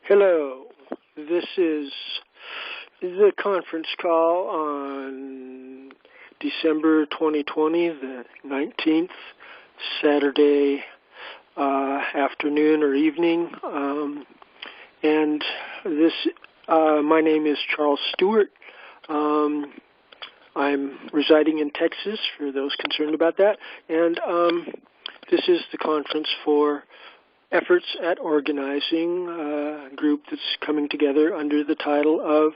Hello, this is the conference call on December 2020, the 19th, Saturday afternoon or evening. And this, my name is Charles Stewart. I'm residing in Texas, for those concerned about that. And this is the conference for efforts at organizing a group that's coming together under the title of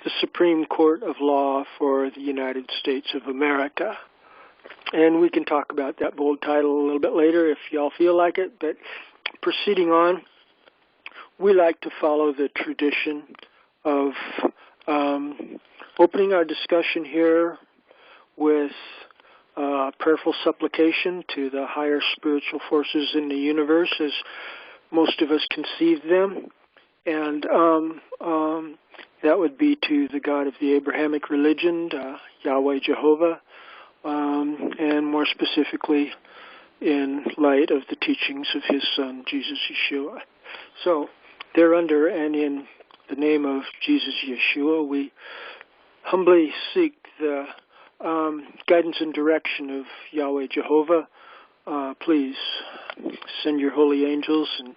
the Supreme Court of Law for the United States of America. And we can talk about that bold title a little bit later if y'all feel like it. But proceeding on, we like to follow the tradition of opening our discussion here with prayerful supplication to the higher spiritual forces in the universe as most of us conceive them. And that would be to the God of the Abrahamic religion, Yahweh Jehovah, and more specifically in light of the teachings of his son, Jesus Yeshua. So thereunder and in the name of Jesus Yeshua, we humbly seek the guidance and direction of Yahweh Jehovah. Please send your holy angels and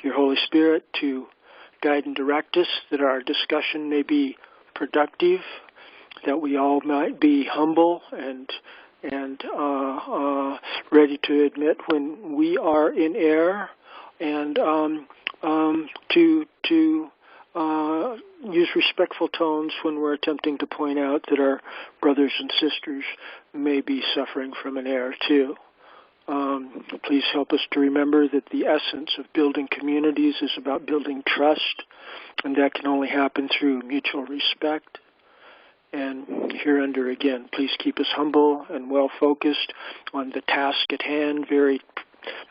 your Holy Spirit to guide and direct us, that our discussion may be productive, that we all might be humble and ready to admit when we are in error, and to use respectful tones when we're attempting to point out that our brothers and sisters may be suffering from an error too. Please help us to remember that the essence of building communities is about building trust, and that can only happen through mutual respect. And hereunder again, please keep us humble and well-focused on the task at hand, very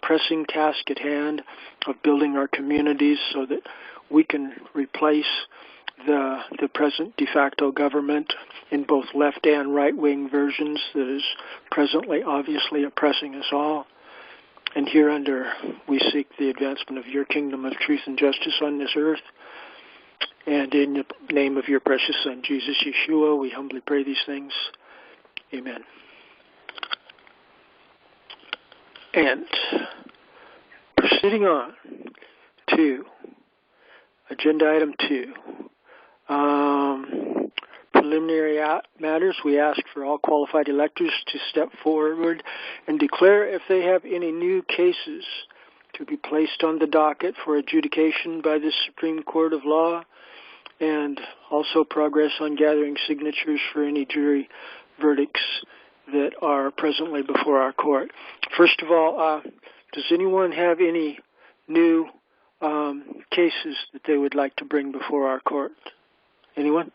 pressing task at hand of building our communities so that we can replace the present de facto government in both left and right-wing versions that is presently obviously oppressing us all. And hereunder we seek the advancement of your kingdom of truth and justice on this earth. And in the name of your precious Son, Jesus Yeshua, we humbly pray these things. Amen. And proceeding on to Agenda Item 2. Preliminary matters, we ask for all qualified electors to step forward and declare if they have any new cases to be placed on the docket for adjudication by the Supreme Court of Law, and also progress on gathering signatures for any jury verdicts that are presently before our court. First of all, does anyone have any new cases that they would like to bring before our court? Anyone?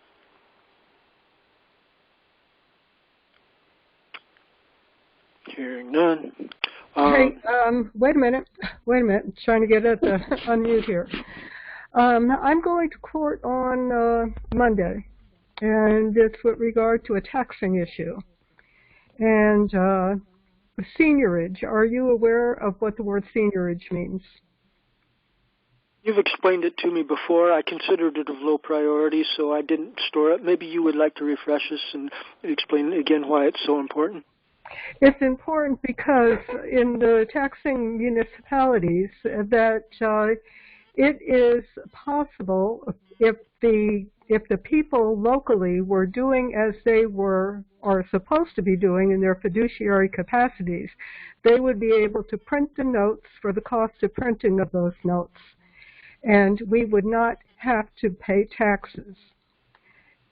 Hearing none. Hey, wait a minute. I'm trying to get at the unmute here. I'm going to court on Monday, and it's with regard to a taxing issue. And seniorage, are you aware of what the word seniorage means? You've explained it to me before. I considered it of low priority, so I didn't store it. Maybe you would like to refresh us and explain again why it's so important. It's important because in the taxing municipalities that it is possible if the people locally were doing as they were or supposed to be doing in their fiduciary capacities, they would be able to print the notes for the cost of printing of those notes, and we would not have to pay taxes.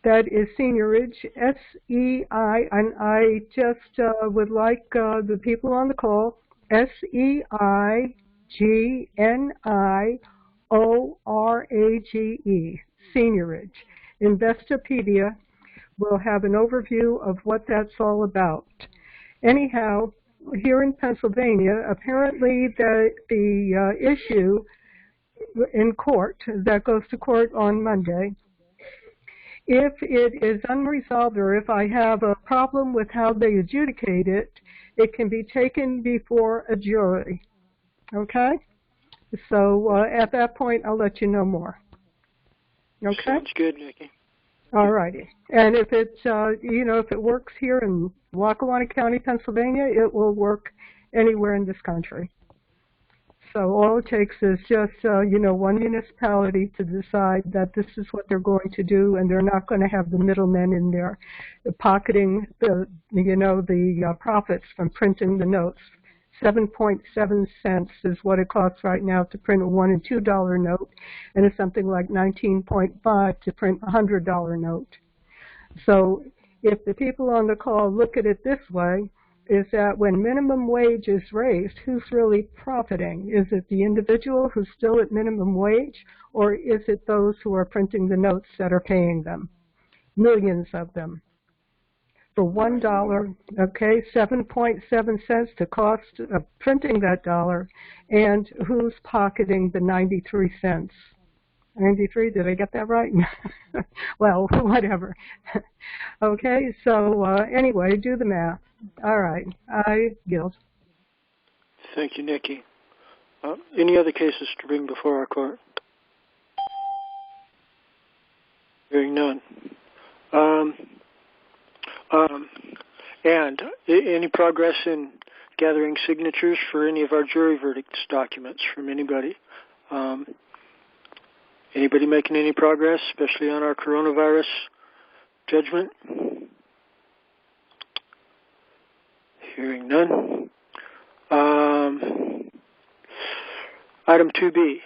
That is seniorage, S-E-I, and I just would like the people on the call, S-E-I-G-N-I-O-R-A-G-E, seniorage. Investopedia will have an overview of what that's all about. Anyhow, here in Pennsylvania, apparently the issue in court that goes to court on Monday, if it is unresolved or if I have a problem with how they adjudicate it, it can be taken before a jury. Okay? So at that point, I'll let you know more. Okay? Sounds good, Nikki. All righty. And if it, if it works here in Lackawanna County, Pennsylvania, it will work anywhere in this country. So all it takes is just, one municipality to decide that this is what they're going to do, and they're not going to have the middlemen in there pocketing the profits from printing the notes. 7.7 cents is what it costs right now to print a $1 and $2 note, and it's something like 19.5 to print a $100 note. So if the people on the call look at it this way, is that when minimum wage is raised, who's really profiting? Is it the individual who's still at minimum wage, or is it those who are printing the notes that are paying them? Millions of them. For $1, 7.7 cents to cost of printing that dollar, and who's pocketing the 93 cents? 93, did I get that right? Well, whatever. Okay, so anyway, do the math. All right, I yield. Thank you, Nikki. Any other cases to bring before our court? Hearing none. And any progress in gathering signatures for any of our jury verdicts documents from anybody? Anybody making any progress, especially on our coronavirus judgment? Hearing none. Item 2B,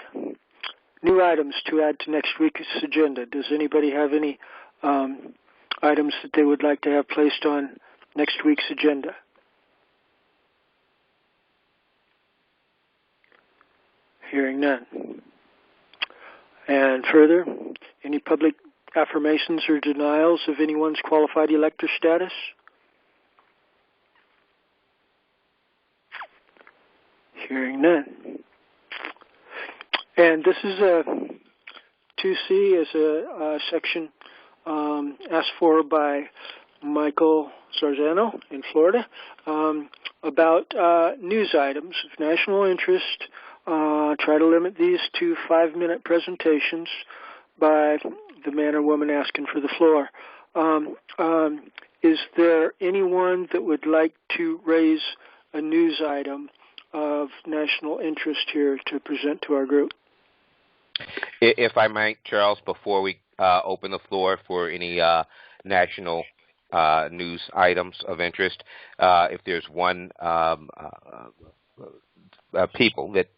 new items to add to next week's agenda. Does anybody have any items that they would like to have placed on next week's agenda? Hearing none. And further, any public affirmations or denials of anyone's qualified elector status? Hearing none. And this is a 2C is a section asked for by Michael Zarzano in Florida about news items of national interest. Try to limit these to 5-minute presentations by the man or woman asking for the floor. Is there anyone that would like to raise a news item of national interest here to present to our group? If I might, Charles, before we open the floor for any national news items of interest, if there's one people that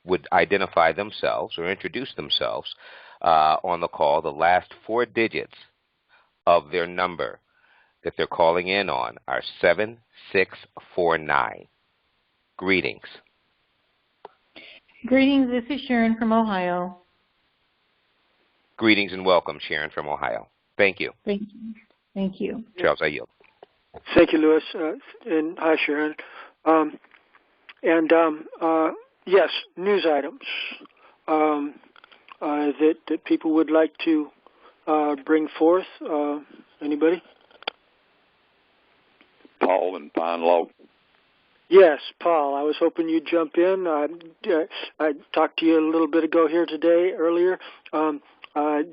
would identify themselves or introduce themselves on the call, the last 4 digits of their number that they're calling in on are 7649. Greetings. Greetings, this is Sharon from Ohio. Greetings and welcome, Sharon from Ohio. Thank you. Thank you. Thank you. Charles, I yield. Thank you, Louis, and hi, Sharon. Yes, news items that people would like to bring forth. Anybody? Paul in Pine Log. Yes, Paul. I was hoping you'd jump in. I talked to you a little bit ago here today, earlier. Do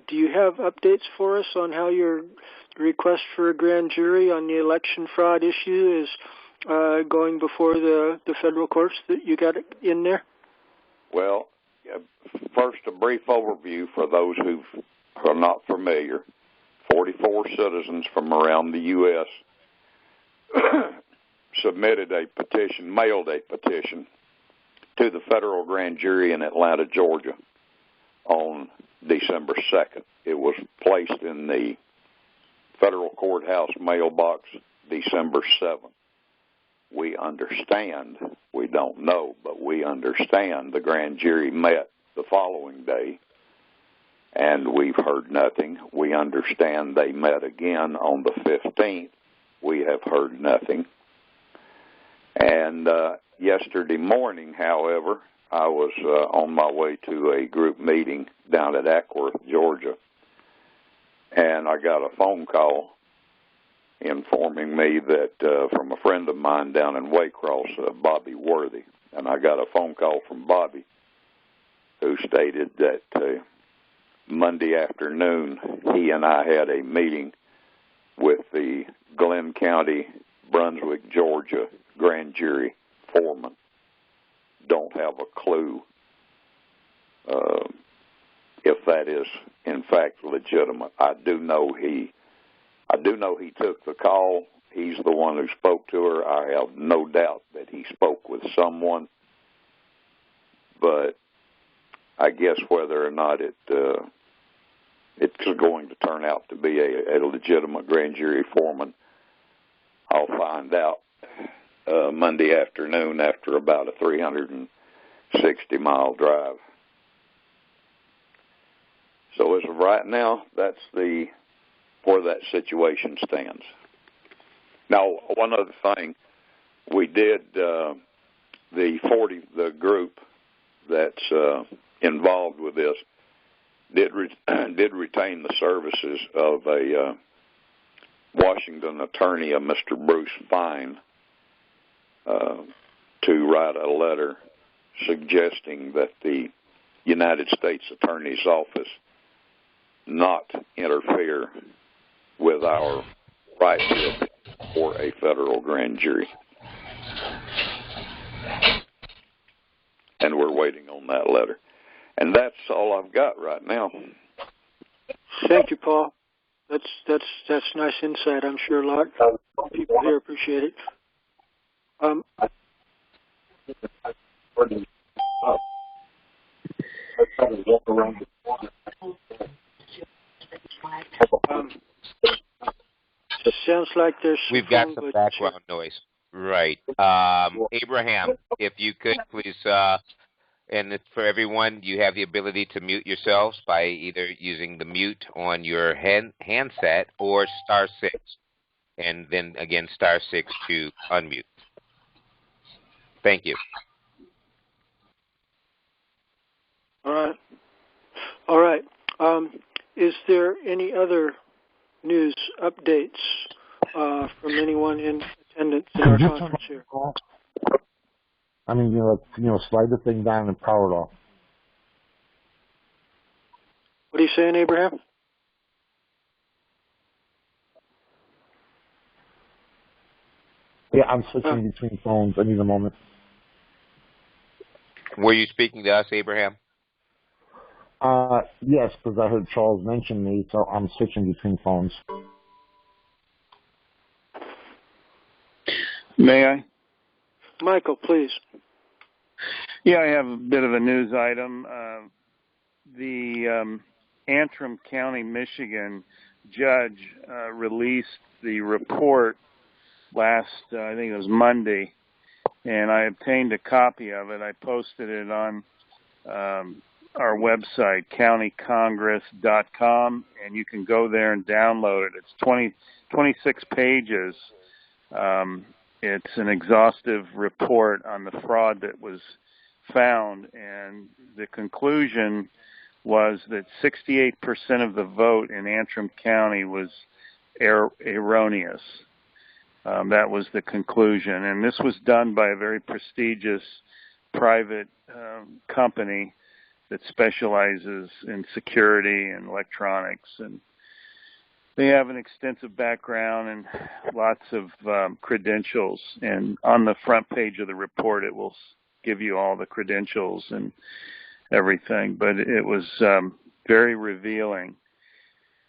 you have updates for us on how your request for a grand jury on the election fraud issue is going before the federal courts that you got in there? Well, first a brief overview for those who are not familiar. 44 citizens from around the U.S. submitted a petition, mailed a petition to the federal grand jury in Atlanta, Georgia on December 2nd. It was placed in the federal courthouse mailbox December 7th. We understand, we don't know, but we understand the grand jury met the following day, and we've heard nothing. We understand they met again on the 15th. We have heard nothing. And yesterday morning, however, I was on my way to a group meeting down at Ackworth, Georgia, and I got a phone call informing me that from a friend of mine down in Waycross, Bobby Worthy, and I got a phone call from Bobby who stated that Monday afternoon, he and I had a meeting with the Glenn County, Brunswick, Georgia grand jury foreman. Don't have a clue if that is in fact legitimate. I do know he took the call. He's the one who spoke to her. I have no doubt that he spoke with someone, but I guess whether or not it's going to turn out to be a legitimate grand jury foreman, I'll find out Monday afternoon after about a 360-mile drive. So as of right now, that's where that situation stands. Now, one other thing, we did the group that's involved with this did retain the services of a Washington attorney, a Mr. Bruce Fine, to write a letter suggesting that the United States Attorney's Office not interfere with our right to appeal for a federal grand jury. And we're waiting on that letter. And that's all I've got right now. Thank you, Paul. That's nice insight. I'm sure a lot of people here appreciate it. Sounds like there's We've got some background noise. Right. Abraham, if you could please, and for everyone, you have the ability to mute yourselves by either using the mute on your handset or *6, and then again *6 to unmute. Thank you. All right. Is there any other news updates from anyone in attendance in our conference here? I mean, slide the thing down and power it off. What are you saying, Abraham? Yeah, I'm switching between phones. I need a moment. Were you speaking to us, Abraham? Yes, because I heard Charles mention me, so I'm switching between phones. May I? Michael, please. Yeah, I have a bit of a news item. The Antrim County, Michigan judge released the report last, I think it was Monday, and I obtained a copy of it. I posted it on our website, countycongress.com, and you can go there and download it. It's 26 pages. It's an exhaustive report on the fraud that was found, and the conclusion was that 68% of the vote in Antrim County was erroneous. That was the conclusion, and this was done by a very prestigious private company that specializes in security and electronics, and they have an extensive background and lots of credentials. And on the front page of the report, it will give you all the credentials and everything. But it was very revealing.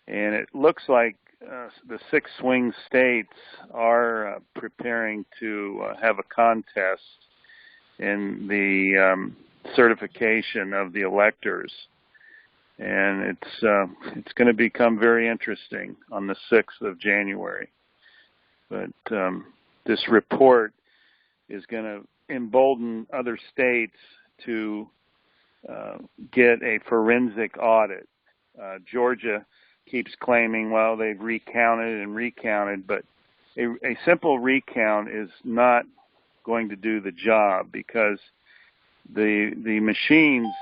And it looks like the 6 swing states are preparing to have a contest in the certification of the electors. And it's going to become very interesting on the 6th of January. But this report is going to embolden other states to get a forensic audit. Georgia keeps claiming, well, they've recounted and recounted, but a simple recount is not going to do the job, because the machines,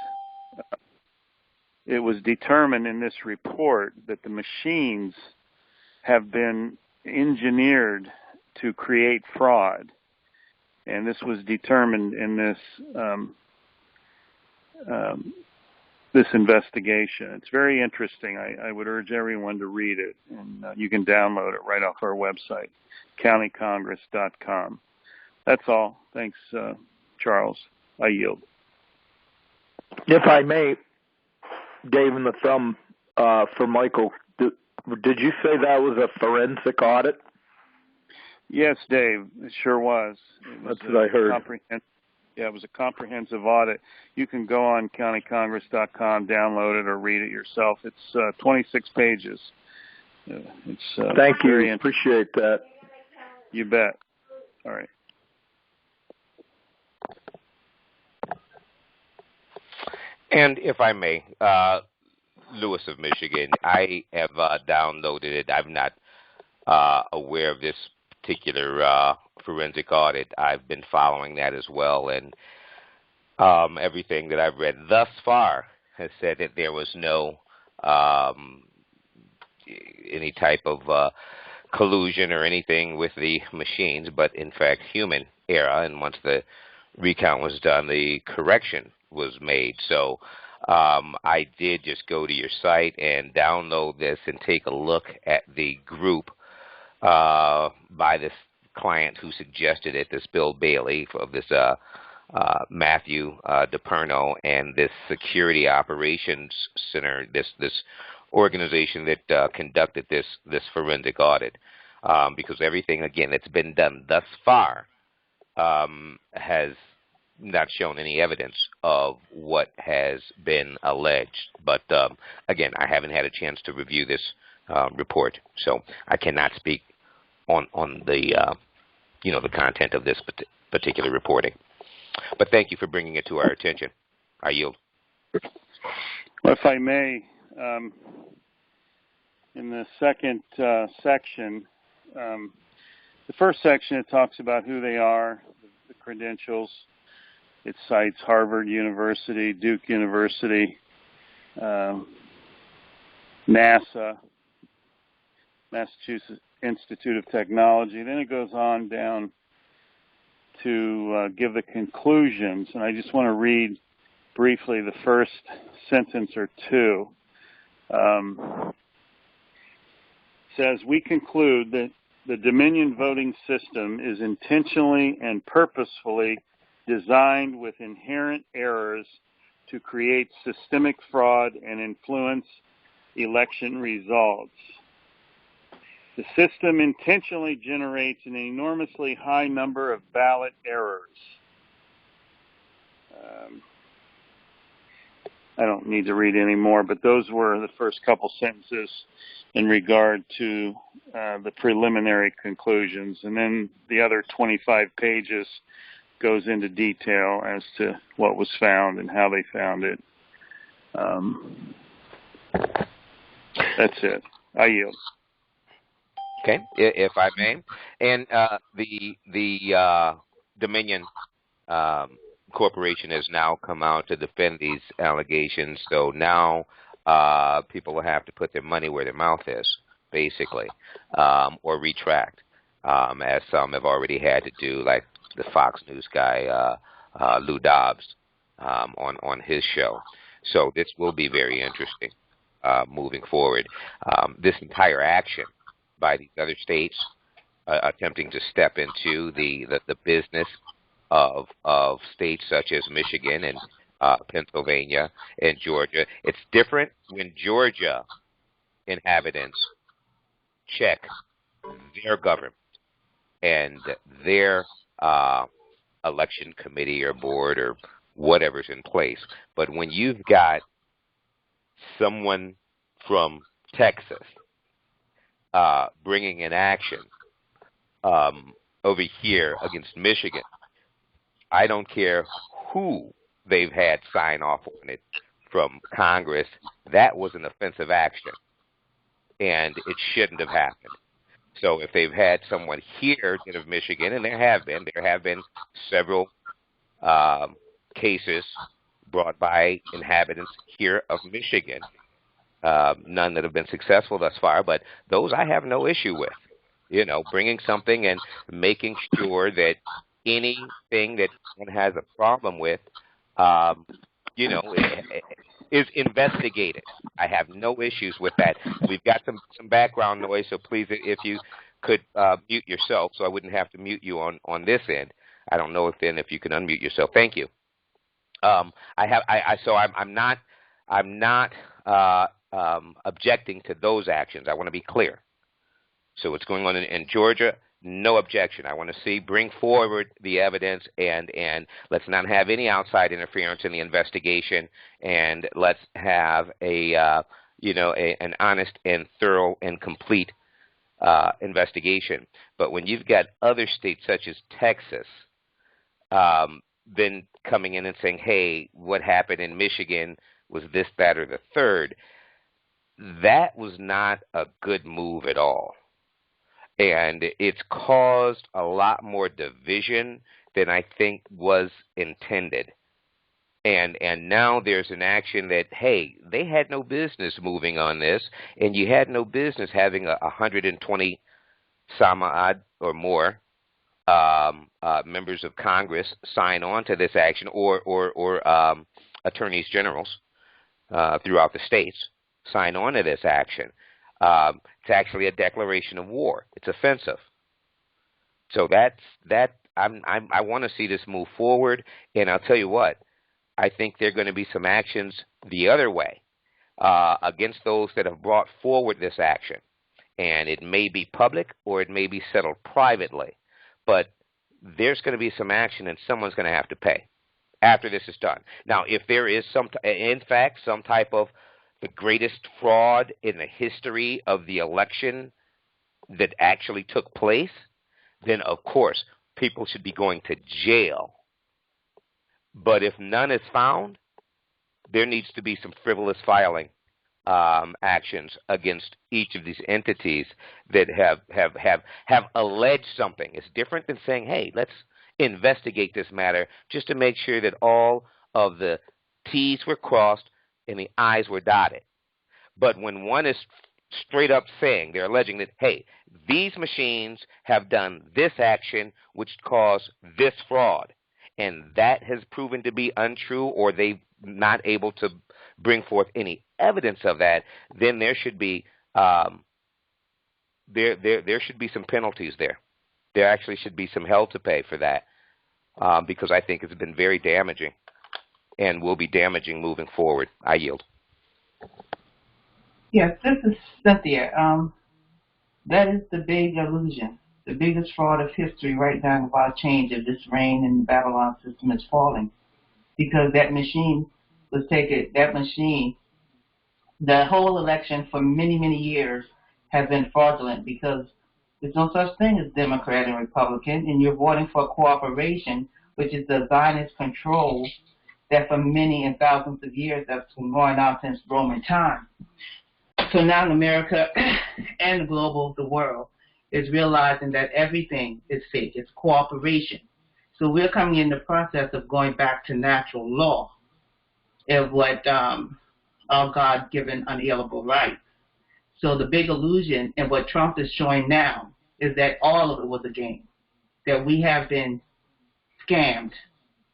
it was determined in this report that the machines have been engineered to create fraud. And this was determined in this this investigation. It's very interesting. I would urge everyone to read it, and you can download it right off our website, countycongress.com. That's all. Thanks, Charles. I yield. If I may, Dave in the Thumb, for Michael, did you say that was a forensic audit? Yes, Dave, it sure was. That's what I heard. Yeah, it was a comprehensive audit. You can go on countycongress.com, download it, or read it yourself. It's 26 pages. Thank you. Appreciate that. You bet. All right. And if I may, Lewis of Michigan, I have downloaded it. I'm not aware of this particular forensic audit. I've been following that as well, and everything that I've read thus far has said that there was no any type of collusion or anything with the machines, but in fact human error. And once the recount was done, the correction was made. So I did just go to your site and download this and take a look at the group by this client who suggested it, this Bill Bailey of this Matthew DePerno, and this Security Operations Center, this organization that conducted this forensic audit, because everything, again, that's been done thus far has not shown any evidence of what has been alleged. But again, I haven't had a chance to review this report, so I cannot speak on the the content of this particular reporting. But thank you for bringing it to our attention. I yield. Well, if I may, in the second section, the first section, it talks about who they are, the credentials. It cites Harvard University, Duke University, NASA, Massachusetts Institute of Technology. Then it goes on down to give the conclusions, and I just want to read briefly the first sentence or two. It says, "We conclude that the Dominion voting system is intentionally and purposefully designed with inherent errors to create systemic fraud and influence election results. The system intentionally generates an enormously high number of ballot errors." I don't need to read any more, but those were the first couple sentences in regard to the preliminary conclusions. And then the other 25 pages goes into detail as to what was found and how they found it. That's it. I yield. Okay, if I may. And the Dominion Corporation has now come out to defend these allegations, so now people will have to put their money where their mouth is, basically, or retract, as some have already had to do, like the Fox News guy, Lou Dobbs, on his show. So this will be very interesting moving forward. This entire action by these other states attempting to step into the business of states such as Michigan and Pennsylvania and Georgia. It's different when Georgia inhabitants check their government and their election committee or board or whatever's in place. But when you've got someone from Texas bringing an action over here against Michigan, I don't care who they've had sign off on it from Congress, that was an offensive action, and it shouldn't have happened. So if they've had someone here of Michigan, and there have been several cases brought by inhabitants here of Michigan, none that have been successful thus far, but those I have no issue with. You know, bringing something and making sure that anything that one has a problem with, is investigated. I have no issues with that. We've got some background noise, so please, if you could mute yourself, so I wouldn't have to mute you on this end. I don't know if you can unmute yourself. Thank you. I'm not objecting to those actions. I want to be clear. So what's going on in Georgia? No objection. I want to bring forward the evidence, and let's not have any outside interference in the investigation, and let's have an honest and thorough and complete investigation. But when you've got other states such as Texas, then coming in and saying, hey, what happened in Michigan was this, that, or the third, that was not a good move at all. And it's caused a lot more division than I think was intended. And now there's an action that, hey, they had no business moving on this, and you had no business having 120 some odd or more members of Congress sign on to this action, or attorneys generals throughout the states sign on to this action. It's actually a declaration of war. It's offensive. So I want to see this move forward, and I'll tell you what, I think there are going to be some actions the other way against those that have brought forward this action. And it may be public or it may be settled privately. But there's going to be some action, and someone's going to have to pay after this is done. Now, if there is some type of the greatest fraud in the history of the election that actually took place, then of course people should be going to jail. But if none is found, there needs to be some frivolous filing actions against each of these entities that have alleged something. It's different than saying, hey, let's investigate this matter just to make sure that all of the T's were crossed and the I's were dotted. But when one is straight up saying, they're alleging that, hey, these machines have done this action which caused this fraud, and that has proven to be untrue, or they're not able to bring forth any evidence of that, then there should be there should be some penalties there. There actually should be some hell to pay for that, because I think it's been very damaging and will be damaging moving forward. I yield. Yes, this is Cynthia. That is the big illusion, the biggest fraud of history right now about change of this reign in the Babylon system is falling, because that machine was taken. That machine, the whole election for many, many years has been fraudulent, because there's no such thing as Democrat and Republican, and you're voting for cooperation, which is the Zionist control that for many and thousands of years that's been going on since Roman time. So now in America and the world is realizing that everything is fake. It's cooperation. So we're coming in the process of going back to natural law of what our God-given unalienable rights. So the big illusion and what Trump is showing now is that all of it was a game, that we have been scammed.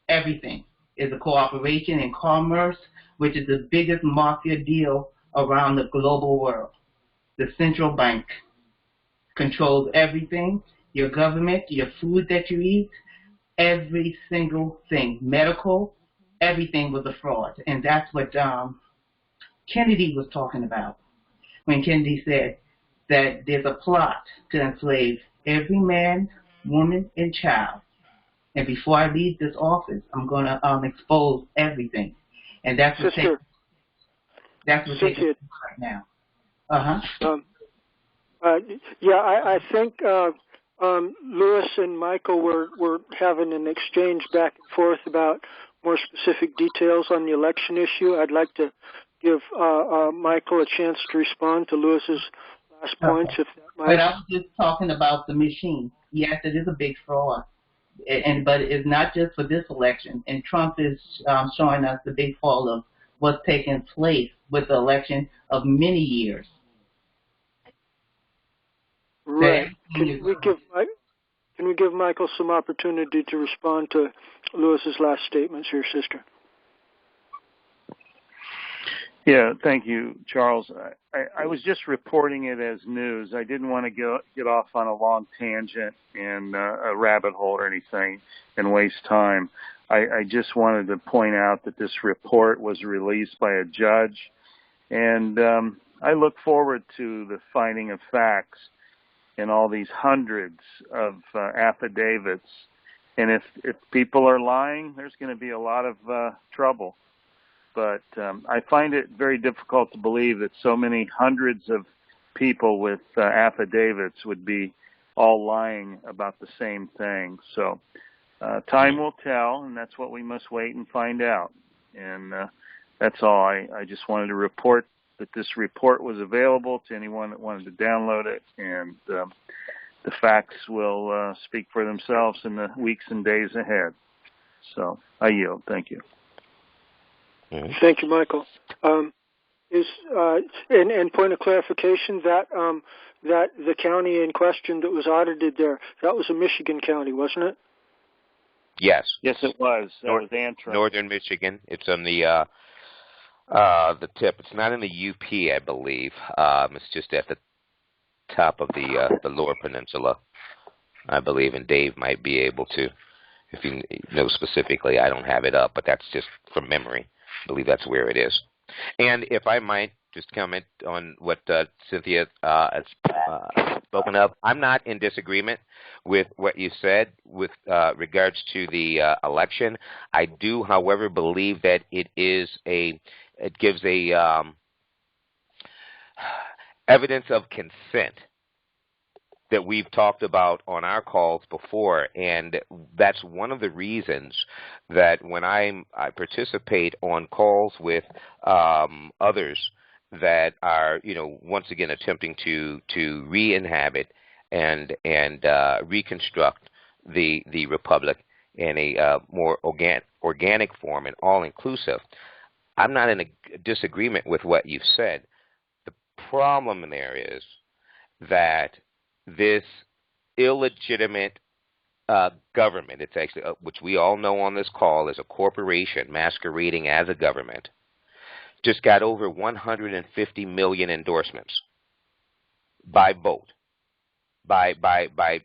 Everything is a cooperation in commerce, which is the biggest mafia deal around the global world. The central bank controls everything, your government, your food that you eat, every single thing, medical, everything was a fraud. And that's what Kennedy was talking about when Kennedy said that there's a plot to enslave every man, woman, and child. And before I leave this office, I'm going to expose everything. And that's what that's what's taking place right now. I think Lewis and Michael were having an exchange back and forth about more specific details on the election issue. I'd like to give Michael a chance to respond to Lewis's last points. If that might. But I was just talking about the machine. Yes, it is a big fraud, but it's not just for this election. And Trump is showing us the big fall of what's taking place with the election of many years. Right. Can we give Michael some opportunity to respond to Lewis's last statements here, sister? Yeah, thank you, Charles. I was just reporting it as news. I didn't want to get off on a long tangent and a rabbit hole or anything and waste time. I just wanted to point out that this report was released by a judge, and I look forward to the finding of facts in all these hundreds of affidavits. And if people are lying, there's going to be a lot of trouble. But I find it very difficult to believe that so many hundreds of people with affidavits would be all lying about the same thing. So time will tell, and that's what we must wait and find out. And that's all. I just wanted to report that this report was available to anyone that wanted to download it, and the facts will speak for themselves in the weeks and days ahead. So I yield. Thank you. Thank you, Michael. And point of clarification, that the county in question that was audited there, that was a Michigan county, wasn't it? Yes. Yes, it was. That was Antrim. Northern Michigan. It's on the tip. It's not in the UP, I believe. It's just at the top of the Lower Peninsula, I believe, and Dave might be able to, if you know specifically. I don't have it up, but that's just from memory. I believe that's where it is. And if I might just comment on what Cynthia has spoken of, I'm not in disagreement with what you said with regards to the election. I do, however, believe that it gives a evidence of consent that we've talked about on our calls before, and that's one of the reasons that when I participate on calls with others that are, once again attempting to re-inhabit and reconstruct the republic in a more organic form and all-inclusive, I'm not in a disagreement with what you've said. The problem there is that this illegitimate government, it's actually, which we all know on this call is a corporation masquerading as a government, just got over 150 million endorsements by vote, by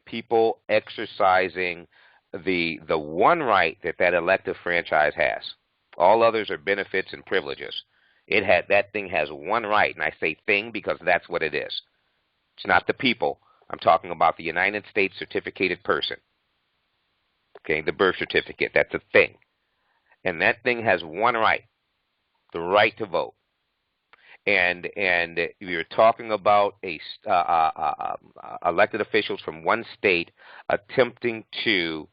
people exercising the one right that elective franchise has. All others are benefits and privileges. That thing has one right, and I say thing because that's what it is. It's not the people. I'm talking about the United States certificated person. Okay, the birth certificate, that's a thing. And that thing has one right, the right to vote. And you're talking about elected officials from one state attempting to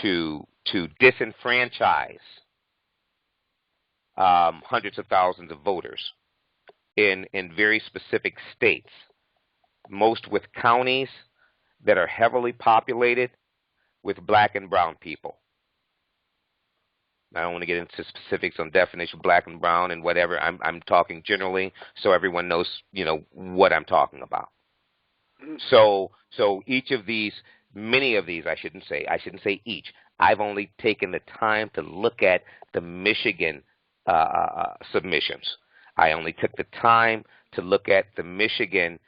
disenfranchise hundreds of thousands of voters in very specific states, most with counties that are heavily populated with black and brown people. I don't want to get into specifics on definition of black and brown and whatever. I'm talking generally so everyone knows, what I'm talking about. So each of these, many of these, I shouldn't say each. I've only taken the time to look at the Michigan submissions. I only took the time to look at the Michigan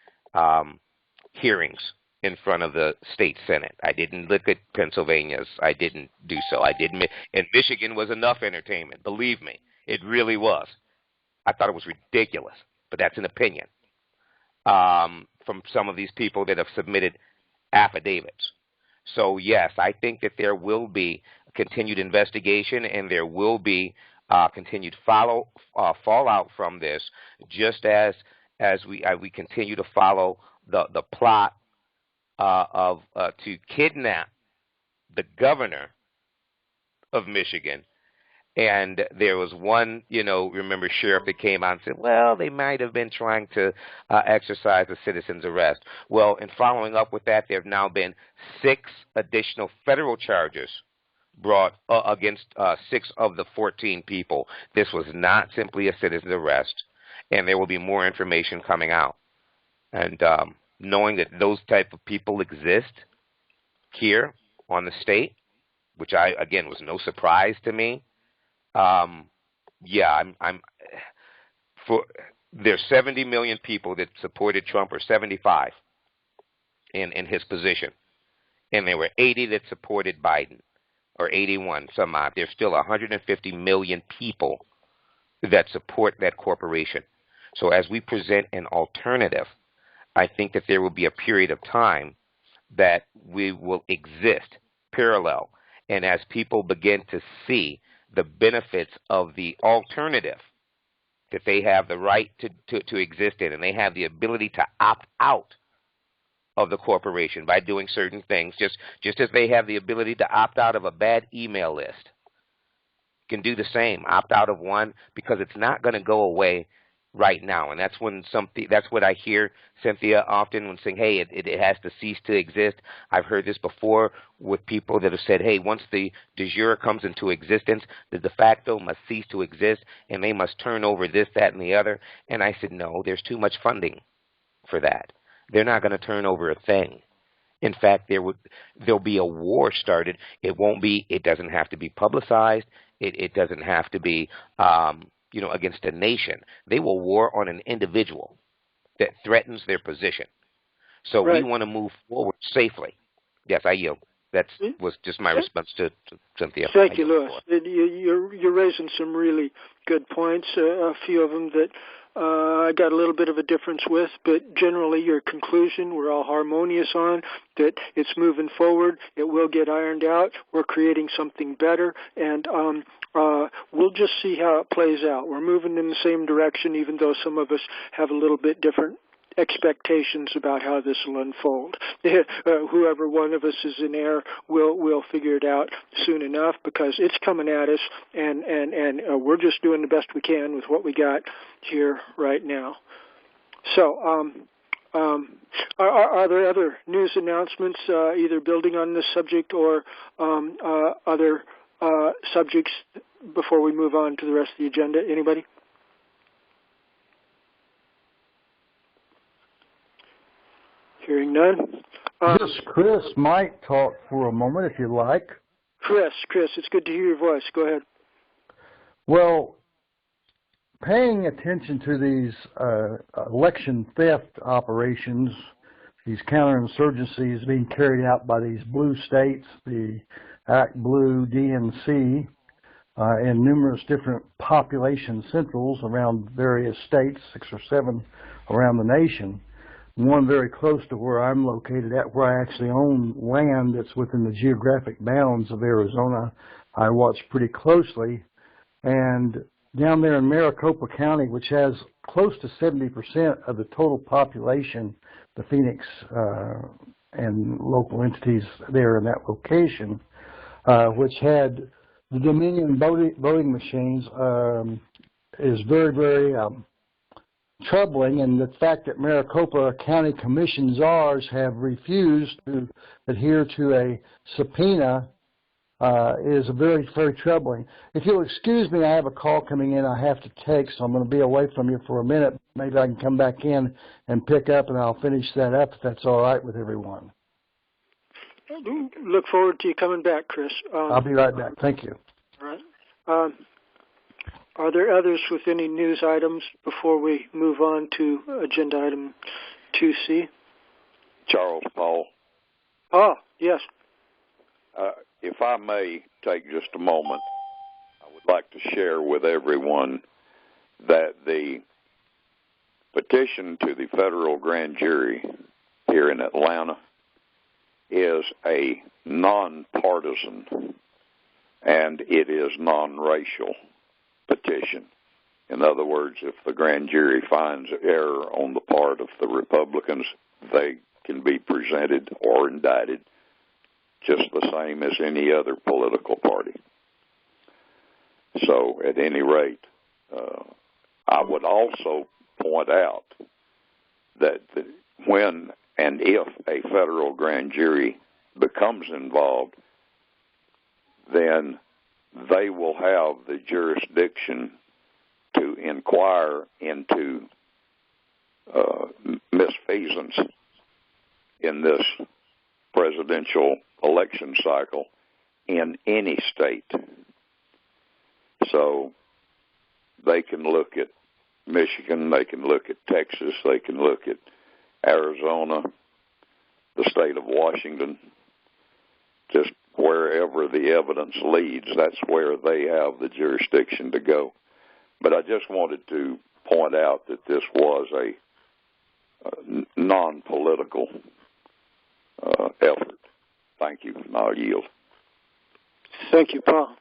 hearings in front of the state Senate. I didn't look at Pennsylvania's. I didn't do so. And Michigan was enough entertainment. Believe me, it really was. I thought it was ridiculous, but that's an opinion from some of these people that have submitted affidavits. So yes, I think that there will be continued investigation and there will be continued fallout from this, just as we continue to follow the plot to kidnap the governor of Michigan. And there was one, remember, sheriff that came out and said, well, they might have been trying to exercise a citizen's arrest. Well, in following up with that, there have now been 6 additional federal charges brought against 6 of the 14 people. This was not simply a citizen's arrest, and there will be more information coming out. And knowing that those type of people exist here on the state, which was no surprise to me. I'm there's 70 million people that supported Trump, or 75 in his position, and there were 80 that supported Biden, or 81 some odd. There's still 150 million people that support that corporation. So as we present an alternative, I think that there will be a period of time that we will exist parallel. And as people begin to see the benefits of the alternative, that they have the right to exist in, and they have the ability to opt out of the corporation by doing certain things, just as they have the ability to opt out of a bad email list. Can do the same, opt out of one, because it's not going to go away right now. And that's what I hear, Cynthia, often when saying, hey, it has to cease to exist. I've heard this before with people that have said, hey, once the de jure comes into existence, the de facto must cease to exist, and they must turn over this, that, and the other. And I said, no, there's too much funding for that. They're not going to turn over a thing. In fact, there'll be a war started. It doesn't have to be publicized. It doesn't have to be against a nation. They will war on an individual that threatens their position. So right. We want to move forward safely. Yes, I yield. That was just my response to Cynthia. Thank you, Louis. You're raising some really good points, a few of them that I got a little bit of a difference with, but generally your conclusion we're all harmonious on, that it's moving forward, it will get ironed out, we're creating something better, and we'll just see how it plays out. We're moving in the same direction, even though some of us have a little bit different expectations about how this will unfold. Whoever one of us is in error, we'll figure it out soon enough, because it's coming at us, and we're just doing the best we can with what we got here right now. So, are there other news announcements, either building on this subject or other subjects before we move on to the rest of the agenda? Anybody? Hearing none. This Chris might talk for a moment if you like. Chris, it's good to hear your voice. Go ahead. Well, paying attention to these election theft operations, these counterinsurgencies being carried out by these blue states, the Act Blue, DNC, and numerous different population centrals around various states, 6 or 7 around the nation. One very close to where I'm located at, where I actually own land that's within the geographic bounds of Arizona, I watch pretty closely. And down there in Maricopa County, which has close to 70% of the total population, the Phoenix and local entities there in that location, which had the Dominion voting machines, is very, very troubling, and the fact that Maricopa County Commission czars have refused to adhere to a subpoena is very, very troubling. If you'll excuse me, I have a call coming in I have to take, so I'm going to be away from you for a minute. Maybe I can come back in and pick up, and I'll finish that up if that's all right with everyone. Look forward to you coming back, Chris. I'll be right back. Thank you. All right. Are there others with any news items before we move on to agenda item 2C? Charles Paul. Ah, yes. If I may take just a moment, I would like to share with everyone that the petition to the federal grand jury here in Atlanta is a nonpartisan, and it is non-racial petition. In other words, if the grand jury finds error on the part of the Republicans, they can be presented or indicted just the same as any other political party. So at any rate, I would also point out that when and if a federal grand jury becomes involved, then they will have the jurisdiction to inquire into misfeasance in this presidential election cycle in any state. So they can look at Michigan, they can look at Texas, they can look at Arizona, the state of Washington, just wherever the evidence leads, that's where they have the jurisdiction to go. But I just wanted to point out that this was a non-political effort. Thank you, and I'll yield. Thank you, Paul.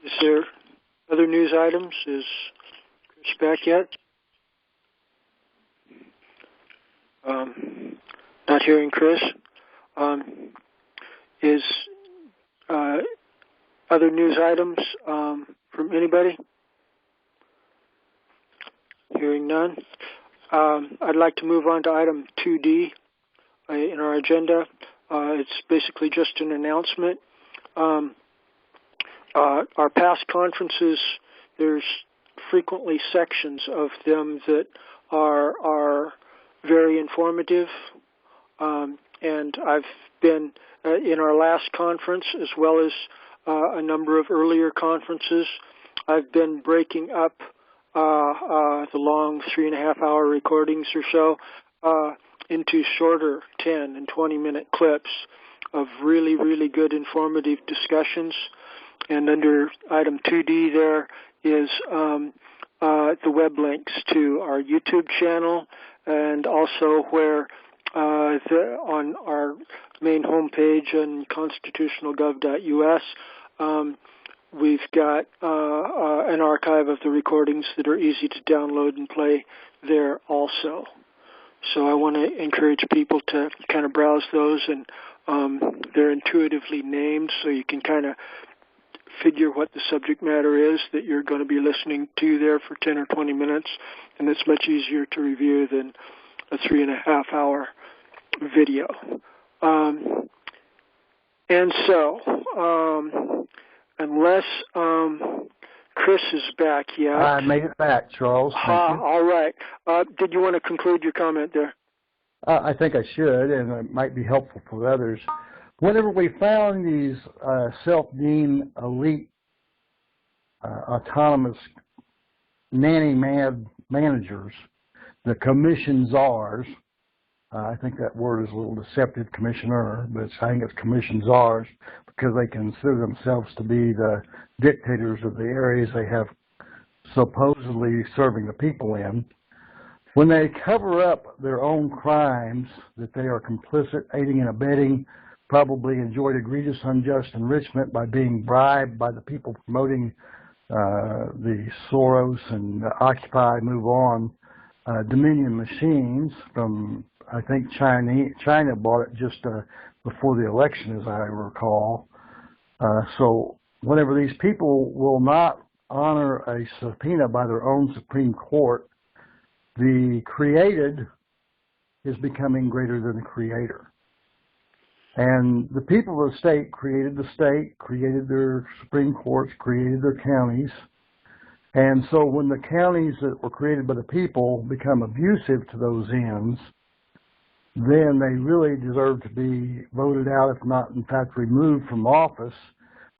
Is there other news items? Is Chris back yet? Not hearing Chris. Is other news items from anybody? Hearing none. I'd like to move on to item 2D in our agenda. It's basically just an announcement. Our past conferences, there's frequently sections of them that are very informative. And I've been in our last conference, as well as a number of earlier conferences, I've been breaking up the long 3.5-hour recordings or so into shorter 10 and 20-minute clips of really, really good informative discussions. And under item 2D there is the web links to our YouTube channel, and also where on our main homepage on constitutionalgov.us, we've got an archive of the recordings that are easy to download and play there also. So I want to encourage people to kind of browse those, and they're intuitively named, so you can kind of figure what the subject matter is that you're going to be listening to there for 10 or 20 minutes, and it's much easier to review than a 3.5-hour video. And so, unless Chris is back yet. I made it back, Charles. Thank you. All right. Did you want to conclude your comment there? I think I should, and it might be helpful for others. Whenever we found these self-deemed elite autonomous nanny-mad managers, the commission czars, I think that word is a little deceptive, commissioner, but I think it's commission czars, because they consider themselves to be the dictators of the areas they have supposedly serving the people in. When they cover up their own crimes, that they are complicit, aiding and abetting, probably enjoyed egregious unjust enrichment by being bribed by the people promoting the Soros and Occupy, Move On Dominion machines from, I think China bought it just before the election, as I recall. So whenever these people will not honor a subpoena by their own Supreme Court, the created is becoming greater than the creator. And the people of the state, created their Supreme Courts, created their counties. And so when the counties that were created by the people become abusive to those ends, then they really deserve to be voted out, if not, in fact, removed from office,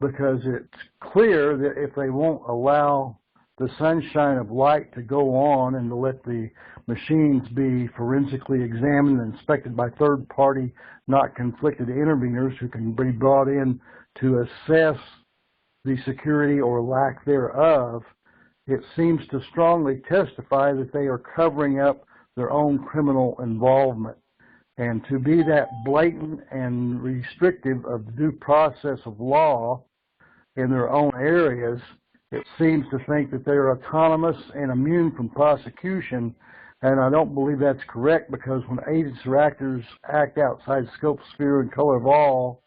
because it's clear that if they won't allow the sunshine of light to go on and to let the machines be forensically examined and inspected by third-party, not conflicted interveners who can be brought in to assess the security or lack thereof, it seems to strongly testify that they are covering up their own criminal involvement. And to be that blatant and restrictive of the due process of law in their own areas, it seems to think that they're autonomous and immune from prosecution. And I don't believe that's correct, because when agents or actors act outside the scope, sphere, and color of law,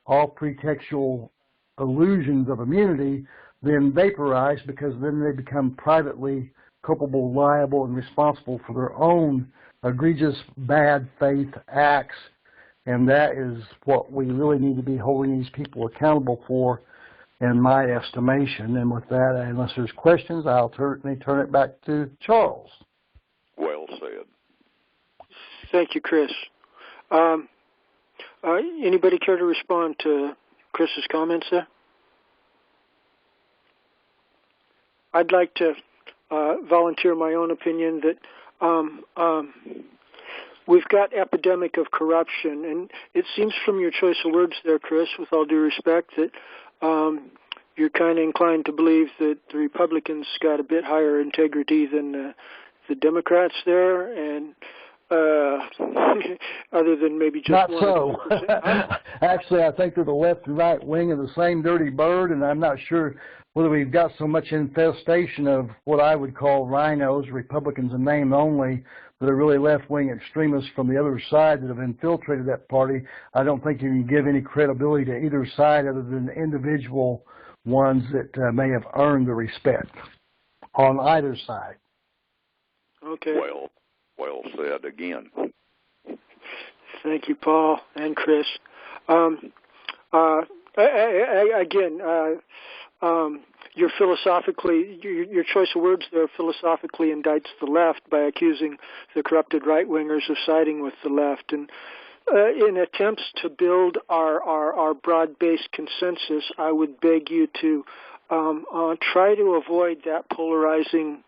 all pretextual illusions of immunity then vaporize, because then they become privately culpable, liable, and responsible for their own egregious bad faith acts. And that is what we really need to be holding these people accountable for, in my estimation. And with that, unless there's questions, I'll turn it back to Charles. Well said. Thank you, Chris. Anybody care to respond to Chris's comments there? I'd like to volunteer my own opinion that we've got epidemic of corruption, and it seems from your choice of words there, Chris, with all due respect, that you're kind of inclined to believe that the Republicans got a bit higher integrity than the Democrats there, and other than maybe just not one. So. Actually, I think they're the left and right wing of the same dirty bird, and I'm not sure whether we've got so much infestation of what I would call rhinos, Republicans in name only, that are really left-wing extremists from the other side that have infiltrated that party. I don't think you can give any credibility to either side other than the individual ones that may have earned the respect on either side. Okay. Well said again. Thank you, Paul and Chris. Your choice of words there philosophically indicts the left by accusing the corrupted right-wingers of siding with the left. And in attempts to build our broad-based consensus, I would beg you to try to avoid that polarizing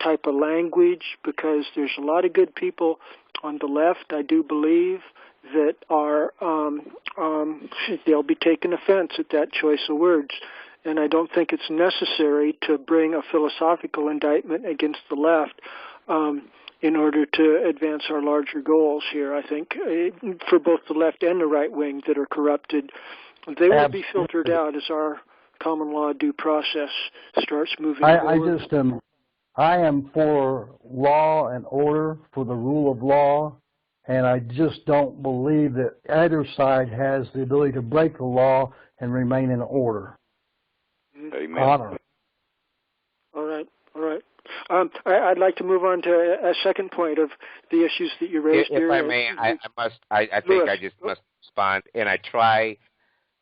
type of language, because there's a lot of good people on the left, I do believe, that are they'll be taking offense at that choice of words. And I don't think it's necessary to bring a philosophical indictment against the left in order to advance our larger goals here. I think for both the left and the right wing that are corrupted, they will be filtered out as our common law due process starts moving forward. I am for law and order, for the rule of law, and I just don't believe that either side has the ability to break the law and remain in order. Amen. Honor. All right. I'd like to move on to a second point of the issues that you raised here. If I may, I think I just must respond, and I try,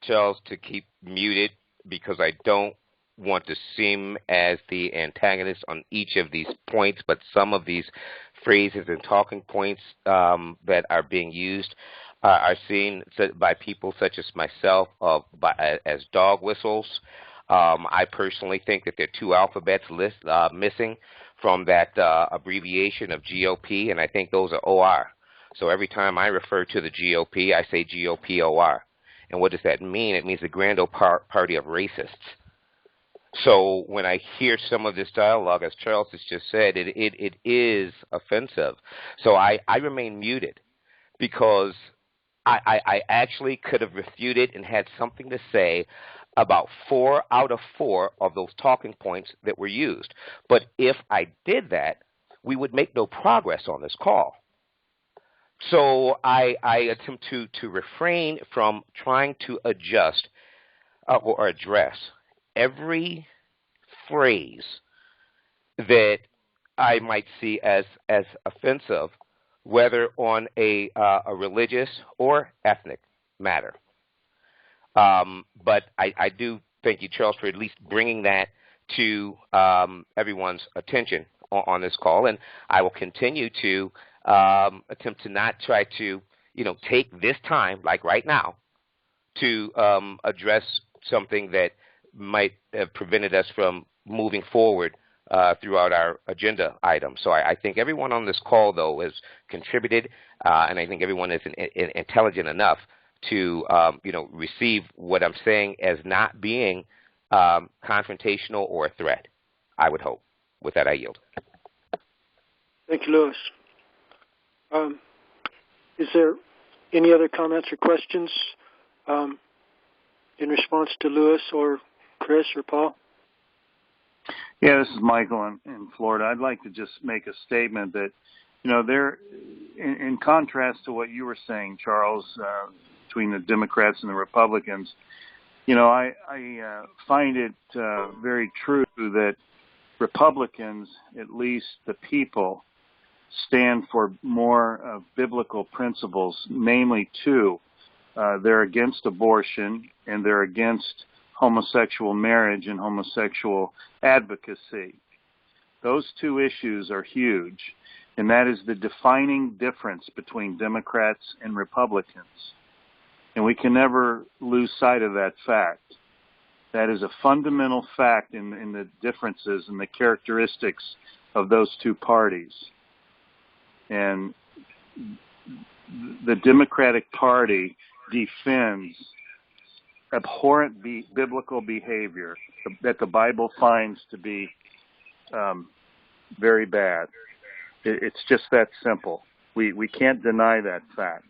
Charles, to keep muted because I don't want to seem as the antagonist on each of these points, but some of these phrases and talking points that are being used are seen by people such as myself as dog whistles. I personally think that there are two alphabets missing from that abbreviation of GOP, and I think those are OR. So every time I refer to the GOP, I say GOP-OR. And what does that mean? It means the Grand Old Party of Racists. So when I hear some of this dialogue, as Charles has just said, it is offensive. So I remain muted because I actually could have refuted and had something to say about 4 out of 4 of those talking points that were used. But if I did that, we would make no progress on this call. So I attempt to refrain from trying to adjust or address every phrase that I might see as offensive, whether on a religious or ethnic matter. But I do thank you, Charles, for at least bringing that to everyone's attention on this call, and I will continue to attempt to not try to, take this time, like right now, to address something that might have prevented us from moving forward throughout our agenda items. So I think everyone on this call, though, has contributed, and I think everyone is intelligent enough to receive what I'm saying as not being confrontational or a threat, I would hope. With that, I yield. Thank you, Louis. Is there any other comments or questions in response to Louis or Chris or Paul? Yeah, this is Michael in Florida. I'd like to just make a statement that, there, in contrast to what you were saying, Charles, between the Democrats and the Republicans, I find it very true that Republicans, at least the people, stand for more biblical principles, namely two. They're against abortion and they're against homosexual marriage and homosexual advocacy. Those two issues are huge, and that is the defining difference between Democrats and Republicans. And we can never lose sight of that fact. That is a fundamental fact in the differences and the characteristics of those two parties. And the Democratic Party defends abhorrent biblical behavior that the Bible finds to be very bad. It's just that simple. We can't deny that fact.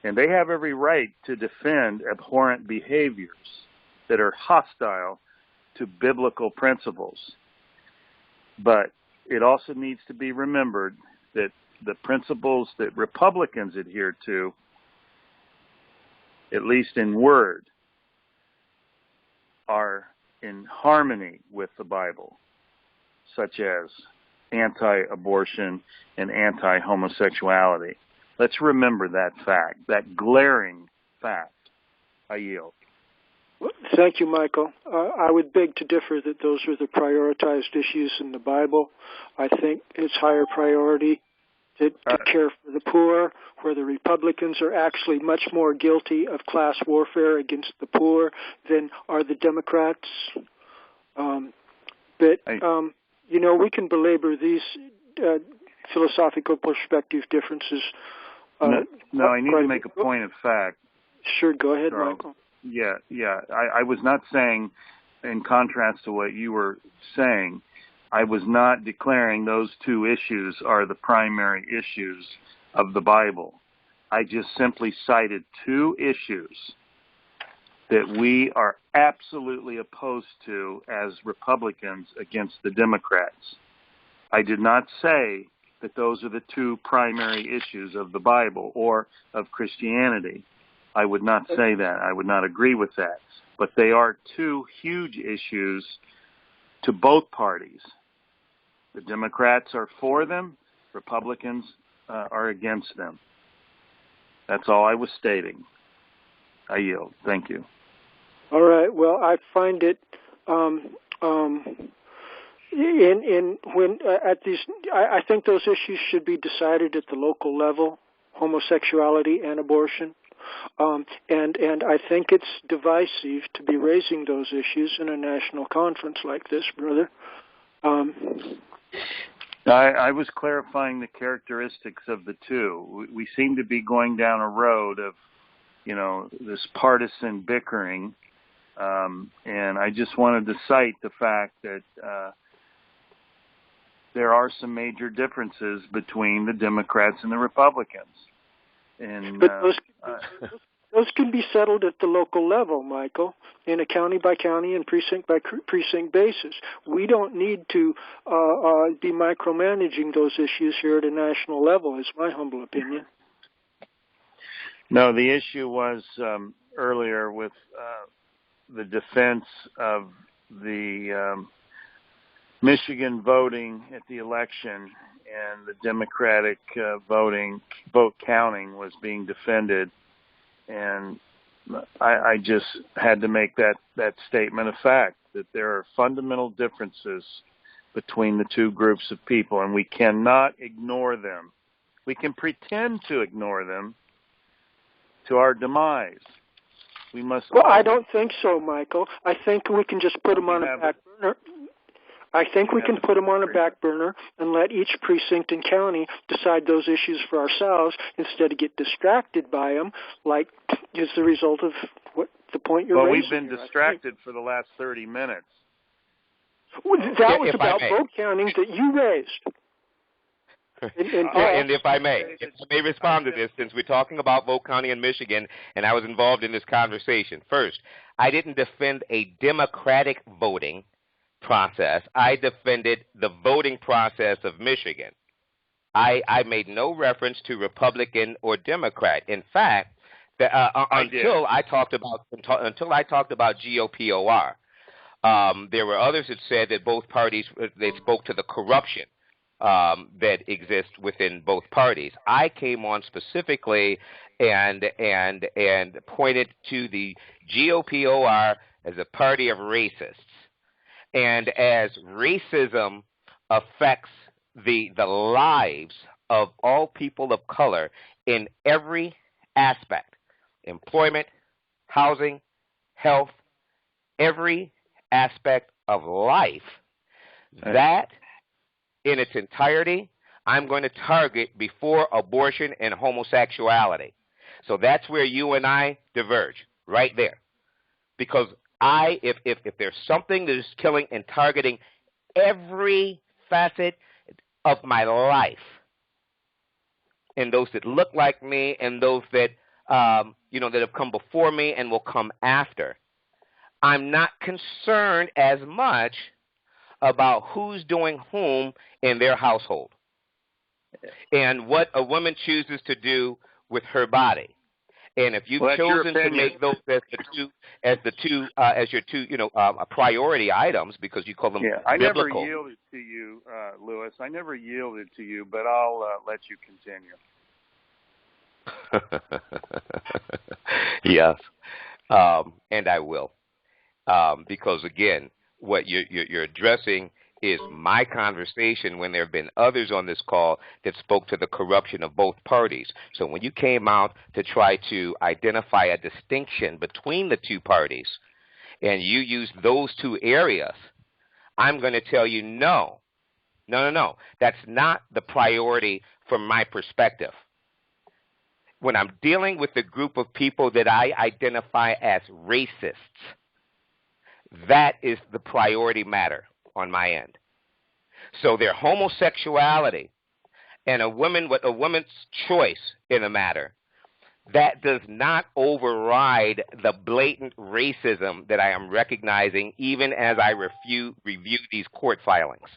And they have every right to defend abhorrent behaviors that are hostile to biblical principles. But it also needs to be remembered that the principles that Republicans adhere to, at least in word, are in harmony with the Bible, such as anti-abortion and anti-homosexuality. Let's remember that fact, that glaring fact. I yield. Well, thank you, Michael. I would beg to differ that those are the prioritized issues in the Bible. I think it's higher priority to care for the poor, where the Republicans are actually much more guilty of class warfare against the poor than are the Democrats. We can belabor these philosophical perspective differences. No, I need to make a point of fact. Sure, go ahead, Michael. Yeah. I was not saying, in contrast to what you were saying, I was not declaring those two issues are the primary issues of the Bible. I just simply cited two issues that we are absolutely opposed to as Republicans against the Democrats. I did not say that those are the two primary issues of the Bible or of Christianity. I would not say that. I would not agree with that. But they are two huge issues to both parties. The Democrats are for them. Republicans are against them. That's all I was stating. I yield. Thank you. All right. Well, I find it I think those issues should be decided at the local level, homosexuality and abortion. And I think it's divisive to be raising those issues in a national conference like this, brother. I was clarifying the characteristics of the two. We seem to be going down a road of, this partisan bickering, and I just wanted to cite the fact that there are some major differences between the Democrats and the Republicans. And but those can be settled at the local level, Michael, in a county by county and precinct by precinct basis. We don't need to be micromanaging those issues here at a national level, is my humble opinion. No, the issue was earlier with the defense of the Michigan voting at the election, and the Democratic vote counting was being defended, and I just had to make that statement a fact, that there are fundamental differences between the two groups of people, and we cannot ignore them. We can pretend to ignore them to our demise. We must. Well, I don't think so, Michael. I think we can just put them on a back burner. I think we can put them on a back burner and let each precinct and county decide those issues for ourselves instead of get distracted by them, like is the result of what the point you're raising. Well, we've been distracted for the last 30 minutes. Well, that was about vote counting that you raised. And if I may respond to this, since we're talking about vote counting in Michigan, and I was involved in this conversation. First, I didn't defend a democratic voting process. I defended the voting process of Michigan. I made no reference to Republican or Democrat. In fact, until I talked about GOPOR, there were others that said that both parties, they spoke to the corruption that exists within both parties. I came on specifically and pointed to the GOPOR as a party of racists. And as racism affects the lives of all people of color in every aspect, employment, housing, health, every aspect of life, that in its entirety, I'm going to target before abortion and homosexuality. So that's where you and I diverge, right there. Because if there's something that is killing and targeting every facet of my life, and those that look like me and those that, that have come before me and will come after, I'm not concerned as much about who's doing whom in their household and what a woman chooses to do with her body. And if you've chosen to make those as your two priority items because you call them I biblical. never yielded to you, Lewis. I never yielded to you, but I'll let you continue. Yes, and I will, because again, what you're addressing is my conversation when there have been others on this call that spoke to the corruption of both parties. So when you came out to try to identify a distinction between the two parties and you used those two areas, I'm going to tell you no. That's not the priority from my perspective. When I'm dealing with a group of people that I identify as racists, that is the priority matter on my end. So their homosexuality and a woman's choice in a matter, that does not override the blatant racism that I am recognizing even as I review these court filings.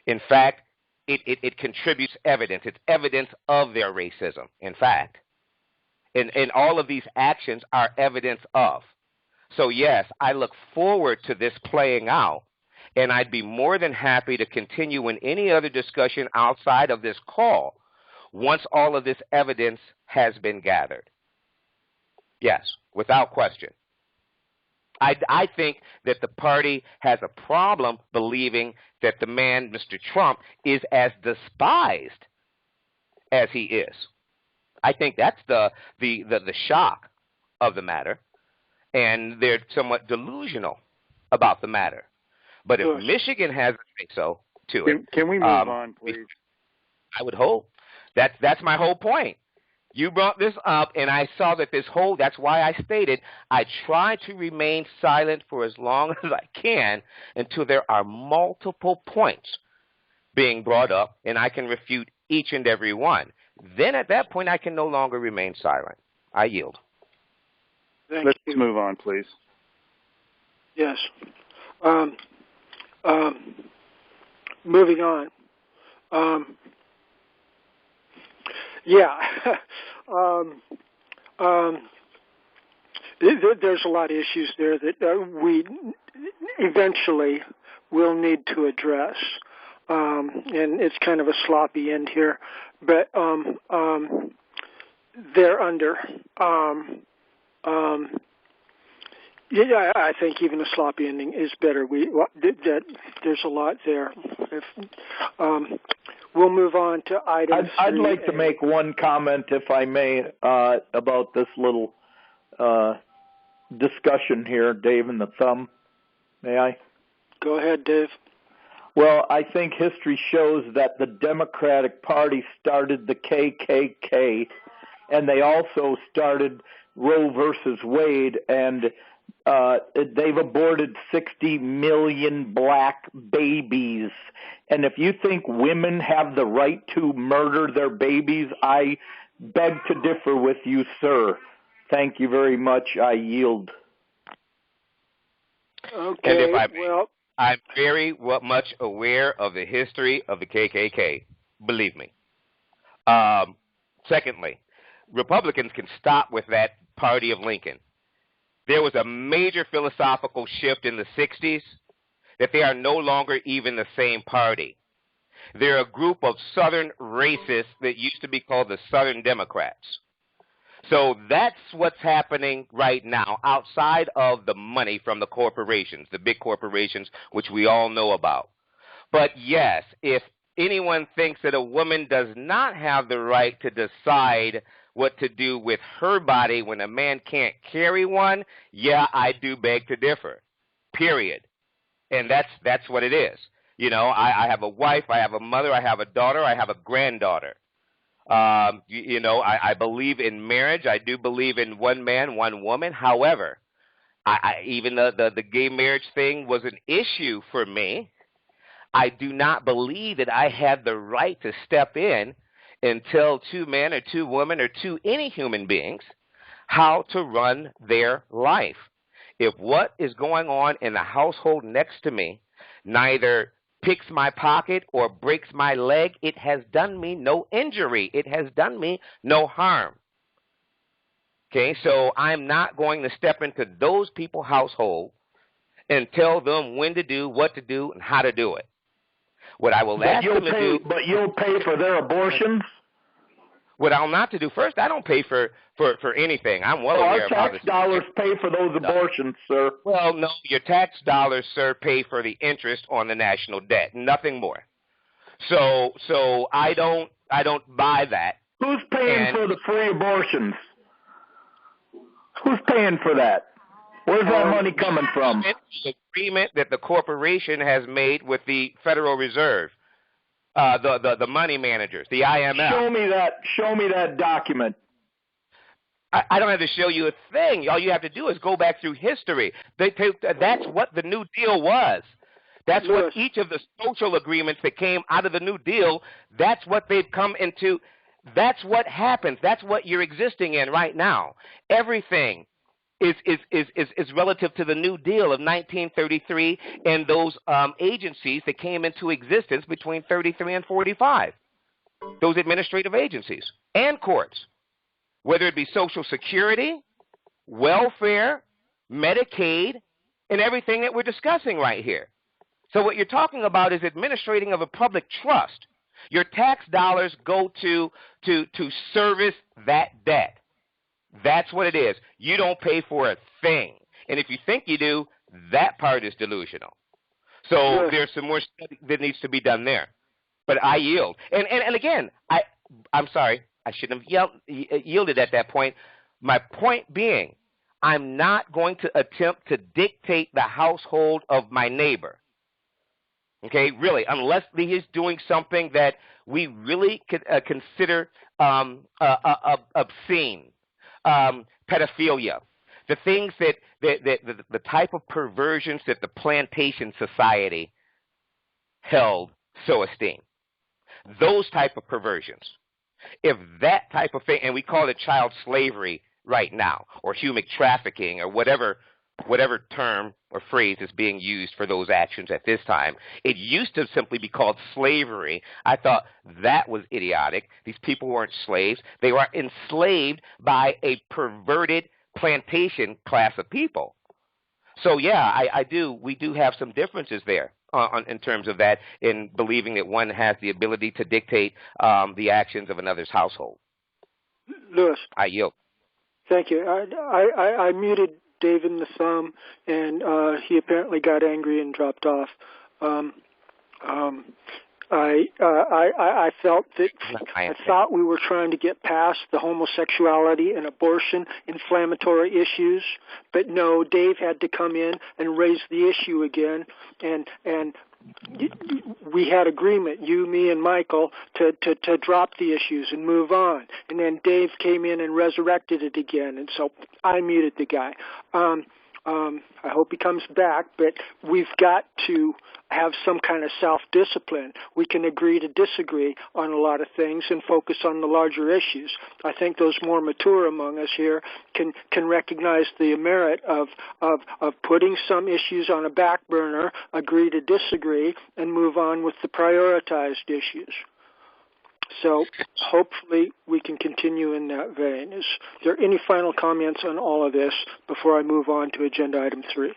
In fact, it contributes evidence. It's evidence of their racism, in fact. And all of these actions are evidence of. So, yes, I look forward to this playing out, and I'd be more than happy to continue in any other discussion outside of this call once all of this evidence has been gathered. Yes, without question. I think that the party has a problem believing that the man, Mr. Trump, is as despised as he is. I think that's the shock of the matter, and they're somewhat delusional about the matter. But if Michigan has a say-so to it, can we move on, please? I would hope. That's my whole point. You brought this up, and I saw that that's why I stated I try to remain silent for as long as I can until there are multiple points being brought up, and I can refute each and every one. Then at that point, I can no longer remain silent. I yield. Let's move on, please. Yes. Moving on. There's a lot of issues there that we eventually will need to address, and it's kind of a sloppy end here, but they're under. I think even a sloppy ending is better. There's a lot there. We'll move on to items. I'd like to make one comment, if I may, about this little discussion here, Dave and the Thumb. May I? Go ahead, Dave. Well, I think history shows that the Democratic Party started the KKK, and they also started Roe versus Wade, and they've aborted 60 million black babies. And if you think women have the right to murder their babies, I beg to differ with you, sir. Thank you very much. I yield. Okay, and if I may, I'm very much aware of the history of the KKK. Believe me. Secondly, Republicans can stop with that party of Lincoln. There was a major philosophical shift in the 60s that they are no longer even the same party. They're a group of Southern racists that used to be called the Southern Democrats. So that's what's happening right now outside of the money from the corporations, the big corporations, which we all know about. But yes, if anyone thinks that a woman does not have the right to decide what to do with her body when a man can't carry one, yeah, I do beg to differ. Period. And that's what it is. You know, I have a wife, I have a mother, I have a daughter, I have a granddaughter. You know, I believe in marriage. I do believe in one man, one woman. However, even the gay marriage thing was an issue for me. I do not believe that I had the right to step in and tell two men or two women or any human beings how to run their life. If what is going on in the household next to me neither picks my pocket or breaks my leg, it has done me no injury. It has done me no harm. Okay, so I'm not going to step into those people's household and tell them when to do, what to do, and how to do it. What I will ask them to do... But you'll pay for their abortions? What I'll not to do, first, I don't pay for anything. I'm well aware of how this... Our tax dollars pay for those abortions, sir. Well, no, your tax dollars, sir, pay for the interest on the national debt, nothing more. So I don't buy that. Who's paying for the free abortions? Who's paying for that? Where's that money coming from? The agreement that the corporation has made with the Federal Reserve, the money managers, the IMF. Show me that document. I don't have to show you a thing. All you have to do is go back through history. That's what the New Deal was. That's what each of the social agreements that came out of the New Deal, that's what they've come into. That's what happens. That's what you're existing in right now. Everything is relative to the New Deal of 1933 and those agencies that came into existence between 33 and 45. Those administrative agencies and courts, whether it be Social Security, welfare, Medicaid, and everything that we're discussing right here. So what you're talking about is administrating of a public trust. Your tax dollars go to service that debt. That's what it is. You don't pay for a thing. And if you think you do, that part is delusional. So there's some more study that needs to be done there. But I yield. And again, I'm sorry, I shouldn't have yielded at that point. My point being, I'm not going to attempt to dictate the household of my neighbor. Okay, really, unless he is doing something that we really could consider obscene, pedophilia, the things that the type of perversions that the plantation society held so esteemed. Those type of perversions. If that type of thing, and we call it child slavery right now, or human trafficking, or whatever term or phrase is being used for those actions at this time. It used to simply be called slavery. I thought that was idiotic. These people weren't slaves. They were enslaved by a perverted plantation class of people. So, yeah, we do have some differences there in terms of that, in believing that one has the ability to dictate the actions of another's household. Louis. I yield. Thank you. I muted Dave in the thumb, and he apparently got angry and dropped off. I felt that I thought we were trying to get past the homosexuality and abortion inflammatory issues, but no, Dave had to come in and raise the issue again, and we had agreement, you, me, and Michael, to drop the issues and move on. And then Dave came in and resurrected it again, and so I muted the guy. I hope he comes back, but we've got to have some kind of self-discipline. We can agree to disagree on a lot of things and focus on the larger issues. I think those more mature among us here can recognize the merit of putting some issues on a back burner, agree to disagree, and move on with the prioritized issues. So hopefully we can continue in that vein. Is there any final comments on all of this before I move on to agenda item 3?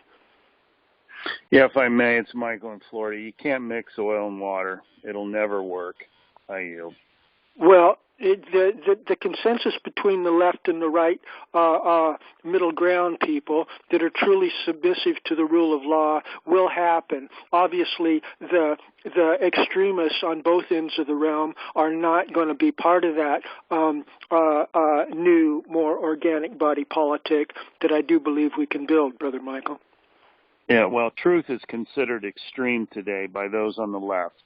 Yeah, if I may, it's Michael in Florida. You can't mix oil and water. It'll never work. I yield. Well, the consensus between the left and the right middle ground people that are truly submissive to the rule of law will happen. Obviously, the extremists on both ends of the realm are not going to be part of that new, more organic body politic that I do believe we can build, Brother Michael. Yeah, well, truth is considered extreme today by those on the left.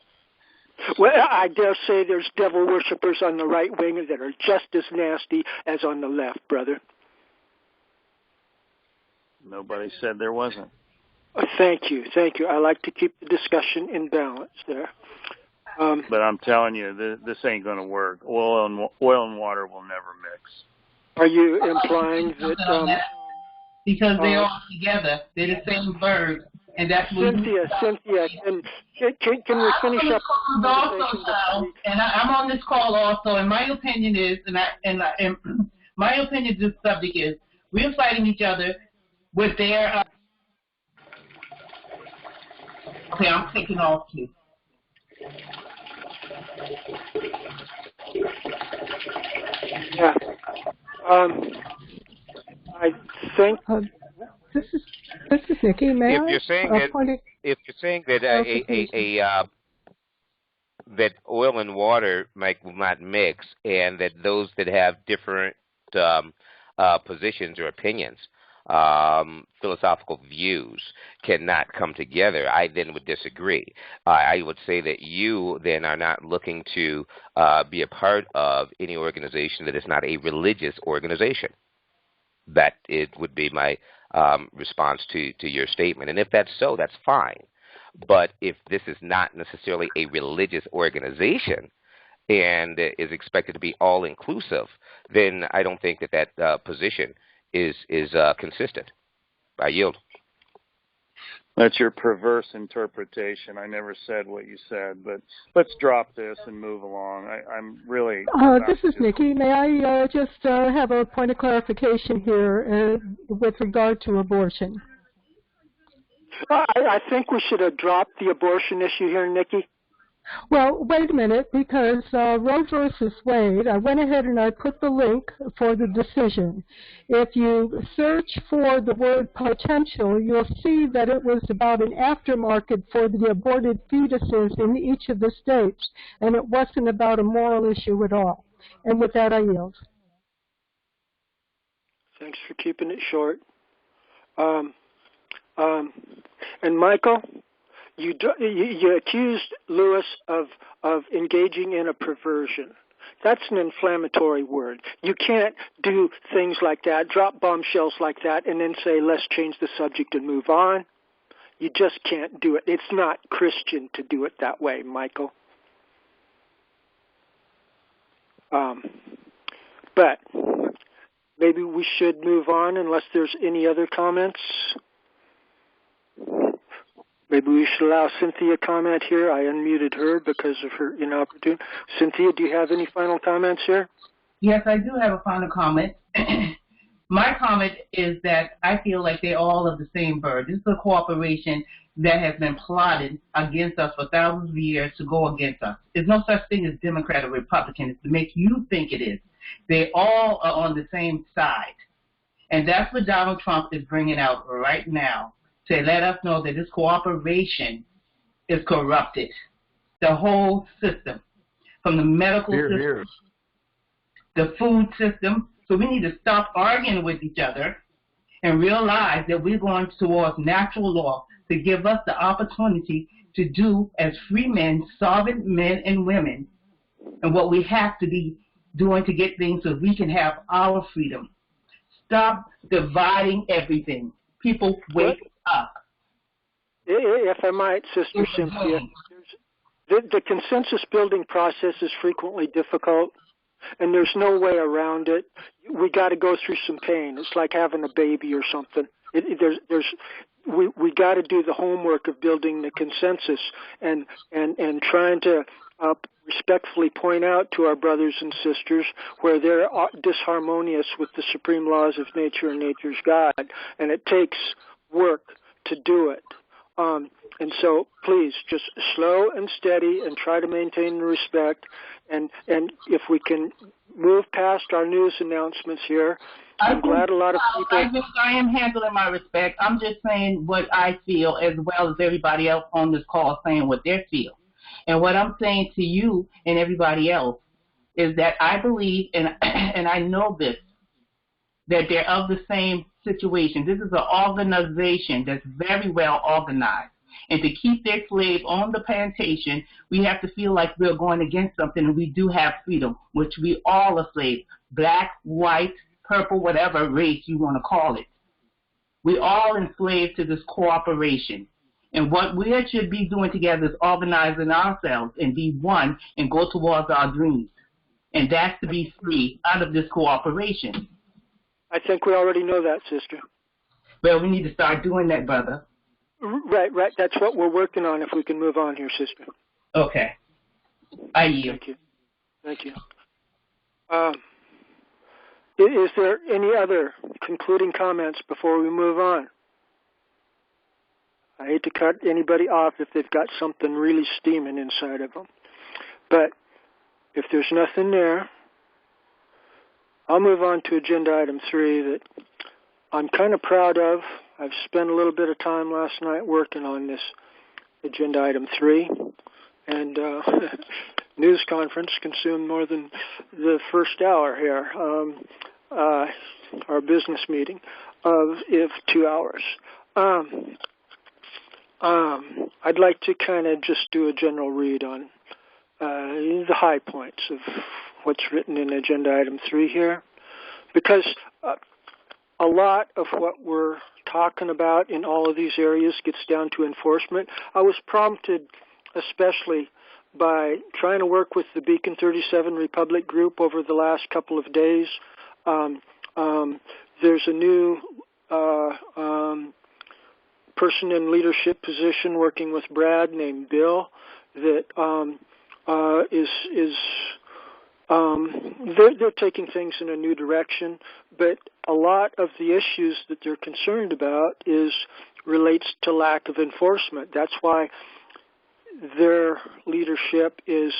Well, I dare say there's devil worshippers on the right wing that are just as nasty as on the left, brother. Nobody said there wasn't. Thank you. I like to keep the discussion in balance there. But I'm telling you, this ain't going to work. Oil and water will never mix. Are you implying that... because they're all together. They're the same bird. And that's Cynthia, can we finish up? And I'm on this call also, and my opinion is, my opinion of this subject is, we're fighting each other with their... Okay, I'm taking off too. Yeah. I think... This is Nikki. May if you're saying that that oil and water will not mix, and that those that have different positions or opinions, philosophical views, cannot come together, I then would disagree. I would say that you then are not looking to be a part of any organization that is not a religious organization. That it would be my response to your statement. And if that's so, that's fine. But if this is not necessarily a religious organization and is expected to be all-inclusive, then I don't think that position is consistent. I yield. That's your perverse interpretation. I never said what you said, but let's drop this and move along. I'm really... This is Nikki. May I just have a point of clarification here with regard to abortion? I think we should have dropped the abortion issue here, Nikki. Well, wait a minute, because Roe versus Wade, I went ahead and I put the link for the decision. If you search for the word potential, you'll see that it was about an aftermarket for the aborted fetuses in each of the states, and it wasn't about a moral issue at all. And with that, I yield. Thanks for keeping it short. And Michael? You accused Lewis of engaging in a perversion. That's an inflammatory word. You can't do things like that, drop bombshells like that, and then say, let's change the subject and move on. You just can't do it. It's not Christian to do it that way, Michael. But maybe we should move on unless there's any other comments. Maybe we should allow Cynthia comment here. I unmuted her because of her inopportune. Cynthia, do you have any final comments here? Yes, I do have a final comment. My comment is that I feel like they're all of the same bird. This is a corporation that has been plotted against us for thousands of years to go against us. There's no such thing as Democrat or Republican. It's to make you think it is. They all are on the same side. And that's what Donald Trump is bringing out right now, to let us know that this cooperation is corrupted. The whole system, from the medical system, the food system. So we need to stop arguing with each other and realize that we're going towards natural law to give us the opportunity to do as free men, sovereign men and women, and what we have to be doing to get things so we can have our freedom. Stop dividing everything. People wake up. If I might, Sister Cynthia, the consensus building process is frequently difficult, and there's no way around it. We got to go through some pain. It's like having a baby or something. We got to do the homework of building the consensus and trying to respectfully point out to our brothers and sisters where they're disharmonious with the supreme laws of nature and nature's God, and it takes work to do it. And so, please, just slow and steady and try to maintain the respect. And if we can move past our news announcements here, I'm glad a lot of people... I am handling my respect. I'm just saying what I feel as well as everybody else on this call saying what they feel. And what I'm saying to you and everybody else is that I believe, and I know this, that they're of the same situation. This is an organization that's very well organized. And to keep their slave on the plantation, we have to feel like we're going against something, and we do have freedom, which we all are slaves, black, white, purple, whatever race you want to call it. We all enslaved to this cooperation. And what we should be doing together is organizing ourselves and be one and go towards our dreams. And that's to be free out of this cooperation. I think we already know that, sister. Well, we need to start doing that, brother. Right. That's what we're working on if we can move on here, sister. Okay. I yield. Thank you. Is there any other concluding comments before we move on? I hate to cut anybody off if they've got something really steaming inside of them. But if there's nothing there, I'll move on to agenda item 3 that I'm kind of proud of. I've spent a little bit of time last night working on this agenda item 3, and news conference consumed more than the first hour here, our business meeting of 2 hours. I'd like to kind of just do a general read on the high points of what's written in agenda item 3 here, because a lot of what we're talking about in all of these areas gets down to enforcement. I was prompted especially by trying to work with the Beacon 37 Republic group over the last couple of days. There's a new person in leadership position working with Brad named Bill that they're taking things in a new direction, but a lot of the issues that they're concerned about relates to lack of enforcement. That's why their leadership is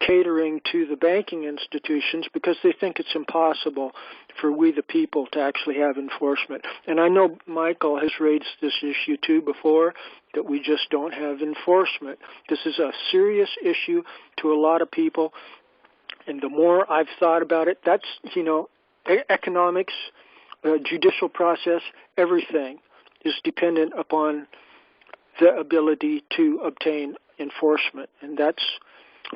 catering to the banking institutions, because they think it's impossible for we the people to actually have enforcement. And I know Michael has raised this issue too before, that we just don't have enforcement. This is a serious issue to a lot of people. And the more I've thought about it, that's, economics, judicial process, everything is dependent upon the ability to obtain enforcement. And that's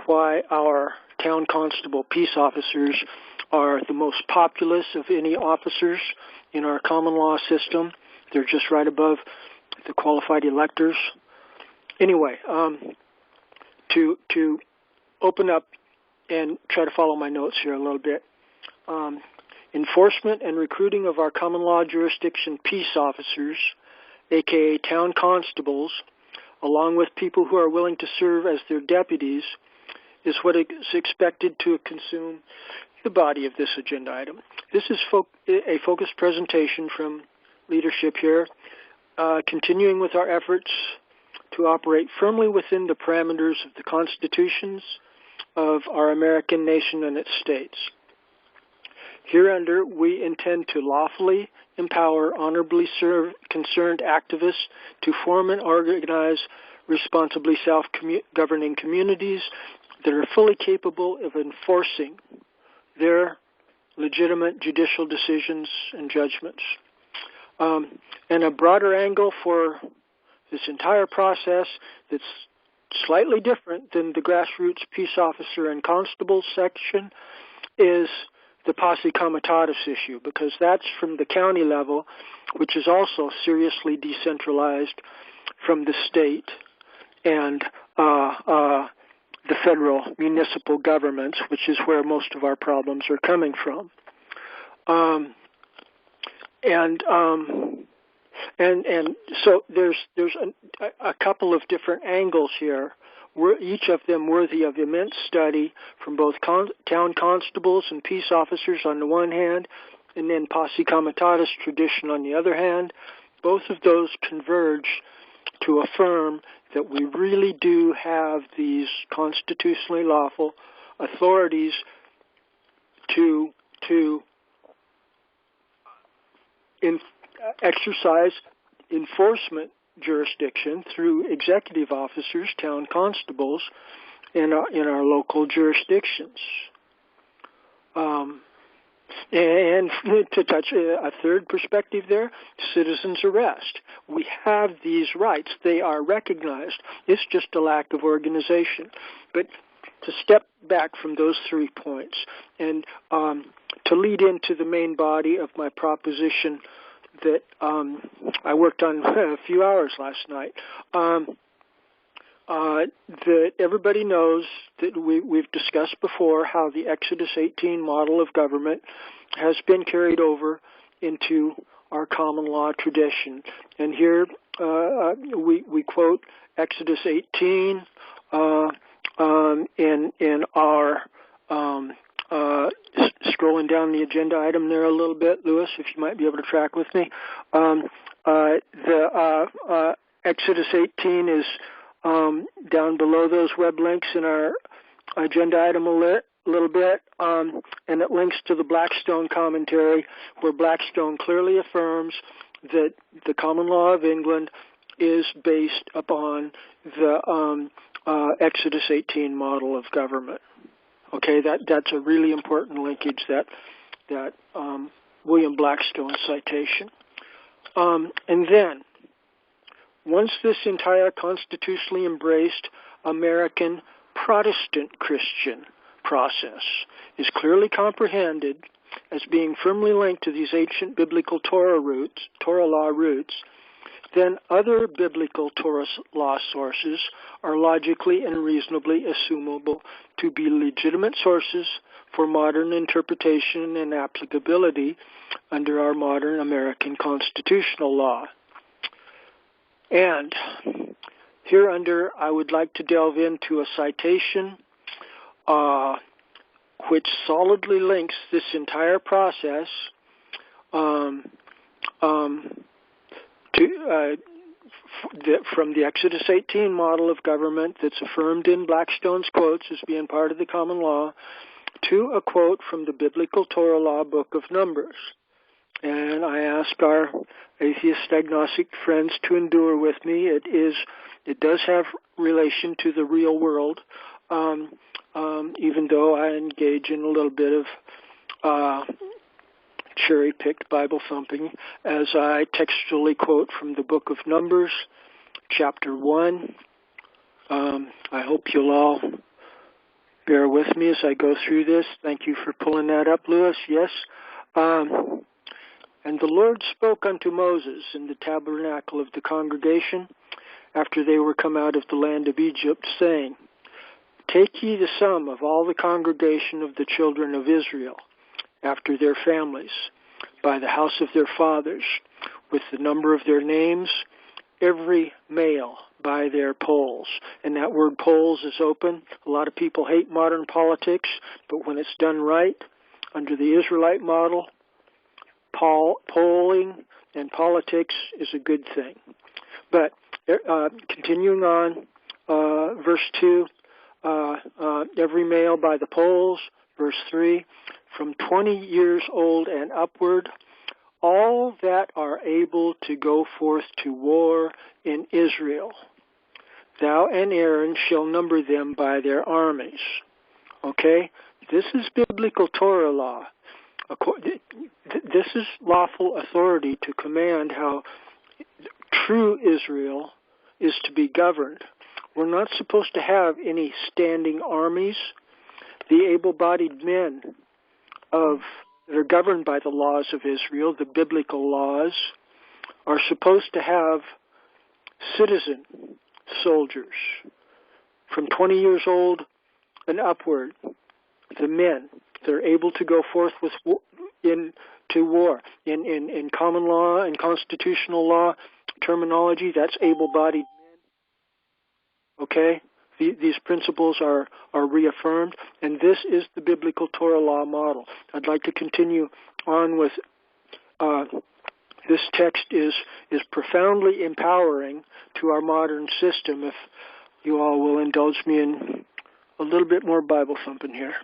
why our town constable peace officers are the most populous of any officers in our common law system. They're just right above the qualified electors. Anyway, to open up and try to follow my notes here a little bit. Enforcement and recruiting of our common law jurisdiction peace officers, aka town constables, along with people who are willing to serve as their deputies, is what is expected to consume the body of this agenda item. This is a focused presentation from leadership here, continuing with our efforts to operate firmly within the parameters of the constitutions of our American nation and its states. Hereunder, we intend to lawfully empower honorably concerned activists to form and organize responsibly self-governing communities that are fully capable of enforcing their legitimate judicial decisions and judgments. And a broader angle for this entire process that's slightly different than the grassroots peace officer and constable section is the posse comitatus issue, because that's from the county level, which is also seriously decentralized from the state and the federal municipal governments, which is where most of our problems are coming from. And so there's a couple of different angles here, each of them worthy of immense study from both town constables and peace officers on the one hand, and then posse comitatus tradition on the other hand. Both of those converge to affirm that we really do have these constitutionally lawful authorities to exercise enforcement jurisdiction through executive officers, town constables, in our local jurisdictions. And to touch a third perspective there, citizens' arrest. We have these rights. They are recognized. It's just a lack of organization. But to step back from those 3 points and to lead into the main body of my proposition that I worked on a few hours last night, that everybody knows that we've discussed before how the Exodus 18 model of government has been carried over into our common law tradition. And here we quote Exodus 18 in our scrolling down the agenda item there a little bit, Lewis, if you might be able to track with me. The Exodus 18 is down below those web links in our agenda item a little bit, and it links to the Blackstone commentary, where Blackstone clearly affirms that the common law of England is based upon the Exodus 18 model of government. Okay, that's a really important linkage, that William Blackstone citation. And then, once this entire constitutionally embraced American Protestant Christian process is clearly comprehended as being firmly linked to these ancient biblical Torah law roots, then other biblical Torah law sources are logically and reasonably assumable to be legitimate sources for modern interpretation and applicability under our modern American constitutional law. And hereunder, I would like to delve into a citation which solidly links this entire process from the Exodus 18 model of government that's affirmed in Blackstone's quotes as being part of the common law, to a quote from the biblical Torah law book of Numbers. And I ask our atheist agnostic friends to endure with me. It does have relation to the real world, even though I engage in a little bit of cherry-picked Bible thumping, as I textually quote from the book of Numbers, chapter 1. I hope you'll all bear with me as I go through this. Thank you for pulling that up, Lewis. Yes. And the Lord spoke unto Moses in the tabernacle of the congregation after they were come out of the land of Egypt, saying, Take ye the sum of all the congregation of the children of Israel, after their families, by the house of their fathers, with the number of their names, every male by their polls. And that word polls is open. A lot of people hate modern politics, but when it's done right, under the Israelite model, polling and politics is a good thing. But continuing on, verse 2, every male by the polls. Verse 3, from 20 years old and upward, all that are able to go forth to war in Israel. Thou and Aaron shall number them by their armies. Okay? This is biblical Torah law. This is lawful authority to command how true Israel is to be governed. We're not supposed to have any standing armies. The able-bodied men that are governed by the laws of Israel, the biblical laws, are supposed to have citizen soldiers from 20 years old and upward, the men that are able to go forth to war. In common law and constitutional law terminology, that's able-bodied men. Okay? These principles are reaffirmed, and this is the biblical Torah law model. I'd like to continue on with This text is profoundly empowering to our modern system, if you all will indulge me in a little bit more Bible thumping here.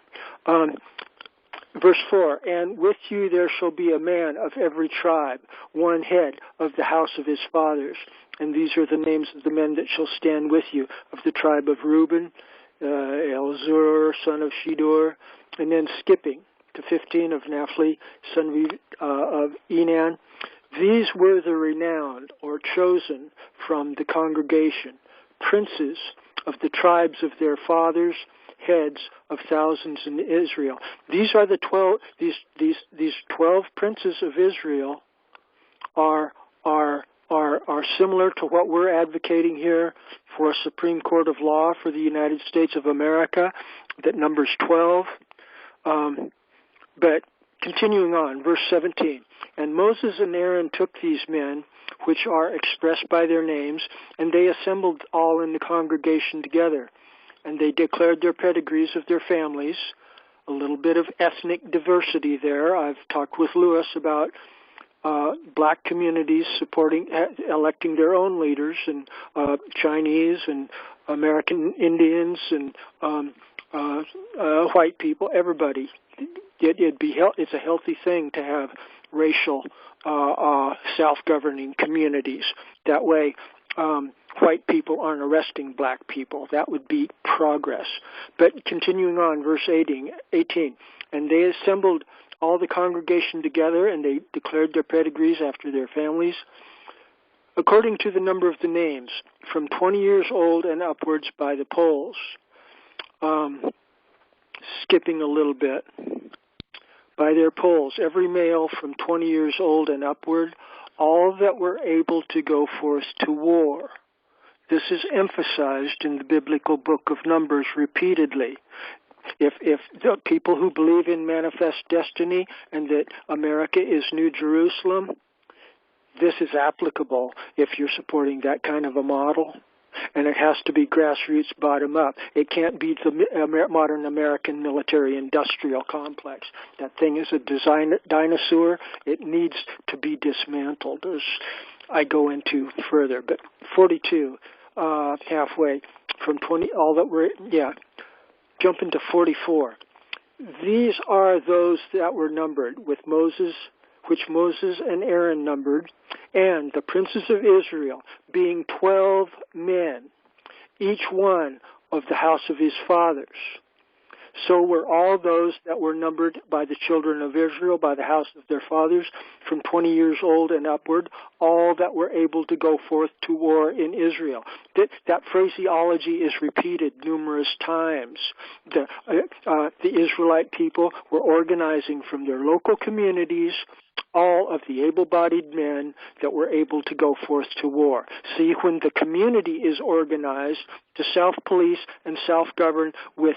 Verse 4, and with you there shall be a man of every tribe, one head of the house of his fathers. And these are the names of the men that shall stand with you, of the tribe of Reuben, Elzur, son of Shedeur, and then skipping to 15 of Naphtali, son of Enan. These were the renowned, or chosen from the congregation, princes of the tribes of their fathers, heads of thousands in Israel. These are the 12. These 12 princes of Israel are similar to what we're advocating here for a Supreme Court of Law for the United States of America, that numbers 12. But continuing on, verse 17, and Moses and Aaron took these men, which are expressed by their names, and they assembled all in the congregation together. And they declared their pedigrees of their families, a little bit of ethnic diversity there. I've talked with Lewis about black communities electing their own leaders, and Chinese and American Indians and white people, everybody. It's a healthy thing to have racial self-governing communities. That way, white people aren't arresting black people. That would be progress. But continuing on, verse 18, and they assembled all the congregation together, and they declared their pedigrees after their families, according to the number of the names, from 20 years old and upwards by the polls. Skipping a little bit. By their polls, every male from 20 years old and upward, all that were able to go forth to war. This is emphasized in the biblical book of Numbers repeatedly. If the people who believe in manifest destiny and that America is New Jerusalem, this is applicable if you're supporting that kind of a model. And it has to be grassroots, bottom up. It can't be the modern American military-industrial complex. That thing is a dinosaur. It needs to be dismantled, as I go into further. But 42, halfway from 20, all that were, jump into 44. These are those that were numbered with Moses, which Moses and Aaron numbered, and the princes of Israel, being 12 men, each one of the house of his fathers. So were all those that were numbered by the children of Israel, by the house of their fathers, from 20 years old and upward, all that were able to go forth to war in Israel. That phraseology is repeated numerous times. The Israelite people were organizing from their local communities all of the able-bodied men that were able to go forth to war. See, when the community is organized to self-police and self-govern with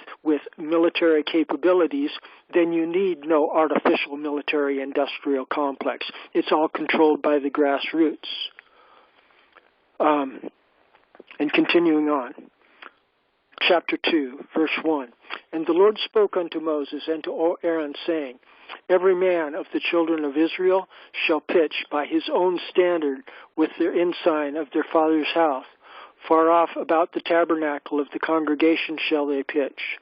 military capabilities, then you need no artificial military-industrial complex. It's all controlled by the grassroots. And continuing on. Chapter 2, verse 1. And the Lord spoke unto Moses and to Aaron, saying, Every man of the children of Israel shall pitch by his own standard with their ensign of their father's house. Far off about the tabernacle of the congregation shall they pitch.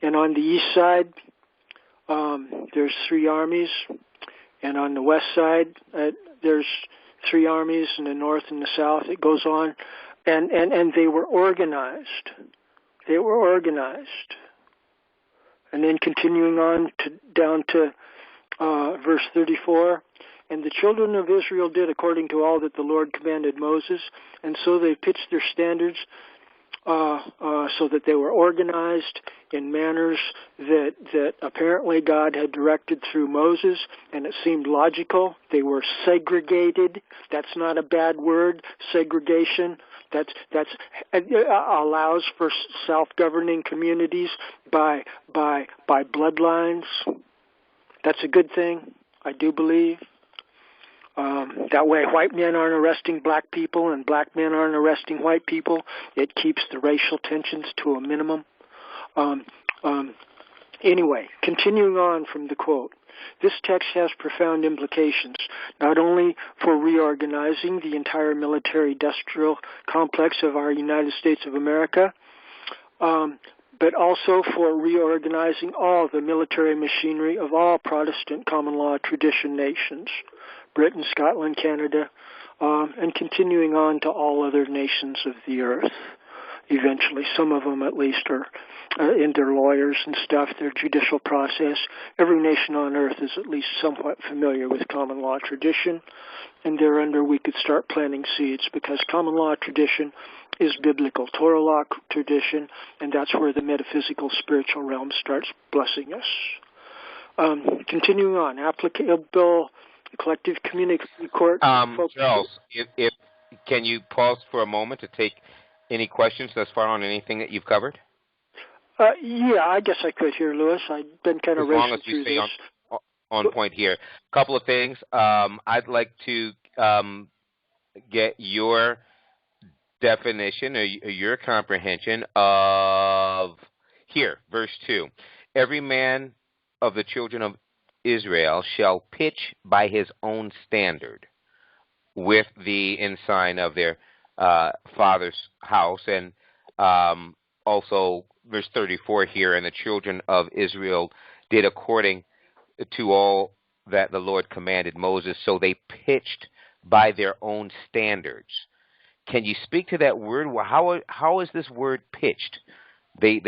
And on the east side, there's 3 armies. And on the west side, there's 3 armies. In the north and the south, it goes on. And they were organized. They were organized. And then continuing on down to verse 34, and the children of Israel did according to all that the Lord commanded Moses, and so they pitched their standards so that they were organized in manners that apparently God had directed through Moses, and it seemed logical. They were segregated. That's not a bad word, segregation. That's allows for self-governing communities by bloodlines. That's a good thing, I do believe. That way white men aren't arresting black people and black men aren't arresting white people. It keeps the racial tensions to a minimum. Anyway, continuing on from the quote, this text has profound implications, not only for reorganizing the entire military-industrial complex of our United States of America, but also for reorganizing all the military machinery of all Protestant common law tradition nations, Britain, Scotland, Canada, and continuing on to all other nations of the earth. Eventually, some of them at least are in their lawyers and stuff, their judicial process. Every nation on earth is at least somewhat familiar with common law tradition, and thereunder we could start planting seeds, because common law tradition is biblical Torah law tradition, and that's where the metaphysical spiritual realm starts blessing us. Continuing on, applicable collective community court. Charles, if can you pause for a moment to take any questions thus far on anything that you've covered? Yeah, I guess I could here, Lewis. I've been kind of racing through this. As long as we stay on point here. A couple of things. I'd like to get your definition or your comprehension of here, verse 2. Every man of the children of Israel shall pitch by his own standard with the ensign of their father's house, and also verse 34 here, and the children of Israel did according to all that the Lord commanded Moses, so they pitched by their own standards. Can you speak to that word? How is this word pitched? They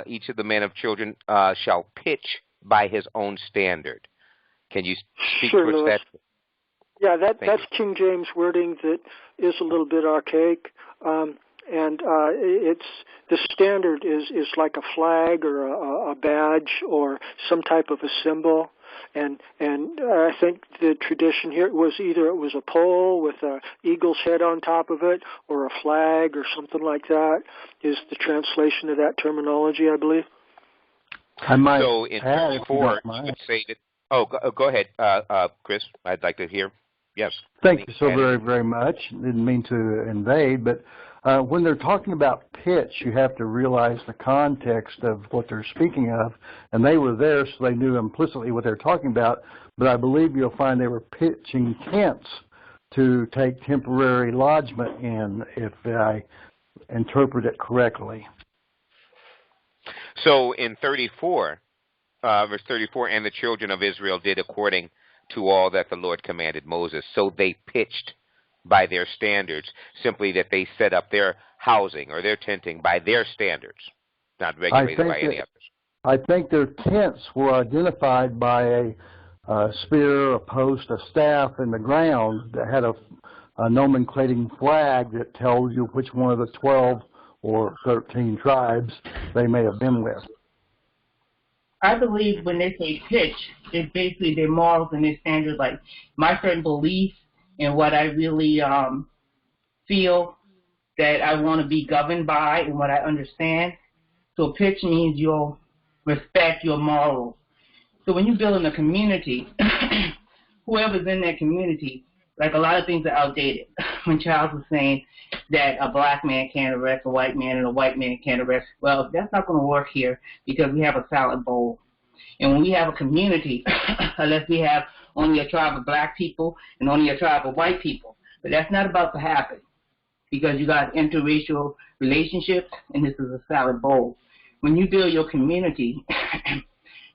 each of the men of children shall pitch by his own standard. Can you speak towards that? Yeah, that's King James wording that is a little bit archaic, and it's the standard is like a flag or a badge or some type of a symbol, and I think the tradition here was either it was a pole with an eagle's head on top of it, or a flag or something like that is the translation of that terminology, I believe. So in 34, you would say that. Oh, go ahead, Chris. I'd like to hear. Yes. Thank you so very, very much. Didn't mean to invade, but when they're talking about pitch, you have to realize the context of what they're speaking of, and they were there, so they knew implicitly what they're talking about, but I believe you'll find they were pitching tents to take temporary lodgment in, if I interpret it correctly. So in 34, verse 34, and the children of Israel did according to all that the Lord commanded Moses. So they pitched by their standards, simply that they set up their housing or their tenting by their standards, not regulated by any others. I think their tents were identified by a spear, a post, a staff in the ground that had a nomenclating flag that tells you which one of the 12 or 13 tribes they may have been with. I believe when they say pitch, it's basically their morals and their standards, like my certain beliefs and what I really feel that I want to be governed by and what I understand. So pitch means you'll respect your morals. So when you build in a community, whoever's in that community, like a lot of things are outdated. When Charles was saying that a black man can't arrest a white man and a white man can't arrest, well, that's not going to work here because we have a salad bowl. And when we have a community, unless we have only a tribe of black people and only a tribe of white people, but that's not about to happen because you got interracial relationships and this is a salad bowl. When you build your community,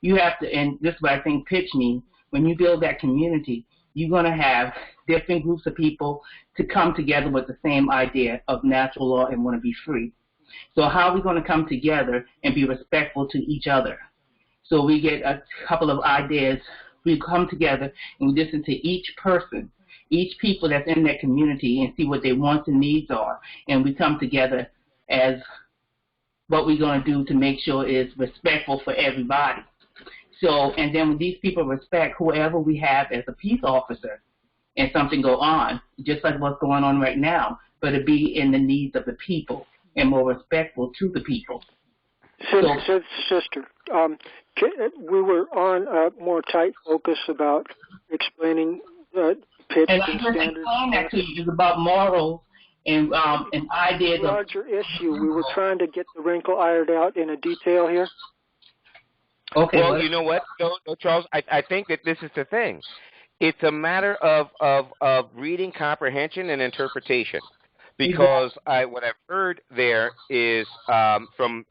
you have to, and this is what I think pitch means, when you build that community, you're going to have different groups of people to come together with the same idea of natural law and want to be free. So how are we going to come together and be respectful to each other? So we get a couple of ideas, we come together and we listen to each person, each people that's in that community and see what their wants and needs are. And we come together as what we're going to do to make sure it's respectful for everybody. So, and then when these people respect whoever we have as a peace officer and something go on, just like what's going on right now, but it be in the needs of the people and more respectful to the people. Sister, we were on a more tight focus about explaining pitch and standards. And that to you is about morals and ideas. Larger issue. We were trying to get the wrinkle ironed out in a detail here. Okay. Well, you know what, Charles? I think that this is the thing. It's a matter of reading comprehension and interpretation. Because what I've heard there is from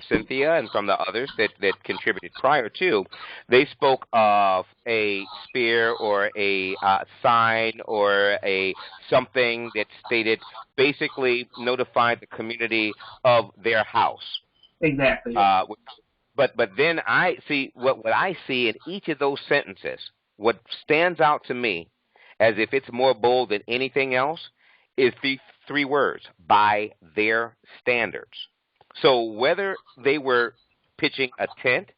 Cynthia and from the others that contributed prior to, they spoke of a spear or a sign or a something that stated basically notified the community of their house. Exactly. But then I see what I see in each of those sentences. What stands out to me, as if it's more bold than anything else, is the three words, by their standards. So whether they were pitching a tent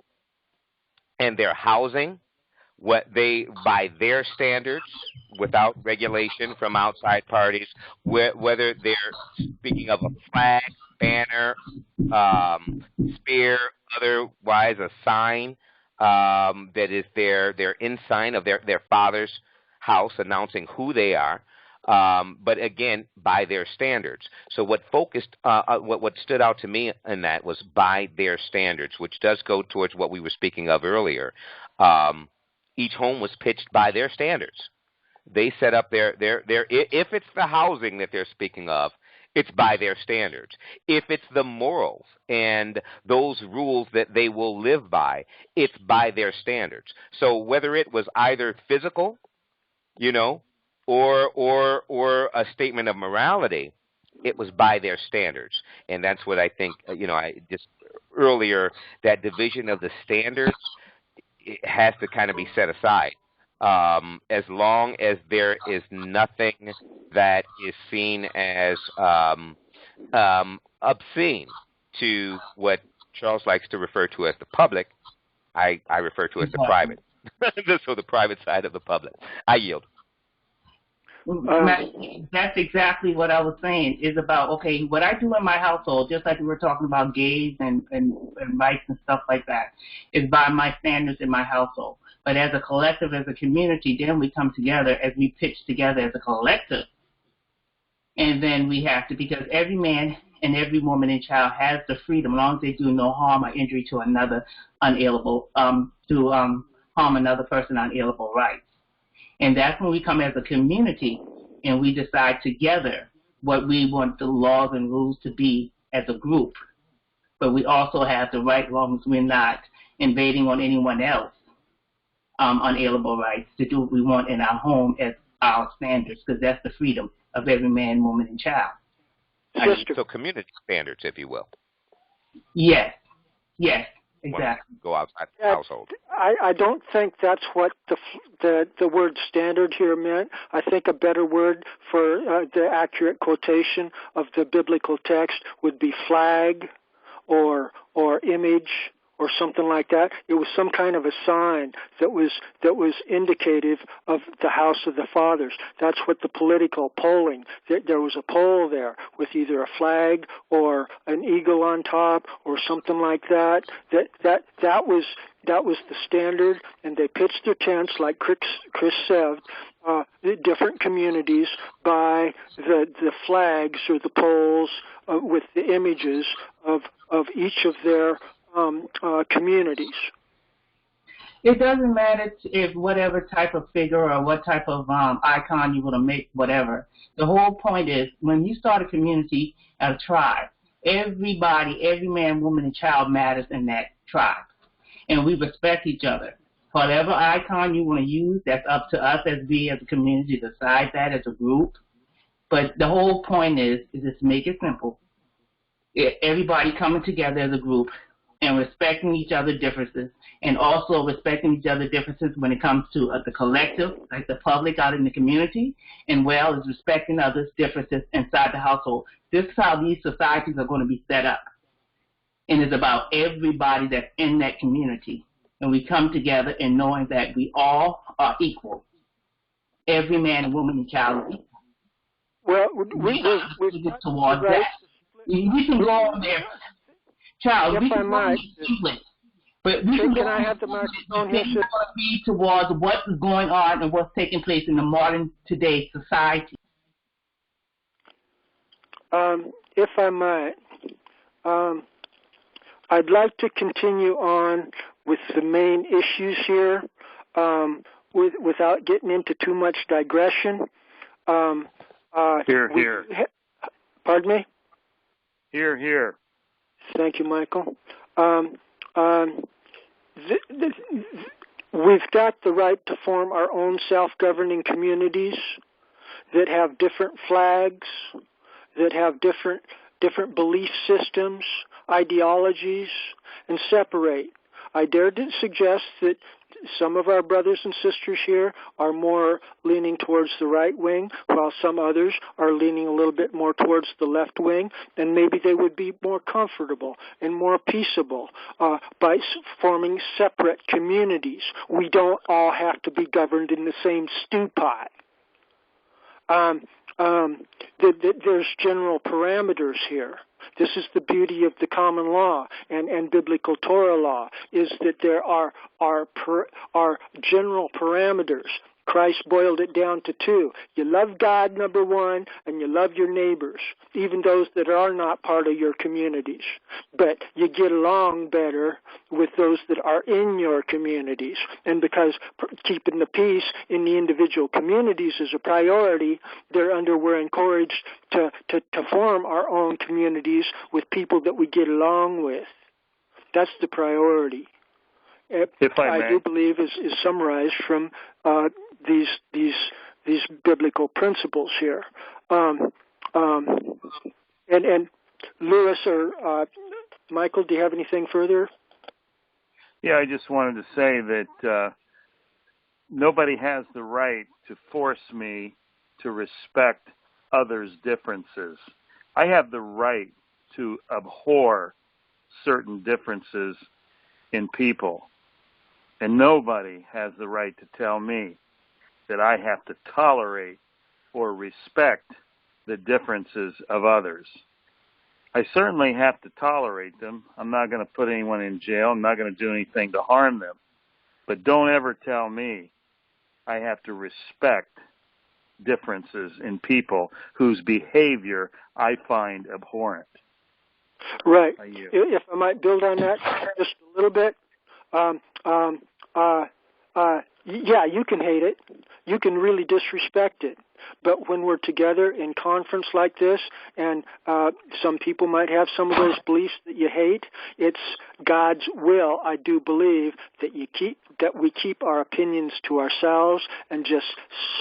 and their housing, by their standards, without regulation from outside parties, whether they're speaking of a flag, banner, spear, otherwise a sign that is their ensign of their father's house, announcing who they are. But again, by their standards. So what stood out to me in that was by their standards, which does go towards what we were speaking of earlier. Each home was pitched by their standards. They set up their if it's the housing that they're speaking of, it's by their standards. If it's the morals and those rules that they will live by, it's by their standards. So whether it was either physical, or a statement of morality, it was by their standards. And that's what I think, I just earlier, that division of the standards, it has to kind of be set aside. As long as there is nothing that is seen as obscene to what Charles likes to refer to as the public, I refer to as the private. So the private side of the public. I yield. That's exactly what I was saying, is about, okay, what I do in my household, just like we were talking about gays and rights and stuff like that, is by my standards in my household. But as a collective, as a community, then we come together as we pitch together as a collective. And then we have to, because every man and every woman and child has the freedom, as long as they do no harm or injury to another unalienable, harm another person unalienable rights. And that's when we come as a community and we decide together what we want the laws and rules to be as a group. But we also have the right, as long as we're not invading on anyone else, unalienable rights, to do what we want in our home as our standards, because that's the freedom of every man, woman, and child. So community standards, if you will. Yes, exactly. Go outside the household. I don't think that's what the word standard here meant. I think a better word for the accurate quotation of the biblical text would be flag or image or something like that. It was some kind of a sign that was indicative of the house of the fathers. That's what the political polling. There was a poll there with either a flag or an eagle on top or something like that. That was the standard, and they pitched their tents, like Chris said, different communities by the flags or the poles with the images of each of their communities. It doesn't matter if whatever type of figure or what type of icon you want to make, whatever. The whole point is, when you start a community, a tribe, everybody, every man, woman, and child matters in that tribe. And we respect each other. Whatever icon you want to use, that's up to us as we as a community to decide that as a group. But the whole point is just to make it simple. Everybody coming together as a group and respecting each other's differences, and also respecting each other's differences when it comes to the collective, like the public out in the community, and well as respecting others' differences inside the household. This is how these societies are going to be set up. And it's about everybody that's in that community. And we come together and knowing that we all are equal. Every man and woman and child is equal. Well, we towards that. We can go on there. Child, if we can I might, but we can I have the microphone here? Be towards what's going on and what's taking place in the modern today society. If I might, I'd like to continue on the main issues here, without getting into too much digression. Here. Pardon me? Here. Thank you, Michael. We've got the right to form our own self-governing communities that have different flags, that have different belief systems, ideologies, and separate. I dare to suggest that some of our brothers and sisters here are more leaning towards the right wing, while some others are leaning a little bit more towards the left wing, and maybe they would be more comfortable and more peaceable by forming separate communities. We don't all have to be governed in the same stew pot. There's general parameters here. This is the beauty of the common law and biblical Torah law, is that there are general parameters. Christ boiled it down to two. You love God, number one, and you love your neighbors, even those that are not part of your communities. But you get along better with those that are in your communities. And because keeping the peace in the individual communities is a priority, we're encouraged to form our own communities with people that we get along with. That's the priority. If I do believe is summarized from these biblical principles here. And Lewis or Michael, do you have anything further? Yeah, I just wanted to say that nobody has the right to force me to respect others' differences. I have the right to abhor certain differences in people. And nobody has the right to tell me that I have to tolerate or respect the differences of others. I certainly have to tolerate them. I'm not going to put anyone in jail. I'm not going to do anything to harm them. But don't ever tell me I have to respect differences in people whose behavior I find abhorrent. Right. If I might build on that just a little bit. Yeah, you can hate it. You can really disrespect it. But when we're together in conference like this, and some people might have some of those beliefs that you hate, it's God's will, I do believe, that we keep our opinions to ourselves and just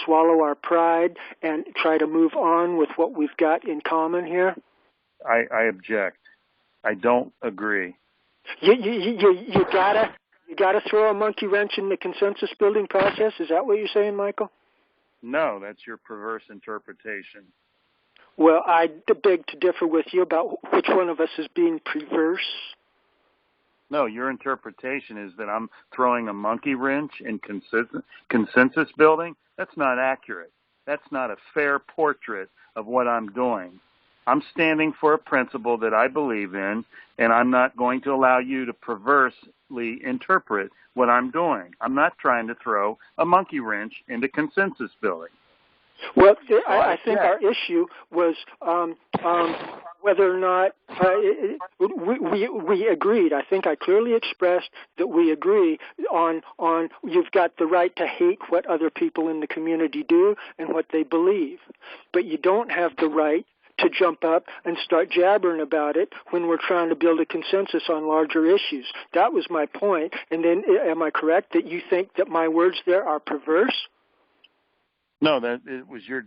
swallow our pride and try to move on with what we've got in common here. I object. I don't agree. You gotta throw a monkey wrench in the consensus building process. Is that what you're saying, Michael? No, that's your perverse interpretation. Well, I beg to differ with you about which one of us is being perverse. No, your interpretation is that I'm throwing a monkey wrench in consensus building. That's not accurate. That's not a fair portrait of what I'm doing. I'm standing for a principle that I believe in, and I'm not going to allow you to perversely interpret what I'm doing. I'm not trying to throw a monkey wrench into consensus building. Well, I think our issue was whether or not we agreed. I think I clearly expressed that we agree on you've got the right to hate what other people in the community do and what they believe, but you don't have the right to jump up and start jabbering about it when we're trying to build a consensus on larger issues. That was my point. And then, am I correct that you think that my words there are perverse? No, that it was your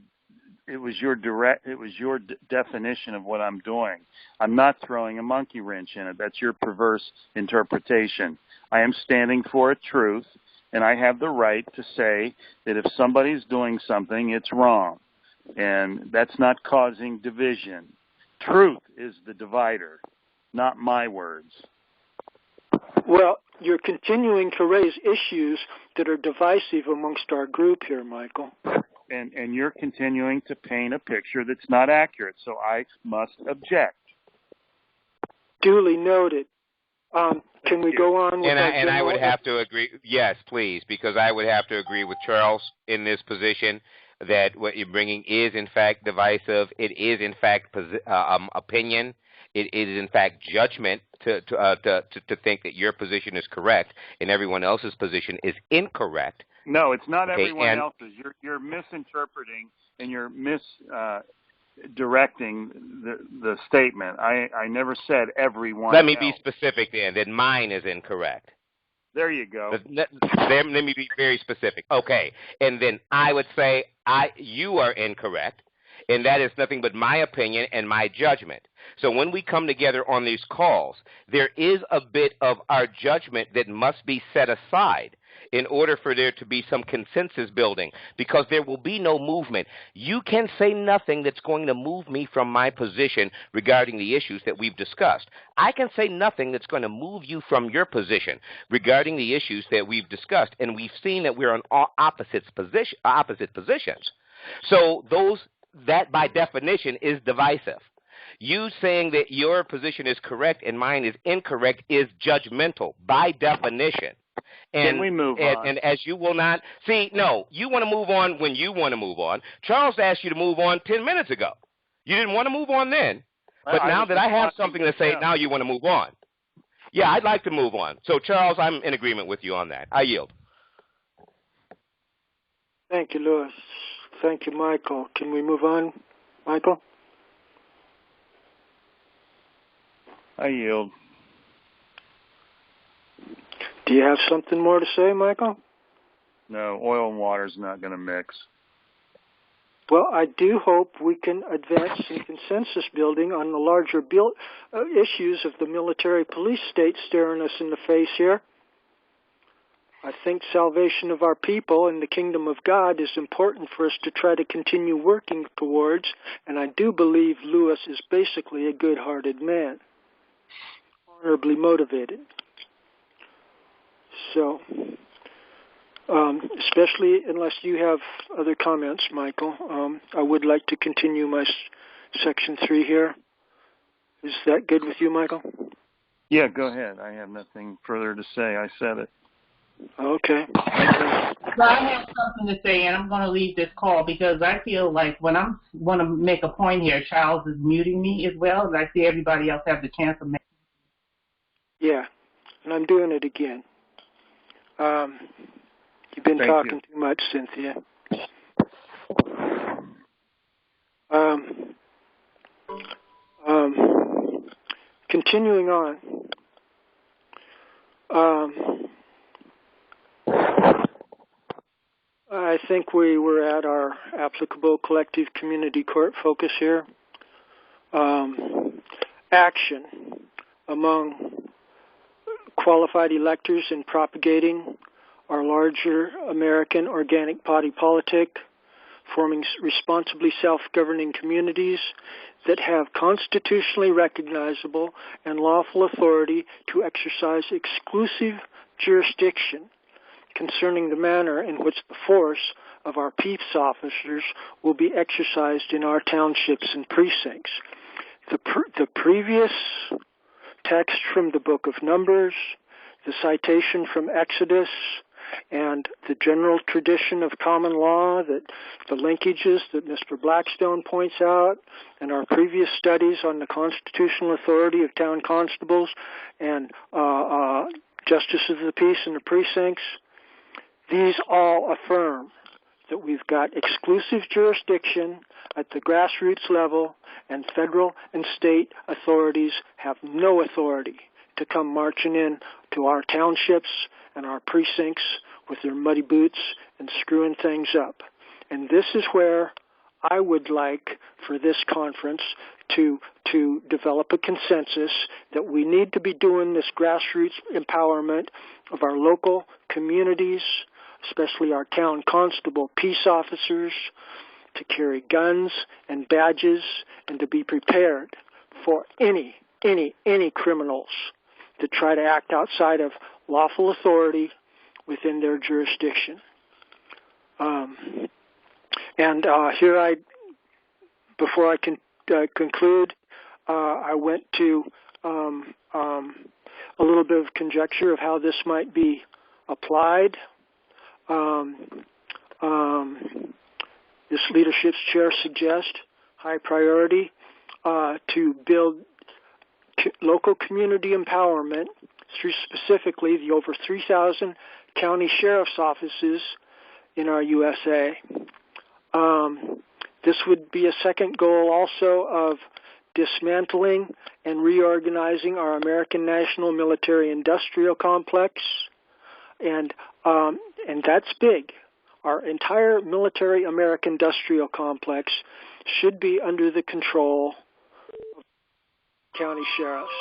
definition of what I'm doing. I'm not throwing a monkey wrench in it. That's your perverse interpretation. I am standing for a truth, and I have the right to say that if somebody's doing something, it's wrong. And that's not causing division. Truth is the divider, not my words. Well, you're continuing to raise issues that are divisive amongst our group here, Michael. And you're continuing to paint a picture that's not accurate, so I must object. Duly noted. Can we go on with that? And I would have to agree. Yes, please, because I would have to agree with Charles in this position that what you're bringing is, in fact, divisive. It is, in fact, opinion. It is in fact judgment to think that your position is correct and everyone else's position is incorrect. No, it's not Okay, everyone else's. You're misinterpreting and you're misdirecting the statement. I never said everyone. Let me be specific then mine is incorrect. There you go. Let me be very specific. Okay, and then I would say you are incorrect, and that is nothing but my opinion and my judgment. So when we come together on these calls, there is a bit of our judgment that must be set aside in order for there to be some consensus building, because there will be no movement. You can say nothing that's going to move me from my position regarding the issues that we've discussed. I can say nothing that's going to move you from your position regarding the issues that we've discussed, and we've seen that we're on opposite positions. So that by definition is divisive. You saying that your position is correct and mine is incorrect is judgmental by definition. Can we move on? And as you will not see, no, you want to move on when you want to move on. Charles asked you to move on 10 minutes ago. You didn't want to move on then, but now that I have something to say, now you want to move on. Yeah, I'd like to move on. So, Charles, I'm in agreement with you on that. I yield. Thank you, Louis. Thank you, Michael. Can we move on, Michael? I yield. Do you have something more to say, Michael? No, oil and water is not going to mix. Well, I do hope we can advance some consensus building on the larger issues of the military police state staring us in the face here. I think salvation of our people and the kingdom of God is important for us to try to continue working towards, and I do believe Lewis is basically a good-hearted man, honorably motivated. So, especially unless you have other comments, Michael, I would like to continue my section 3 here. Is that good with you, Michael? Yeah, go ahead. I have nothing further to say. I said it. Okay. So I have something to say, and I'm going to leave this call because I feel like when I want to make a point here, Charles is muting me as well, and I see everybody else have the chance of making. Yeah, and I'm doing it again. You've been talking too much, Cynthia. Continuing on. I think we were at our applicable collective community court focus here. Action among qualified electors in propagating our larger American organic body politic, forming responsibly self-governing communities that have constitutionally recognizable and lawful authority to exercise exclusive jurisdiction concerning the manner in which the force of our peace officers will be exercised in our townships and precincts. The previous text from the Book of Numbers, the citation from Exodus, and the general tradition of common law, that the linkages that Mr. Blackstone points out, and our previous studies on the constitutional authority of town constables and justices of the peace in the precincts, these all affirm that we've got exclusive jurisdiction at the grassroots level, and federal and state authorities have no authority to come marching in to our townships and our precincts with their muddy boots and screwing things up. And this is where I would like for this conference to develop a consensus that we need to be doing this grassroots empowerment of our local communities, especially our town constable peace officers, to carry guns and badges and to be prepared for any criminals that try to act outside of lawful authority within their jurisdiction. Here before I can conclude, I went to a little bit of conjecture of how this might be applied. This leadership's chair suggests high priority to build local community empowerment through specifically the over 3,000 county sheriff's offices in our USA. This would be a second goal also of dismantling and reorganizing our American national military-industrial complex, and that's big. Our entire military American-industrial complex should be under the control of county sheriffs.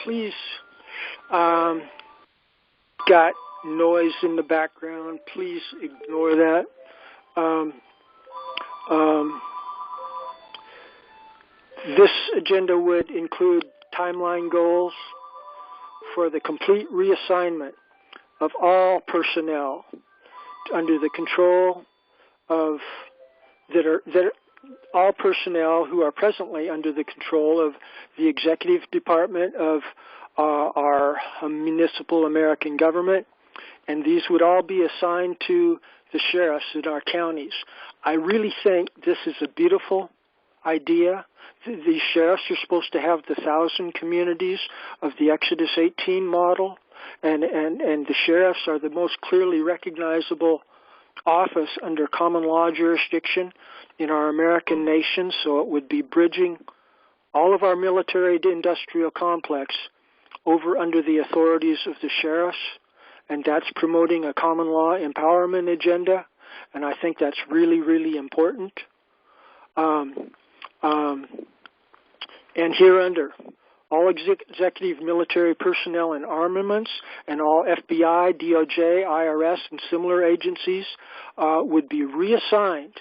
Please, got noise in the background. Please ignore that. This agenda would include timeline goals for the complete reassignment of all personnel under the control of all personnel who are presently under the control of the executive department of our municipal American government, and these would all be assigned to the sheriffs in our counties. I really think this is a beautiful idea. These sheriffs are supposed to have the 1,000 communities of the Exodus 18 model, and the sheriffs are the most clearly recognizable office under common law jurisdiction in our American nation, so it would be bridging all of our military to industrial complex over under the authorities of the sheriffs, and that's promoting a common law empowerment agenda, and I think that's really, really important. And hereunder, all executive military personnel and armaments and all FBI, DOJ, IRS, and similar agencies would be reassigned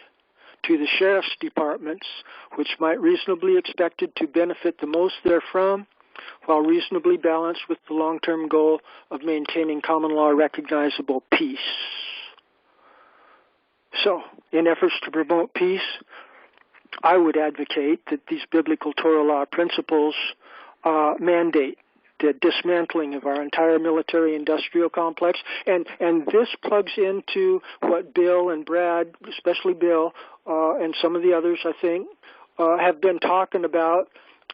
to the sheriff's departments, which might reasonably be expected to benefit the most therefrom, while reasonably balanced with the long-term goal of maintaining common law recognizable peace. So, in efforts to promote peace, I would advocate that these biblical Torah law principles mandate the dismantling of our entire military-industrial complex, and this plugs into what Bill and Brad, especially Bill, and some of the others, I think, have been talking about,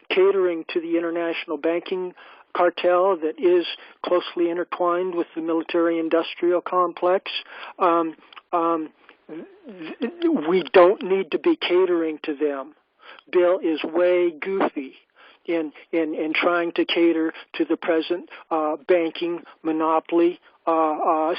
catering to the international banking cartel that is closely intertwined with the military-industrial complex. We don't need to be catering to them. Bill is way goofy in trying to cater to the present banking monopoly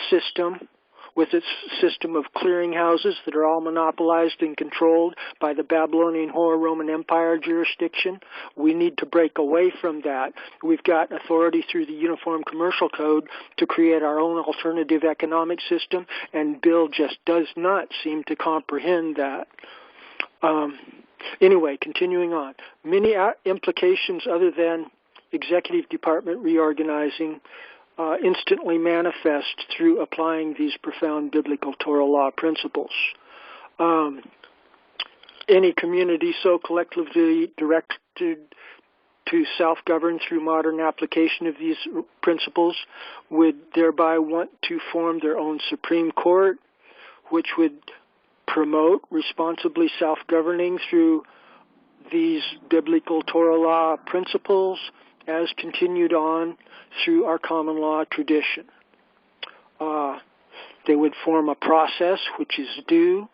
system, with its system of clearinghouses that are all monopolized and controlled by the Babylonian Holy Roman Empire jurisdiction. We need to break away from that. We've got authority through the Uniform Commercial Code to create our own alternative economic system, and Bill just does not seem to comprehend that. Anyway, continuing on. Many implications other than executive department reorganizing instantly manifest through applying these profound biblical Torah law principles. Any community so collectively directed to self-govern through modern application of these principles would thereby want to form their own Supreme Court, which would promote responsibly self-governing through these biblical Torah law principles as continued on through our common law tradition. They would form a process which is due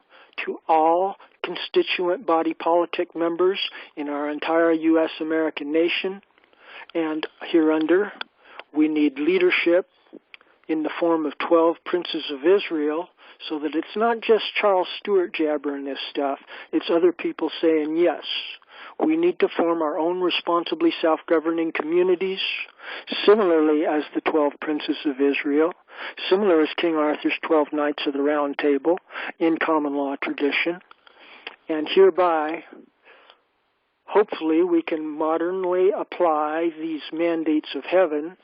to all constituent body politic members in our entire U.S. American nation, and hereunder we need leadership in the form of 12 princes of Israel, so that it's not just Charles Stewart jabbering this stuff, it's other people saying yes. We need to form our own responsibly self-governing communities, similarly as the 12 princes of Israel, similar as King Arthur's 12 knights of the Round Table in common law tradition. And hereby, hopefully, we can modernly apply these mandates of heaven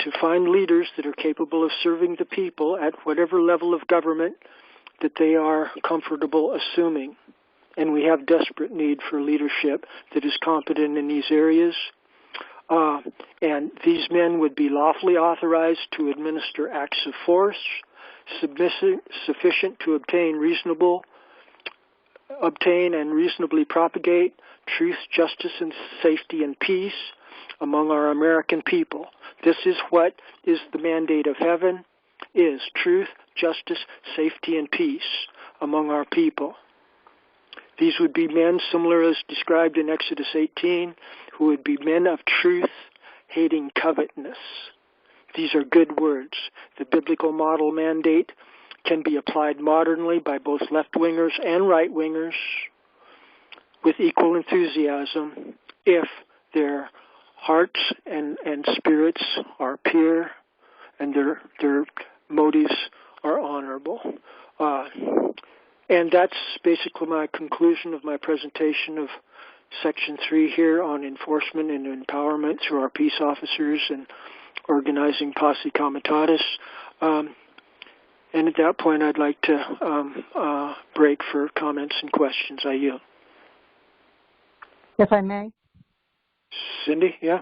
to find leaders that are capable of serving the people at whatever level of government that they are comfortable assuming. And we have desperate need for leadership that is competent in these areas. And these men would be lawfully authorized to administer acts of force, sufficient to obtain and reasonably propagate truth, justice, and safety and peace among our American people. This is what is the mandate of heaven, is truth, justice, safety, and peace among our people. These would be men similar as described in Exodus 18, who would be men of truth, hating covetousness. These are good words. The biblical model mandate can be applied modernly by both left-wingers and right-wingers with equal enthusiasm if their hearts and spirits are pure and their motives are honorable. And that's basically my conclusion of my presentation of Section 3 here on enforcement and empowerment through our peace officers and organizing Posse Comitatus. And at that point, I'd like to break for comments and questions. I yield. If I may? Cindy, yeah?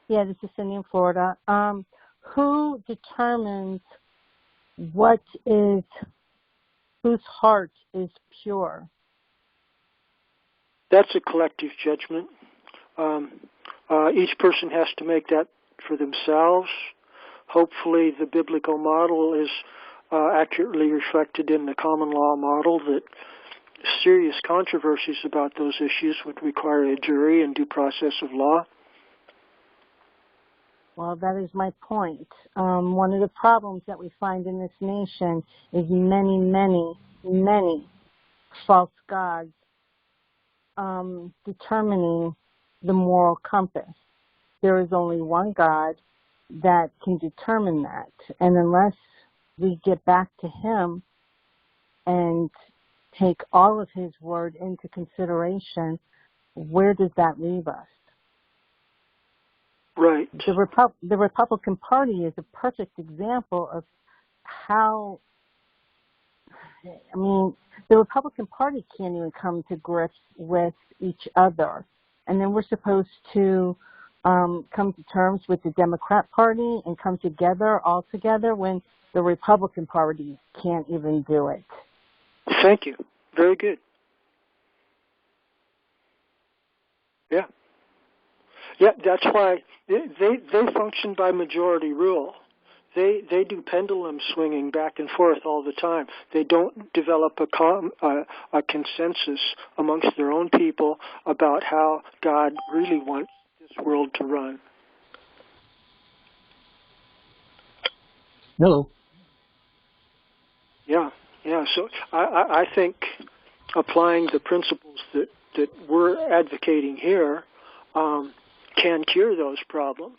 Yeah, this is Cindy in Florida. Who determines whose heart is pure? That's a collective judgment. Each person has to make that for themselves. Hopefully the biblical model is accurately reflected in the common law model, that serious controversies about those issues would require a jury and due process of law. Well, that is my point. One of the problems that we find in this nation is many, many, many false gods determining the moral compass. There is only one God that can determine that. And unless we get back to Him and take all of His word into consideration, where does that leave us? Right. The Republican Party is a perfect example of how, the Republican Party can't even come to grips with each other. And then we're supposed to come to terms with the Democrat Party and come together all together when the Republican Party can't even do it. Thank you. Very good. Yeah. Yeah, that's why they function by majority rule. They do pendulum swinging back and forth all the time. They don't develop a consensus amongst their own people about how God really wants this world to run. Hello. Yeah. So I think applying the principles that we're advocating here can cure those problems.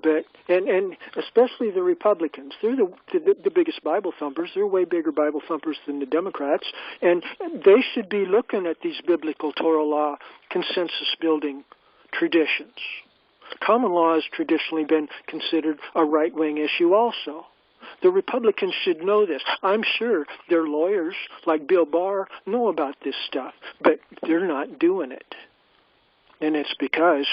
But and especially the Republicans, they're the biggest Bible thumpers. They're way bigger Bible thumpers than the Democrats, and they should be looking at these biblical Torah law consensus building traditions. Common law has traditionally been considered a right-wing issue also. The Republicans should know this. I'm sure their lawyers, like Bill Barr, know about this stuff, but they're not doing it. And it's because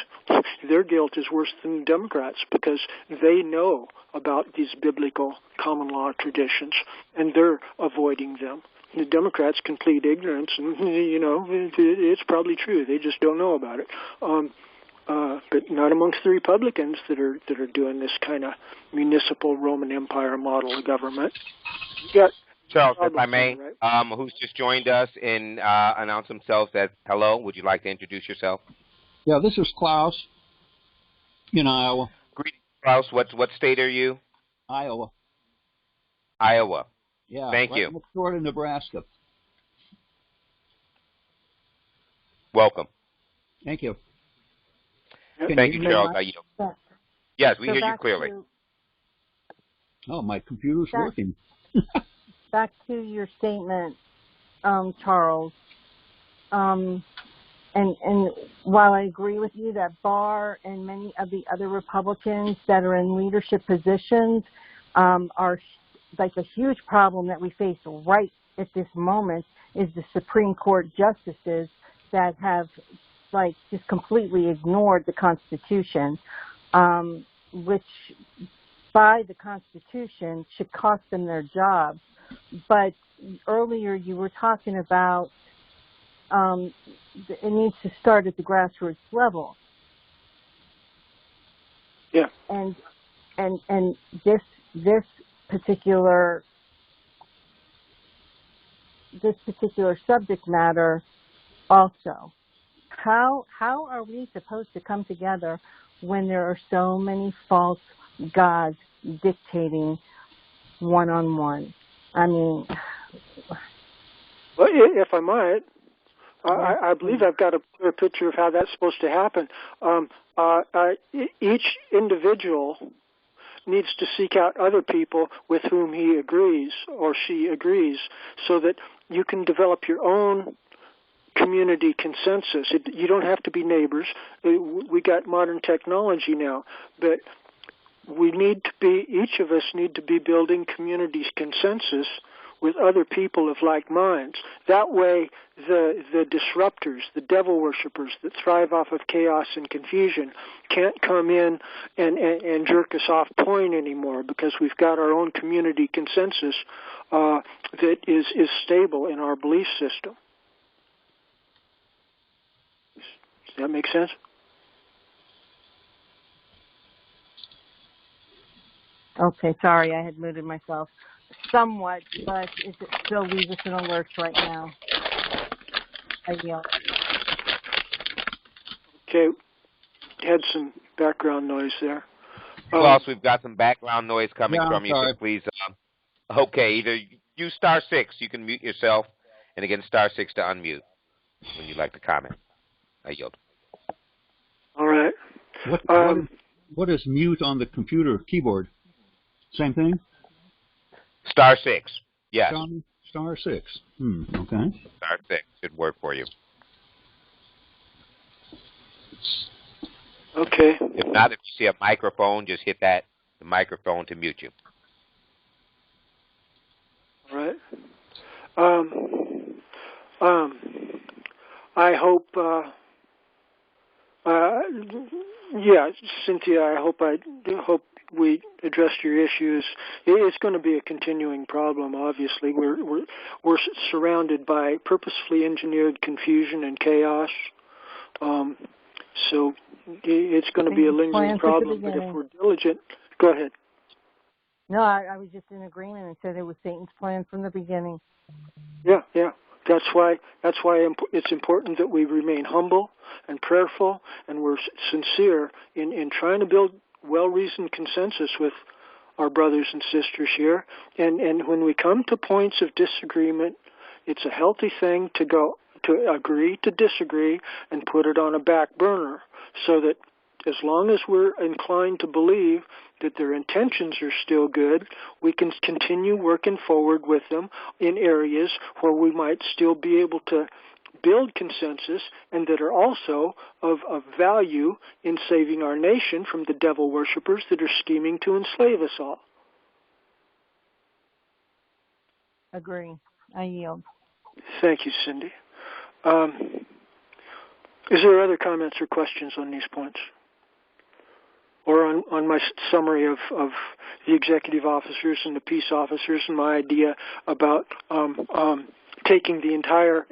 their guilt is worse than the Democrats, because they know about these biblical common law traditions, and they're avoiding them. The Democrats can plead ignorance, and, it's probably true. They just don't know about it. But not amongst the Republicans that are doing this kind of municipal Roman Empire model of government. Charles, if I may, who's just joined us and announced himself as hello, would you like to introduce yourself? Yeah, this is Klaus in Iowa. Greetings, Klaus. What state are you? Iowa. Iowa. Yeah. Thank you. Next door to Nebraska. Welcome. Thank you. Thank you, Charles. Yes, we hear you clearly. Oh, my computer's working. Back to your statement, Charles. And while I agree with you that Barr and many of the other Republicans that are in leadership positions are like a huge problem that we face right at this moment is the Supreme Court justices that have just completely ignored the Constitution, which by the Constitution should cost them their jobs. But earlier you were talking about it needs to start at the grassroots level. Yeah. And this particular subject matter also. How are we supposed to come together when there are so many false gods dictating one-on-one? I mean, well, if I might, I believe I've got a clear picture of how that's supposed to happen. Each individual needs to seek out other people with whom he agrees or she agrees, so that you can develop your own community consensus. You don't have to be neighbors. We got modern technology now, but each of us need to be building community consensus with other people of like minds. That way, the disruptors, the devil worshippers that thrive off of chaos and confusion can't come in and jerk us off point anymore, because we've got our own community consensus that is stable in our belief system. Does that make sense? Okay, sorry, I had muted myself. Somewhat, but it still leaves us in alerts right now. I yield. Okay, had some background noise there. Klaus, we've got some background noise coming from you, sorry. so please. Okay, either use star 6, you can mute yourself, and again star 6 to unmute when you'd like to comment. I yield. All right. What is mute on the computer keyboard? Same thing? Star 6, yes. Star 6. Okay. Star 6 should work for you. Okay. If not, if you see a microphone, just hit the microphone to mute you. All right. I hope, yeah, Cynthia, I hope we addressed your issues. It's going to be a continuing problem. Obviously, we're surrounded by purposefully engineered confusion and chaos. So it's going to be a lingering problem. But if we're diligent, go ahead. No, I was just in agreement and said it was Satan's plan from the beginning. Yeah. That's why it's important that we remain humble and prayerful, and we're sincere in trying to build well-reasoned consensus with our brothers and sisters here. And when we come to points of disagreement, it's a healthy thing to agree to disagree and put it on a back burner, so that as long as we're inclined to believe that their intentions are still good, we can continue working forward with them in areas where we might still be able to build consensus and that are also of value in saving our nation from the devil worshippers that are scheming to enslave us all. Agree. I yield. Thank you, Cindy. Is there other comments or questions on these points? Or on my summary of the executive officers and the peace officers and my idea about taking the entire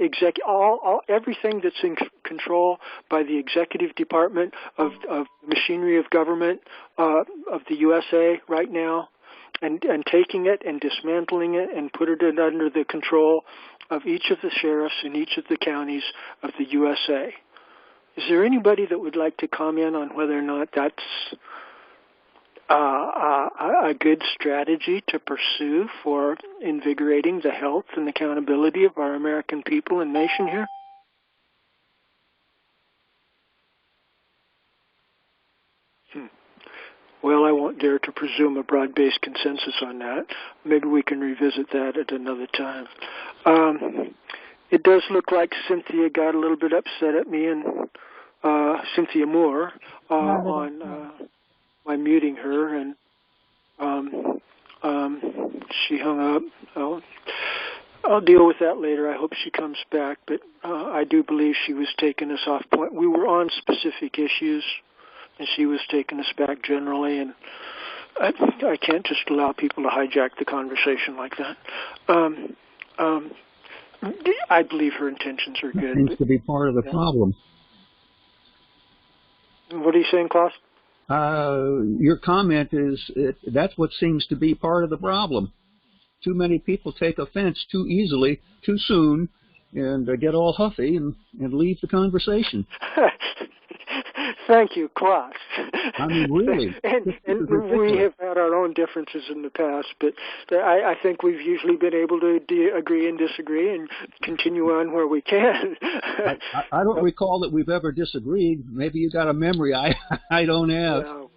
everything that's in control by the executive department of machinery of government of the USA right now, and taking it and dismantling it and put it under the control of each of the sheriffs in each of the counties of the USA. Is there anybody that would like to comment on whether or not that's a good strategy to pursue for invigorating the health and accountability of our American people and nation here? Well, I won't dare to presume a broad-based consensus on that. Maybe we can revisit that at another time. It does look like Cynthia got a little bit upset at me, and Cynthia Moore, on my muting her, and she hung up. I'll deal with that later. I hope she comes back, but I do believe she was taking us off point. We were on specific issues, and she was taking us back generally, and I can't just allow people to hijack the conversation like that. I believe her intentions are good. Seems to be part of the problem. What are you saying, Klaus? Your comment is that's what seems to be part of the problem. Too many people take offense too easily, too soon, and get all huffy and leave the conversation. Thank you, Klaus. I mean, really. and we have had our own differences in the past, but I think we've usually been able to agree and disagree and continue on where we can. I don't recall that we've ever disagreed. Maybe you got a memory I don't have. No.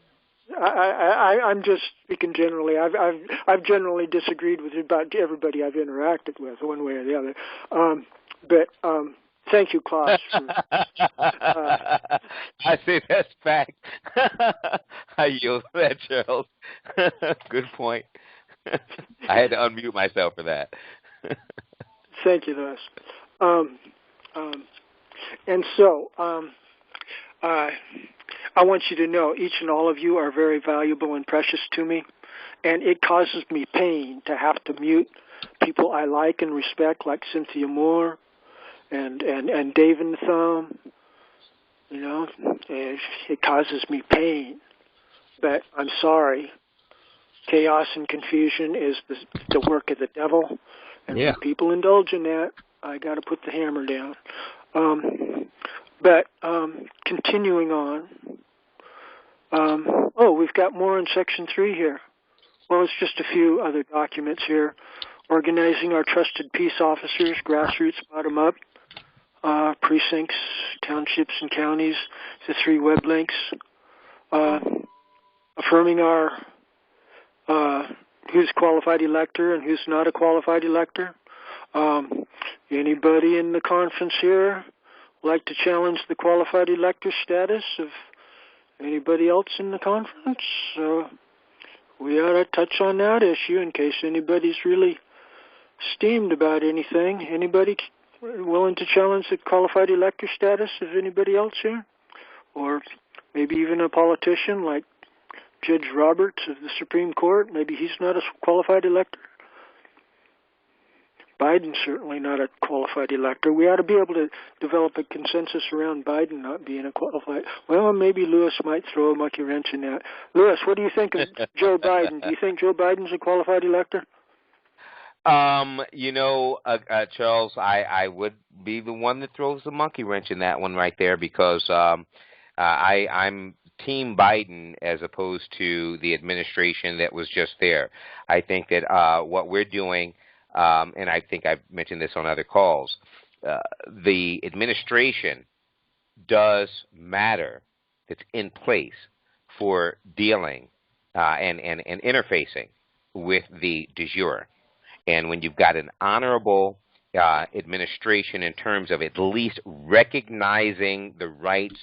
I'm just speaking generally. I've generally disagreed with about everybody I've interacted with, one way or the other. But thank you, Klaus. I say that's fact. I yield to that, Charles. Good point. I had to unmute myself for that. Thank you, Lewis. And so, I want you to know each and all of you are very valuable and precious to me, and it causes me pain to have to mute people I like and respect, like Cynthia Moore and Dave and Thumb. You know, it causes me pain, but I'm sorry. Chaos and confusion is the work of the devil, and when people indulge in that, I got to put the hammer down. But continuing on, we've got more in Section 3 here. Well, it's just a few other documents here. Organizing our trusted peace officers, grassroots, bottom up, precincts, townships, and counties, the 3 web links. Affirming our who's qualified elector and who's not a qualified elector. Anybody in the conference here like to challenge the qualified elector status of anybody else in the conference? We ought to touch on that issue in case anybody's really steamed about anything. Anybody willing to challenge the qualified elector status of anybody else here? Or maybe even a politician like Judge Roberts of the Supreme Court. Maybe he's not a qualified elector. Biden's certainly not a qualified elector. We ought to be able to develop a consensus around Biden not being a qualified. Well, maybe Lewis might throw a monkey wrench in that. Lewis, what do you think of Joe Biden? Do you think Joe Biden's a qualified elector? Charles, I would be the one that throws the monkey wrench in that one right there because I'm Team Biden as opposed to the administration that was just there. I think that what we're doing, and I think I've mentioned this on other calls, the administration does matter that's in place for dealing and interfacing with the de jure. And when you've got an honorable administration in terms of at least recognizing the rights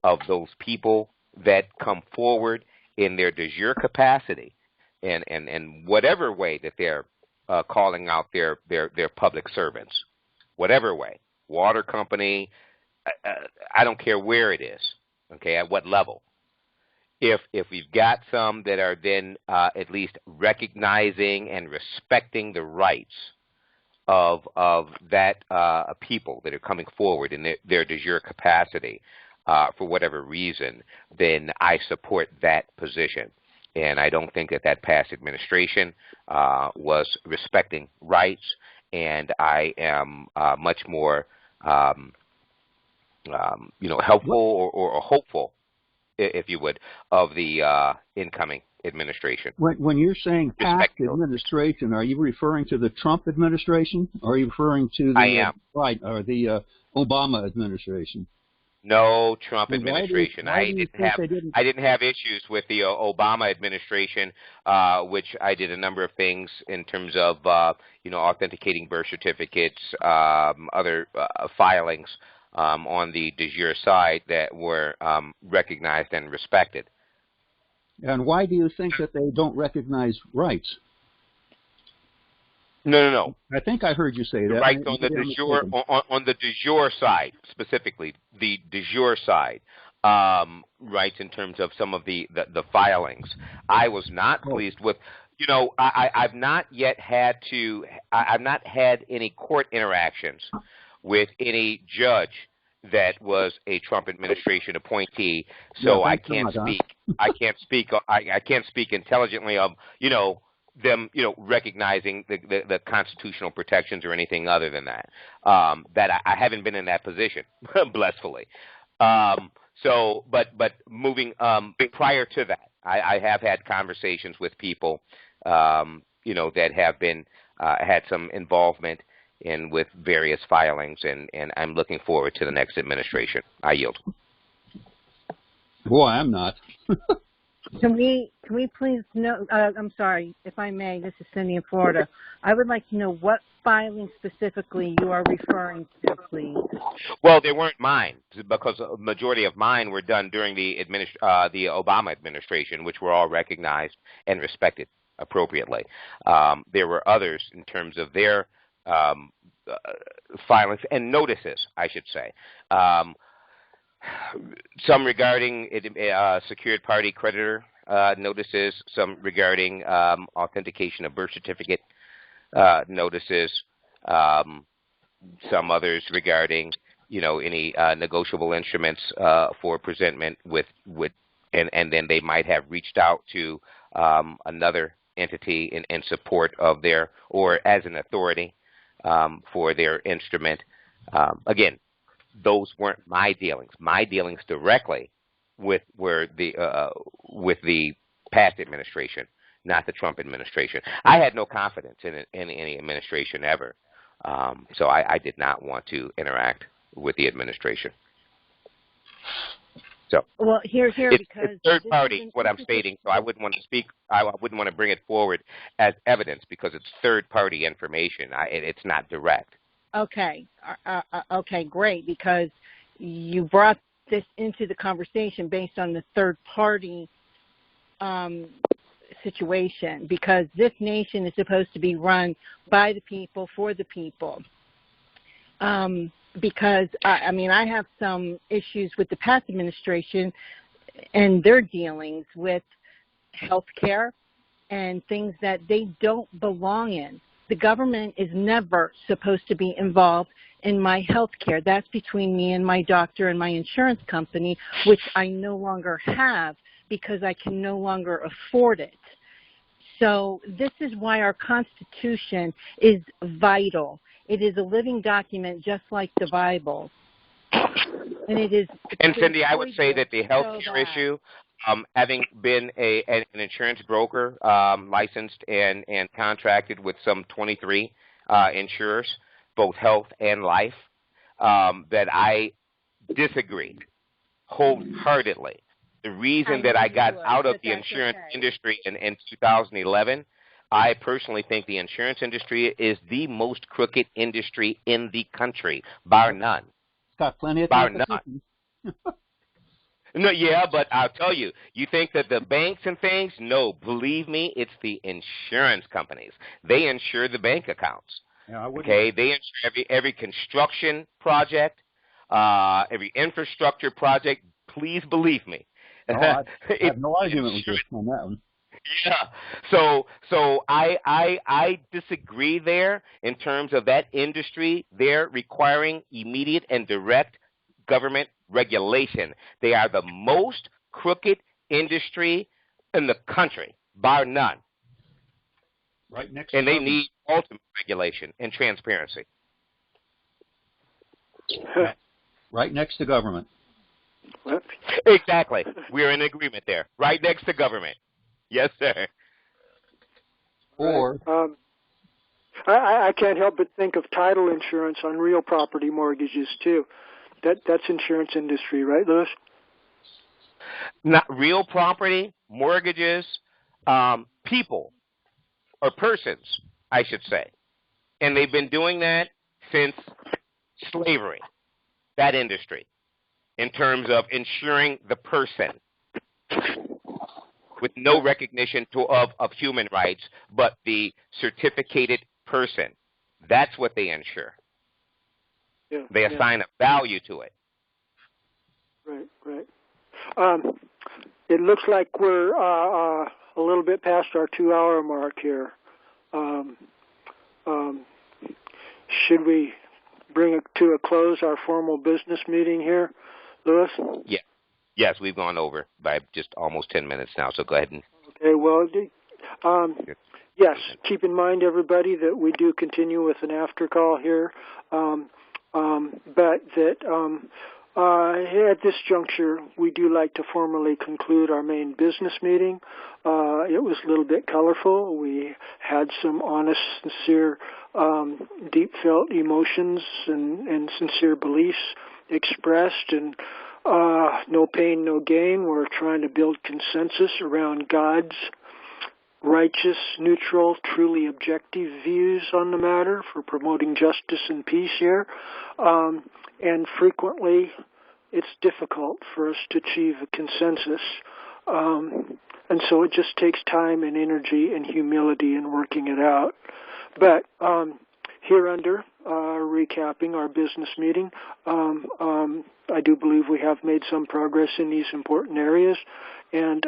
of those people that come forward in their de jure capacity and whatever way that they're calling out their public servants, whatever way, water company, I don't care where it is, okay, at what level. If we've got some that are then at least recognizing and respecting the rights of that people that are coming forward in their de jure capacity for whatever reason, then I support that position. And I don't think that past administration was respecting rights, and I am much more helpful or hopeful, if you would, of the incoming administration. When you're saying past administration, are you referring to the Trump administration, or are you referring to the the Obama administration? No, Trump administration. I didn't have issues with the Obama administration, which I did a number of things in terms of authenticating birth certificates, other filings on the de jure side that were recognized and respected. And why do you think that they don't recognize rights? No. I think I heard you say that. Right on the de jure, on the de jure side, specifically the de jure side, rights in terms of some of the filings. I was not pleased with, You know, I've not yet had to. I've not had any court interactions with any judge that was a Trump administration appointee, so I can't speak. I can't speak. I can't speak intelligently of them recognizing the constitutional protections or anything other than that. That I haven't been in that position, blissfully. But moving prior to that, I have had conversations with people that have been had some involvement with various filings, and I'm looking forward to the next administration. I yield. Boy, I'm not. Can we please know, I'm sorry, if I may, this is Cindy in Florida. I would like to know what filing specifically you are referring to, please. Well, they weren't mine, because a majority of mine were done during the Obama administration, which were all recognized and respected appropriately. There were others in terms of their filings and notices, I should say. Some regarding secured party creditor notices, some regarding authentication of birth certificate notices, some others regarding any negotiable instruments for presentment and then they might have reached out to another entity in support of their, or as an authority for their instrument. Again, those weren't my dealings. My dealings directly were with the past administration, not the Trump administration. I had no confidence in any administration ever, so I did not want to interact with the administration. So, well, here, it's because third party, what I'm stating. So I wouldn't want to speak. I wouldn't want to bring it forward as evidence because it's third party information. It's not direct. Okay. Okay, great, because you brought this into the conversation based on the third party situation, because this nation is supposed to be run by the people, for the people. Because, I have some issues with the past administration and their dealings with health care and things that they don't belong in. The government is never supposed to be involved in my health care. That's between me and my doctor and my insurance company, which I no longer have because I can no longer afford it. So this is why our Constitution is vital. It is a living document just like the Bible. And it is. And Cindy, I would say that the health care issue, having been an insurance broker, licensed and contracted with some 23 insurers, both health and life, that I disagree wholeheartedly. The reason that I got out of the insurance industry in 2011, I personally think the insurance industry is the most crooked industry in the country, bar none. It's got plenty of bar none. No, yeah, but I'll tell you, you think that the banks and things? No, believe me, it's the insurance companies. They insure the bank accounts. Yeah, okay, they insure every construction project, every infrastructure project. Please believe me. No, I have no argument with you on that one. Yeah. So I disagree there in terms of that industry. They're requiring immediate and direct government regulation. They are the most crooked industry in the country, bar none. Right next. And they need ultimate regulation and transparency. Right next to government. What? Exactly. We're in agreement there. Right next to government. Yes, sir. Or I can't help but think of title insurance on real property mortgages too. That's insurance industry, right, Louis? Not real property, mortgages, people or persons, I should say, and they've been doing that since slavery. That industry, in terms of insuring the person, with no recognition of human rights, but the certificated person. That's what they insure. Yeah, they assign a value to it. Right. It looks like we're a little bit past our 2-hour mark here. Should we bring to a close our formal business meeting here, Louis? Yeah. Yes, we've gone over by just almost 10 minutes now, so go ahead and... Okay, well, yes, keep in mind, everybody, that we do continue with an after call here, but that at this juncture, we do like to formally conclude our main business meeting. It was a little bit colorful. We had some honest, sincere, deep-felt emotions and sincere beliefs expressed, and no pain, no gain. We're trying to build consensus around God's righteous, neutral, truly objective views on the matter for promoting justice and peace here. And frequently, it's difficult for us to achieve a consensus. And so it just takes time and energy and humility in working it out. But hereunder, recapping our business meeting, I do believe we have made some progress in these important areas, and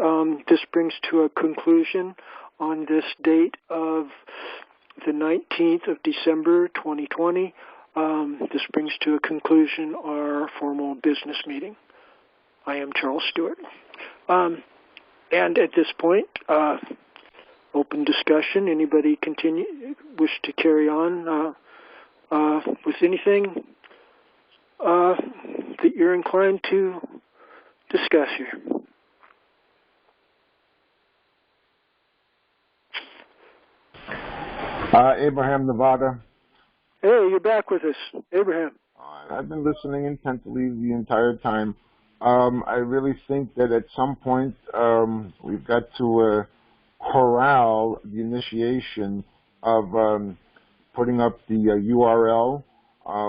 this brings to a conclusion on this date of the 19th of December, 2020. This brings to a conclusion our formal business meeting. I am Charles Stewart. And at this point, open discussion. Anybody wish to carry on with anything that you're inclined to discuss here? Abraham, Nevada. Hey, you're back with us, Abraham. I've been listening intently the entire time. I really think that at some point we've got to corral the initiation of putting up the URL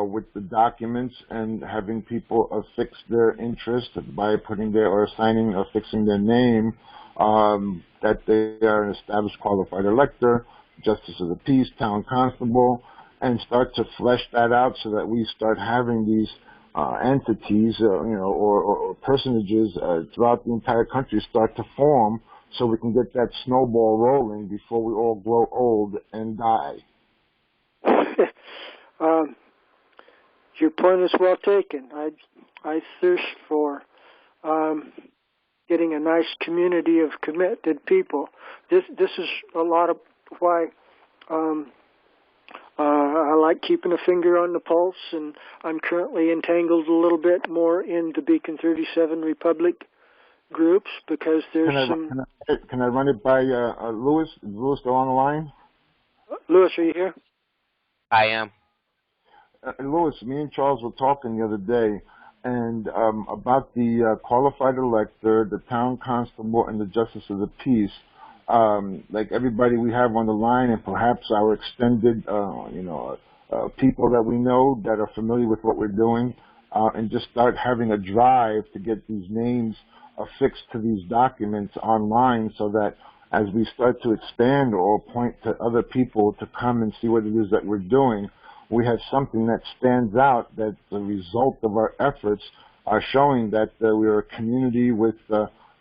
with the documents and having people affix their interest by putting their or signing or fixing their name that they are an established qualified elector, justice of the peace, town constable, and start to flesh that out so that we start having these entities, or personages throughout the entire country start to form, so we can get that snowball rolling before we all grow old and die. Your point is well taken. I thirst for getting a nice community of committed people. This is a lot of why I like keeping a finger on the pulse, and I'm currently entangled a little bit more in the Beacon 37 Republic groups because there's Can I run it by Louis? Is Louis still on the line? Louis, are you here? I am. Louis, me and Charles were talking the other day, and about the qualified elector, the town constable, and the justice of the peace. Like everybody we have on the line, and perhaps our extended, people that we know that are familiar with what we're doing, and just start having a drive to get these names affixed to these documents online, so that as we start to expand or point to other people to come and see what it is that we're doing, we have something that stands out, that the result of our efforts are showing that we're a community with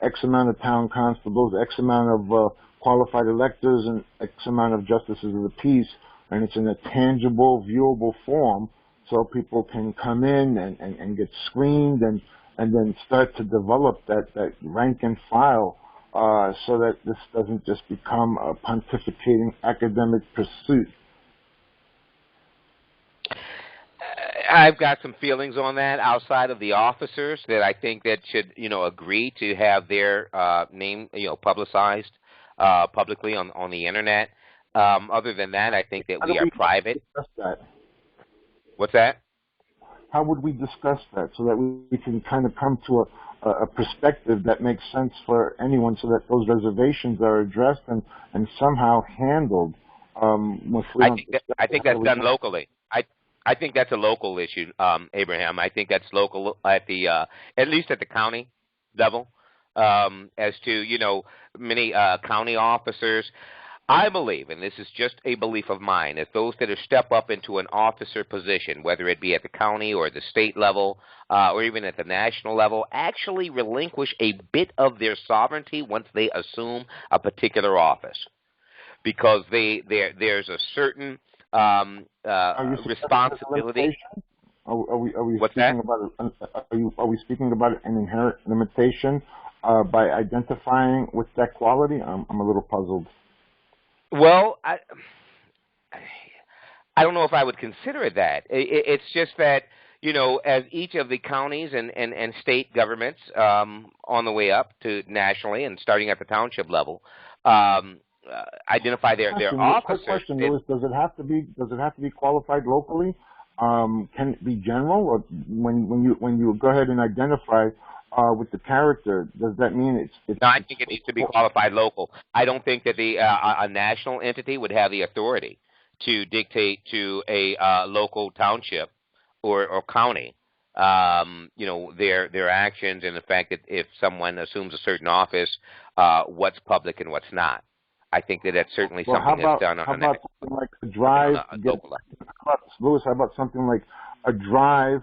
X amount of town constables, X amount of qualified electors, and X amount of justices of the peace, and it's in a tangible, viewable form, so people can come in and get screened and then start to develop that rank and file, so that this doesn't just become a pontificating academic pursuit. I've got some feelings on that outside of the officers that I think that should, agree to have their name, publicized publicly on the internet. Other than that, I think that we are private. That? What's that? How would we discuss that so that we can kind of come to a perspective that makes sense for anyone, so that those reservations are addressed and somehow handled? I think that's done locally. I think that's a local issue, Abraham. I think that's local at least at the county level. As to, many county officers, I believe, and this is just a belief of mine, that those that step up into an officer position, whether it be at the county or the state level or even at the national level, actually relinquish a bit of their sovereignty once they assume a particular office, because there's a certain responsibility. Are we What's speaking that? Are we speaking about an inherent limitation by identifying with that quality? I'm a little puzzled. Well, I don't know if I would consider it that. It's just that, as each of the counties and state governments on the way up to nationally and starting at the township level identify their officers. Quick question, Louis, does it have to be qualified locally? Can it be general, or when you go ahead and identify with the character, does that mean it's? No, I think it needs to be qualified local. I don't think that a national entity would have the authority to dictate to a local township or county, their actions, and the fact that if someone assumes a certain office, what's public and what's not. I think that that's certainly something that's done on how about something like a drive? Louis, how about something like a drive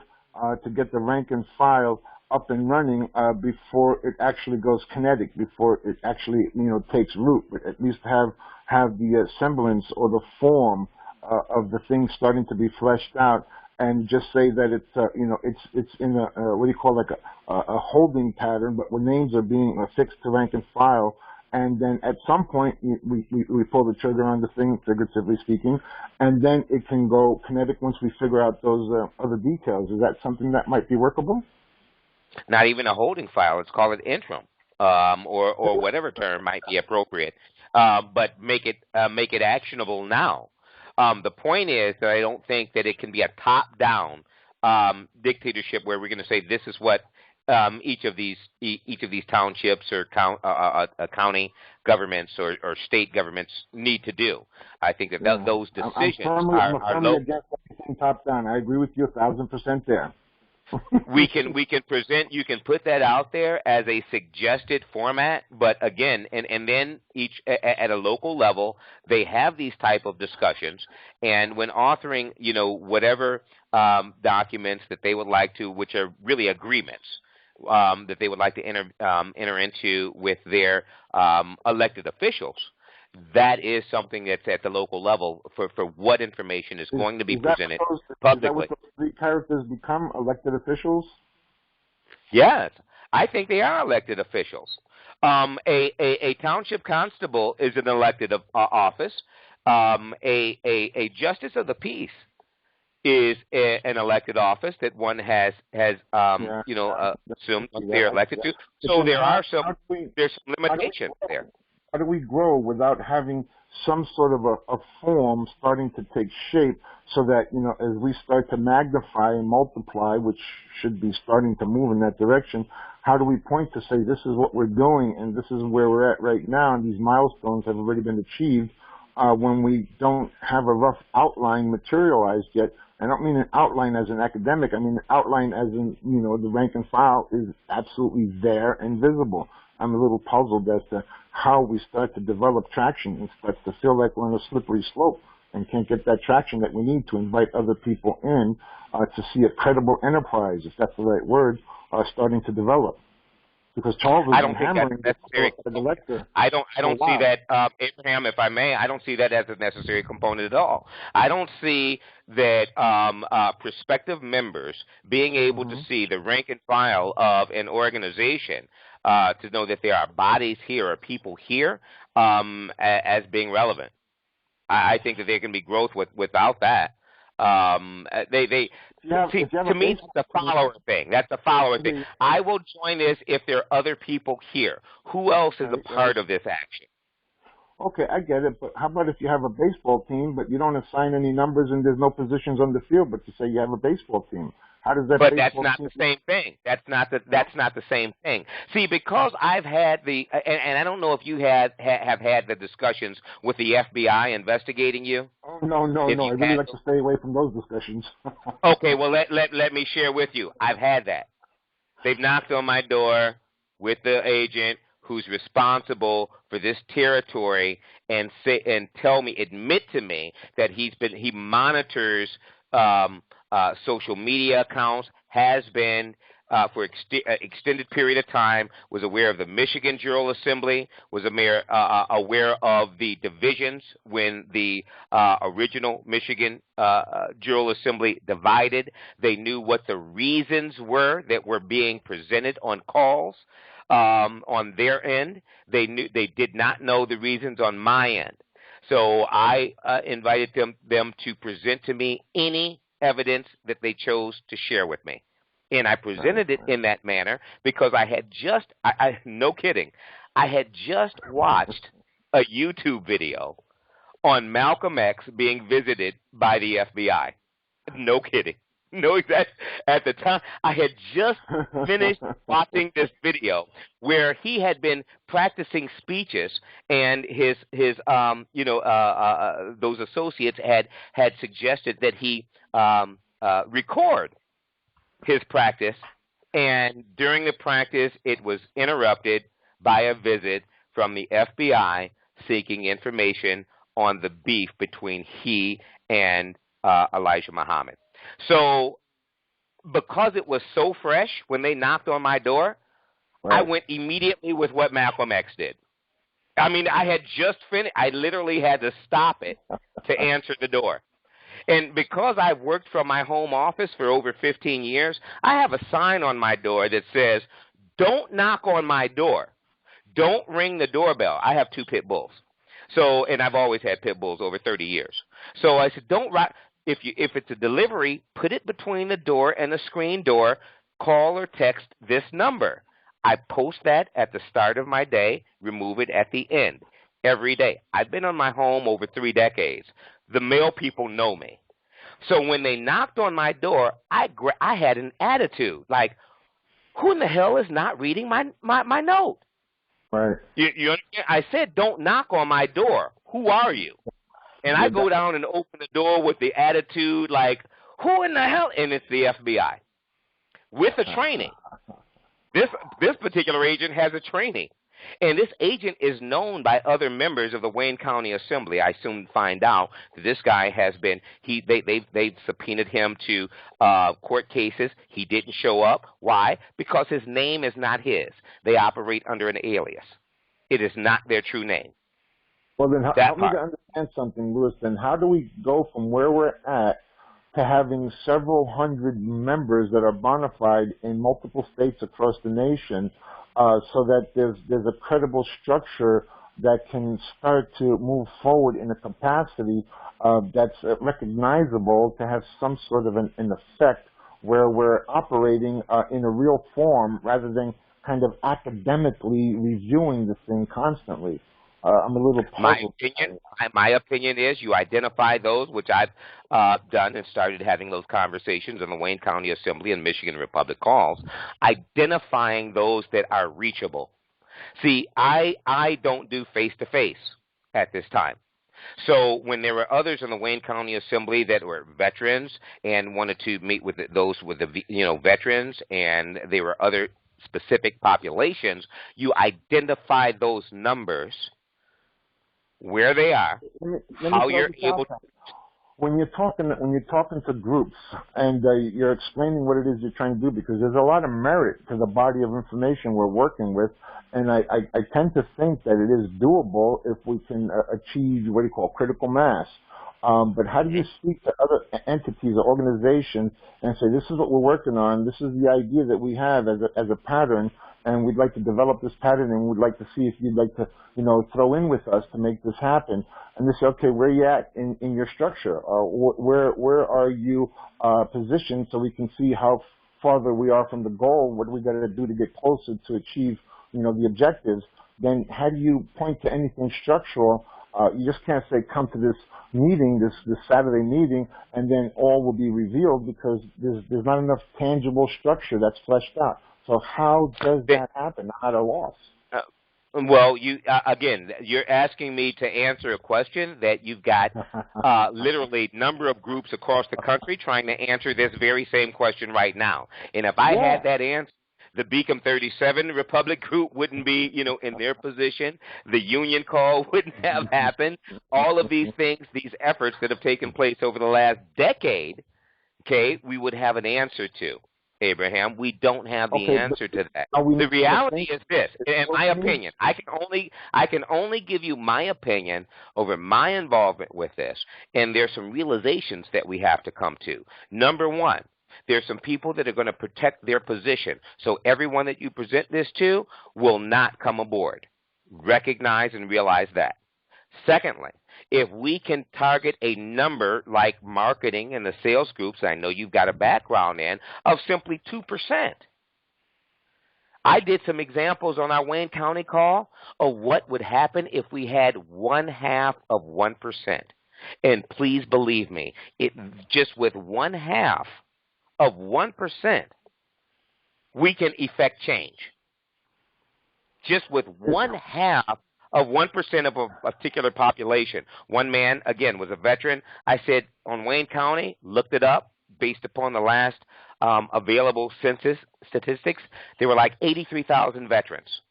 to get the rank and file up and running before it actually goes kinetic, before it actually takes root, but at least have the semblance or the form of the thing starting to be fleshed out, and just say that it's in a what do you call, like a holding pattern, but where names are being affixed to rank and file. And then at some point, we pull the trigger on the thing, figuratively speaking, and then it can go kinetic once we figure out those other details. Is that something that might be workable? Not even a holding file. Let's call it interim, or whatever term might be appropriate. But make it actionable now. The point is that I don't think that it can be a top-down dictatorship where we're going to say this is what each of these townships or county governments or state governments need to do. I think that those decisions I'm firmly against everything top down. I agree with you 1,000% there. You can put that out there as a suggested format, but again, and then each at a local level, they have these type of discussions, and when authoring, whatever documents that they would like to, which are really agreements, that they would like to enter into with their elected officials, that is something that's at the local level for what information is going to be presented publicly. Is that what those characters become, elected officials? Yes, I think they are elected officials. A township constable is an elected office. A justice of the peace is an elected office that one has assumed they're elected to. So there's some limitations there. How do we grow without having some sort of a form starting to take shape, so that as we start to magnify and multiply, which should be starting to move in that direction, how do we point to say this is what we're doing and this is where we're at right now, and these milestones have already been achieved, when we don't have a rough outline materialized yet? I don't mean an outline as an academic. I mean an outline as in, the rank and file is absolutely there and visible. I'm a little puzzled as to how we start to develop traction and start to feel like we're on a slippery slope and can't get that traction that we need to invite other people in to see a credible enterprise, if that's the right word, starting to develop. Because Charles has been hammering the elector. I don't see that, Abraham, if I may, I don't see that as a necessary component at all. I don't see that prospective members being able to see the rank and file of an organization, to know that there are bodies here or people here, as being relevant. I think that there can be growth without that. To me, it's the follower thing. That's the follower thing. I will join this if there are other people here. Who else is a part of this action? Okay, I get it, but how about if you have a baseball team, but you don't assign any numbers and there's no positions on the field, but you say you have a baseball team? How does that? But that's not the same thing. That's not the same thing. See, because I've had and I don't know if you have had the discussions with the FBI investigating you. Oh no! I really like to stay away from those discussions. Okay, well let me share with you. I've had that. They've knocked on my door with the agent who's responsible for this territory and admit to me that he monitors social media accounts, has been for extended period of time, was aware of the Michigan General Assembly, was aware of the divisions when the original Michigan General Assembly divided. They knew what the reasons were that were being presented on calls on their end. They did not know the reasons on my end. So I invited them to present to me any evidence that they chose to share with me. And I presented it in that manner because I had just, no kidding, I had just watched a YouTube video on Malcolm X being visited by the FBI. No kidding. No, exact. At the time, I had just finished watching this video where he had been practicing speeches, and his those associates had suggested that he record his practice, and during the practice, it was interrupted by a visit from the FBI seeking information on the beef between he and Elijah Muhammad. So because it was so fresh when they knocked on my door, right, I went immediately with what Malcolm X did. I mean, I had just finished. I literally had to stop it to answer the door. And because I've worked from my home office for over 15 years, I have a sign on my door that says, "Don't knock on my door. Don't ring the doorbell." I have 2 pit bulls. So, and I've always had pit bulls over 30 years. So I said, if it's a delivery, put it between the door and the screen door. Call or text this number. I post that at the start of my day, remove it at the end, every day. I've been on my home over 3 decades. The mail people know me. So when they knocked on my door, I had an attitude like, who in the hell is not reading my note? Right. You understand? I said, don't knock on my door. Who are you? And I go down and open the door with the attitude like, who in the hell? And it's the FBI with a training. This particular agent has a training. And this agent is known by other members of the Wayne County Assembly. I soon find out that this guy has been, they've subpoenaed him to court cases. He didn't show up. Why? Because his name is not his. They operate under an alias. It is not their true name. Well, then help me to understand something, Louis. Then how do we go from where we're at to having several hundred members that are bona fide in multiple states across the nation, so that there's a credible structure that can start to move forward in a capacity that's recognizable to have some sort of an effect where we're operating in a real form rather than kind of academically reviewing the thing constantly. I'm a little puzzled. My opinion is you identify those, which I've done and started having those conversations in the Wayne County Assembly and Michigan Republic calls, identifying those that are reachable. See, I don't do face-to-face at this time. So when there were others in the Wayne County Assembly that were veterans and wanted to meet with those with the veterans, and there were other specific populations, you identify those numbers, where they are, how you're able to. When you're talking to groups and you're explaining what it is you're trying to do, because there's a lot of merit to the body of information we're working with, and I tend to think that it is doable if we can achieve what you call critical mass. But how do you speak to other entities or organizations and say, this is what we're working on, this is the idea that we have as a pattern, and we'd like to develop this pattern, and we'd like to see if you'd like to, throw in with us to make this happen. And they say, okay, where are you at in your structure? Where are you positioned so we can see how farther we are from the goal? What do we got to do to get closer to achieve, the objectives? Then how do you point to anything structural? You just can't say, come to this meeting, this Saturday meeting, and then all will be revealed, because there's not enough tangible structure that's fleshed out. So how does that happen? I'm at a loss. Well, you're asking me to answer a question that you've got literally number of groups across the country trying to answer this very same question right now. And if I had that answer, The Beacom 37 Republic group wouldn't be, in their position. The union call wouldn't have happened. All of these things, these efforts that have taken place over the last decade, okay, we would have an answer to. Abraham, we don't have the answer to that. The reality is this, in my opinion, I can only give you my opinion over my involvement with this, and there's some realizations that we have to come to. Number one, there's some people that are going to protect their position, so everyone that you present this to will not come aboard. Recognize and realize that. Secondly, if we can target a number like marketing and the sales groups, I know you've got a background in, of simply 2%. I did some examples on our Wayne County call of what would happen if we had 0.5%. And please believe me, just with 0.5%, we can effect change. Just with 0.5% of 1% of a particular population. One man, again, was a veteran. I said on Wayne County, looked it up based upon the last available census statistics. There were like 83,000 veterans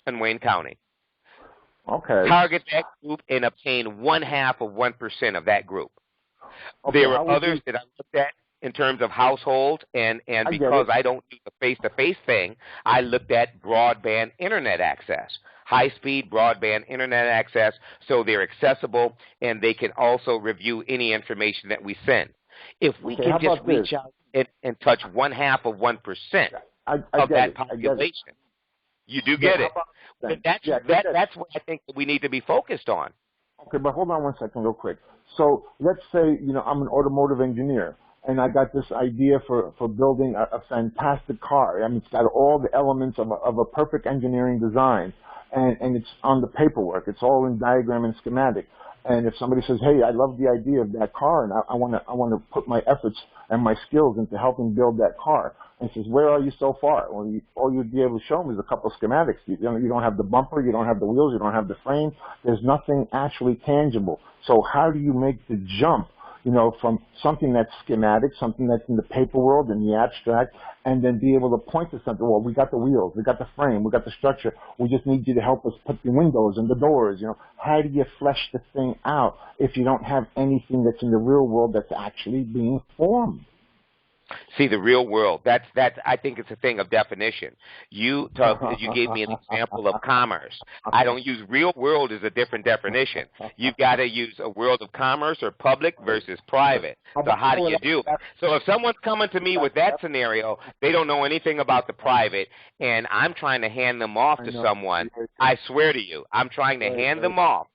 in Wayne County. Okay. Target that group and obtain 0.5% of that group. Okay, there were others that I looked at in terms of household, and because I don't do the face-to-face thing, I looked at broadband internet access. High-speed broadband internet access, so they're accessible, and they can also review any information that we send. If we can just reach out and touch 0.5% of that population, you do get it. That's what I think that we need to be focused on. Okay, but hold on one second real quick. So let's say, I'm an automotive engineer, and I got this idea for building a fantastic car. I mean, it's got all the elements of a perfect engineering design. And it's on the paperwork. It's all in diagram and schematic. And if somebody says, "Hey, I love the idea of that car, and I want to put my efforts and my skills into helping build that car," and says, "Where are you so far?" Well, all you'd be able to show them is a couple of schematics. You don't have the bumper, you don't have the wheels, you don't have the frame. There's nothing actually tangible. So how do you make the jump? From something that's schematic, something that's in the paper world, in the abstract, and then be able to point to something. Well, we got the wheels, we got the frame, we got the structure. We just need you to help us put the windows and the doors. How do you flesh the thing out if you don't have anything that's in the real world that's actually being formed? See, the real world, that's I think it's a thing of definition. You gave me an example of commerce. I don't use real world as a different definition. You've got to use a world of commerce or public versus private. So how do you do it? So if someone's coming to me with that scenario, they don't know anything about the private, and I'm trying to hand them off to someone, I swear to you, I'm trying to hand them off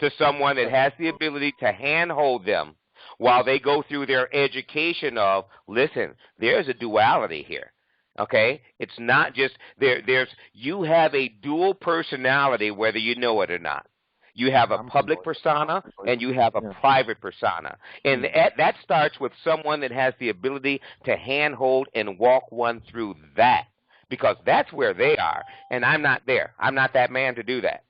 to someone that has the ability to handhold them while they go through their education of, listen, there's a duality here, okay? It's not just, you have a dual personality whether you know it or not. You have a public persona and you have a private persona. And that starts with someone that has the ability to handhold and walk one through that, because that's where they are, and I'm not there. I'm not that man to do that.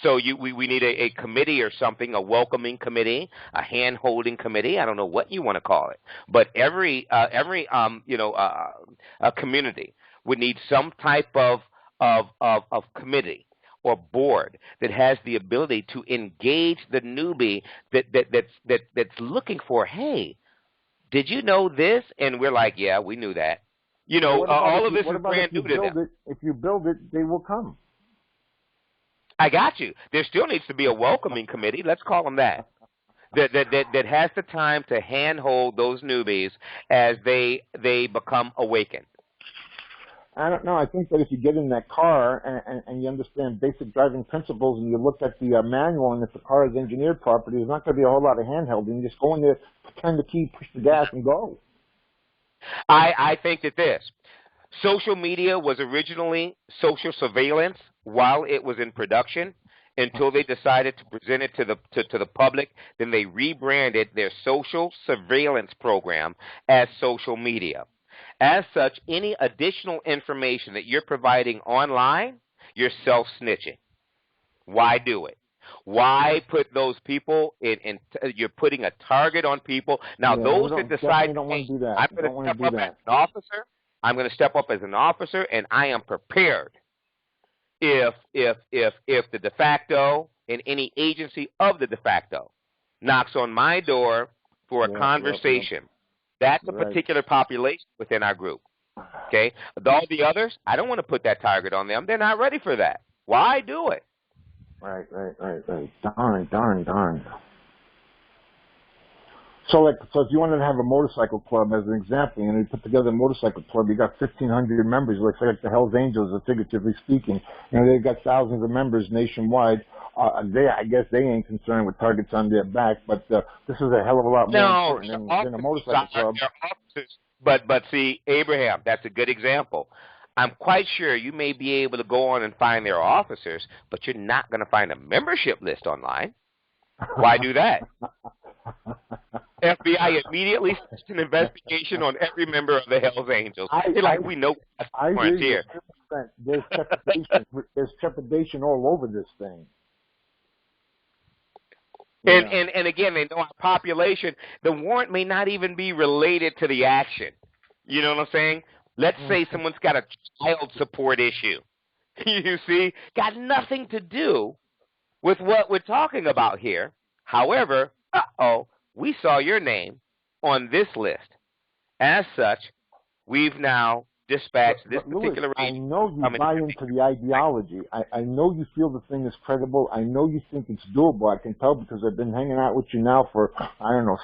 So we need a committee or something, a welcoming committee, a hand-holding committee. I don't know what you want to call it, but every community would need some type of committee or board that has the ability to engage the newbie that's looking for, hey, did you know this? And we're like, yeah, we knew that. All of this is brand new to them. If you build it, they will come. I got you. There still needs to be a welcoming committee. Let's call them that. That has the time to handhold those newbies as they become awakened. I don't know. I think that if you get in that car and you understand basic driving principles and you look at the manual, and if the car is engineered properly, there's not going to be a whole lot of handholding. You just go in there, turn the key, push the gas, and go. I think that social media was originally social surveillance while it was in production, until they decided to present it to the public. Then they rebranded their social surveillance program as social media. As such, any additional information that you're providing online, you're self-snitching. Why do it? Why put those people in you're putting a target on people. Now, those that decide, don't want to do that. I'm going to step up as an officer, I'm going to step up as an officer, and I am prepared if the de facto and any agency of the de facto knocks on my door for a conversation. That's a particular population within our group. Okay? All the others, I don't want to put that target on them. They're not ready for that. Why do it? Right. Darn. So if you wanted to have a motorcycle club, as an example, and you put together a motorcycle club, you got 1,500 members, like the Hells Angels, figuratively speaking. They've got thousands of members nationwide. I guess they ain't concerned with targets on their back, but this is a hell of a lot more important than a motorcycle club. But see, Abraham, that's a good example. I'm quite sure you may be able to go on and find their officers, but you're not going to find a membership list online. Why do that? FBI immediately starts an investigation on every member of the Hells Angels. We know what's here. There's trepidation all over this thing. And again, they know our population. The warrant may not even be related to the action. You know what I'm saying? Let's say someone's got a child support issue. You see? Got nothing to do with what we're talking about here. However, we saw your name on this list. As such, we've now dispatched this particular agent. I know you buy into the ideology. I know you feel the thing is credible. I know you think it's doable. I can tell because I've been hanging out with you now for,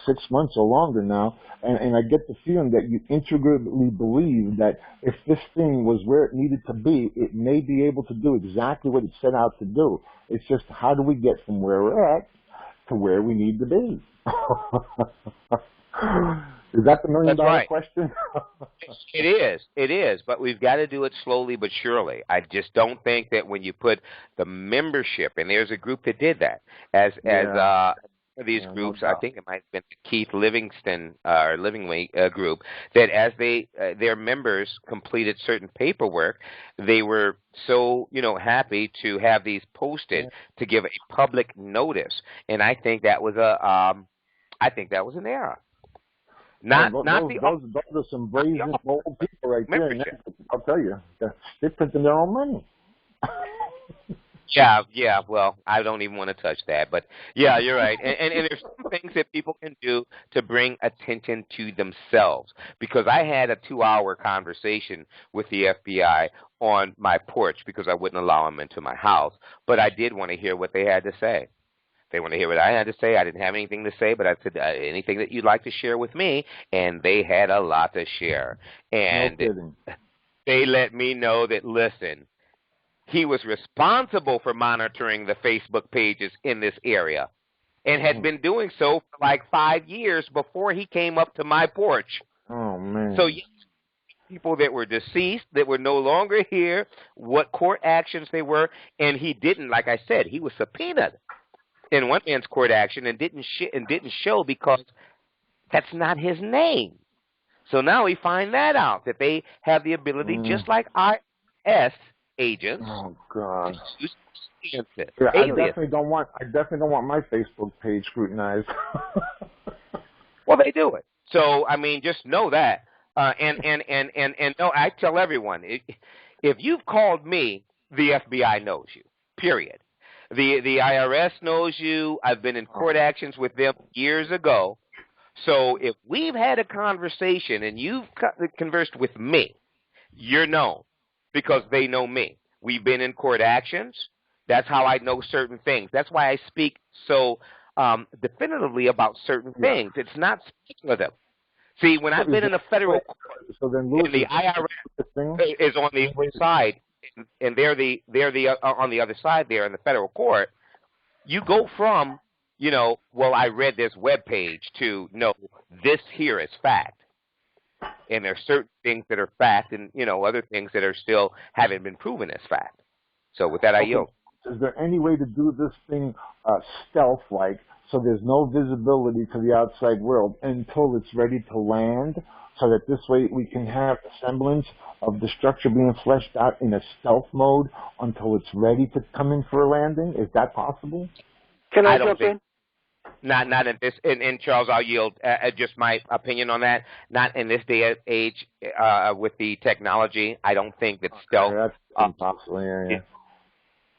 6 months or longer now. And I get the feeling that you integrally believe that if this thing was where it needed to be, it may be able to do exactly what it set out to do. It's just how do we get from where we're at to where we need to be? Is that the $1 million question? It is, but we've got to do it slowly but surely. I just don't think that when you put the membership, and there's a group that did that, as these groups, I think it might have been the Keith Livingston or Livingway group, that as their members completed certain paperwork, they were so happy to have these posted to give a public notice, and I think that was an error. Those are some brazen old people right there. And I'll tell you, they're printing their own money. Yeah. Well, I don't even want to touch that, but yeah, you're right. And there's some things that people can do to bring attention to themselves. Because I had a 2-hour conversation with the FBI on my porch because I wouldn't allow them into my house, but I did want to hear what they had to say. They want to hear what I had to say. I didn't have anything to say, but I said, anything that you'd like to share with me, and they had a lot to share. And they let me know that, listen, he was responsible for monitoring the Facebook pages in this area and had been doing so for like 5 years before he came up to my porch. Oh, man. So, yes, people that were deceased, that were no longer here, what court actions they were, and he didn't, like I said, he was subpoenaed in one man's court action and didn't show because that's not his name. So now we find that out, that they have the ability, just like IRS agents. Oh God! Yeah, I definitely don't want my Facebook page scrutinized. Well, they do it. So I mean, just know that. And no, I tell everyone, if you've called me, the FBI knows you. Period. The IRS knows you. I've been in court actions with them years ago. So if we've had a conversation and you've conversed with me, you're known because they know me. We've been in court actions. That's how I know certain things. That's why I speak so definitively about certain things. It's not speculative. See, when I've been in a federal court, and the IRS is on the other side, and they're on the other side there in the federal court, you go from, well, I read this web page to, no, this here is fact. And there's certain things that are fact and, other things that are still haven't been proven as fact. So with that, I yield. Is there any way to do this thing stealth-like so there's no visibility to the outside world until it's ready to land, so that this way we can have a semblance of the structure being fleshed out in a stealth mode until it's ready to come in for a landing? Is that possible? Can I jump in? Not in this. And Charles, I'll yield just my opinion on that. Not in this day and age with the technology. I don't think that stealth that's impossible.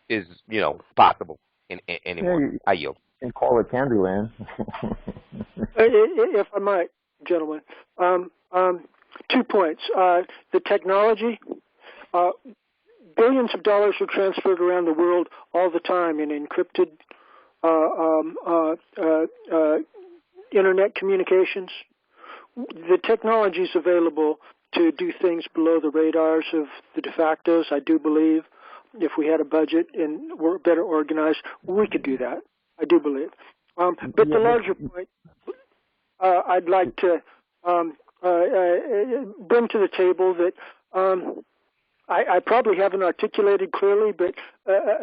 is possible anymore. Yeah, I yield. And call it Candyland. If I might, gentlemen, 2 points. The technology. Billions of dollars are transferred around the world all the time in encrypted internet communications. The technology is available to do things below the radars of the de factos, I do believe. If we had a budget and were better organized, we could do that. I do believe. But the larger point I'd like to bring to the table that I probably haven't articulated clearly, but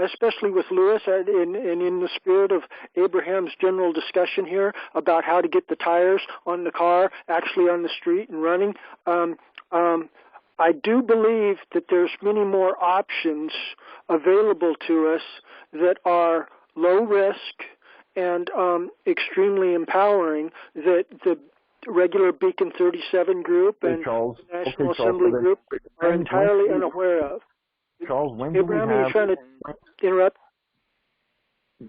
especially with Lewis and in the spirit of Abraham's general discussion here about how to get the tires on the car actually on the street and running, I do believe that there's many more options available to us that are low risk and extremely empowering that the regular Beacon 37 group and Charles, National Assembly group are entirely unaware of. Charles, when do Abraham, we are you have... trying to interrupt?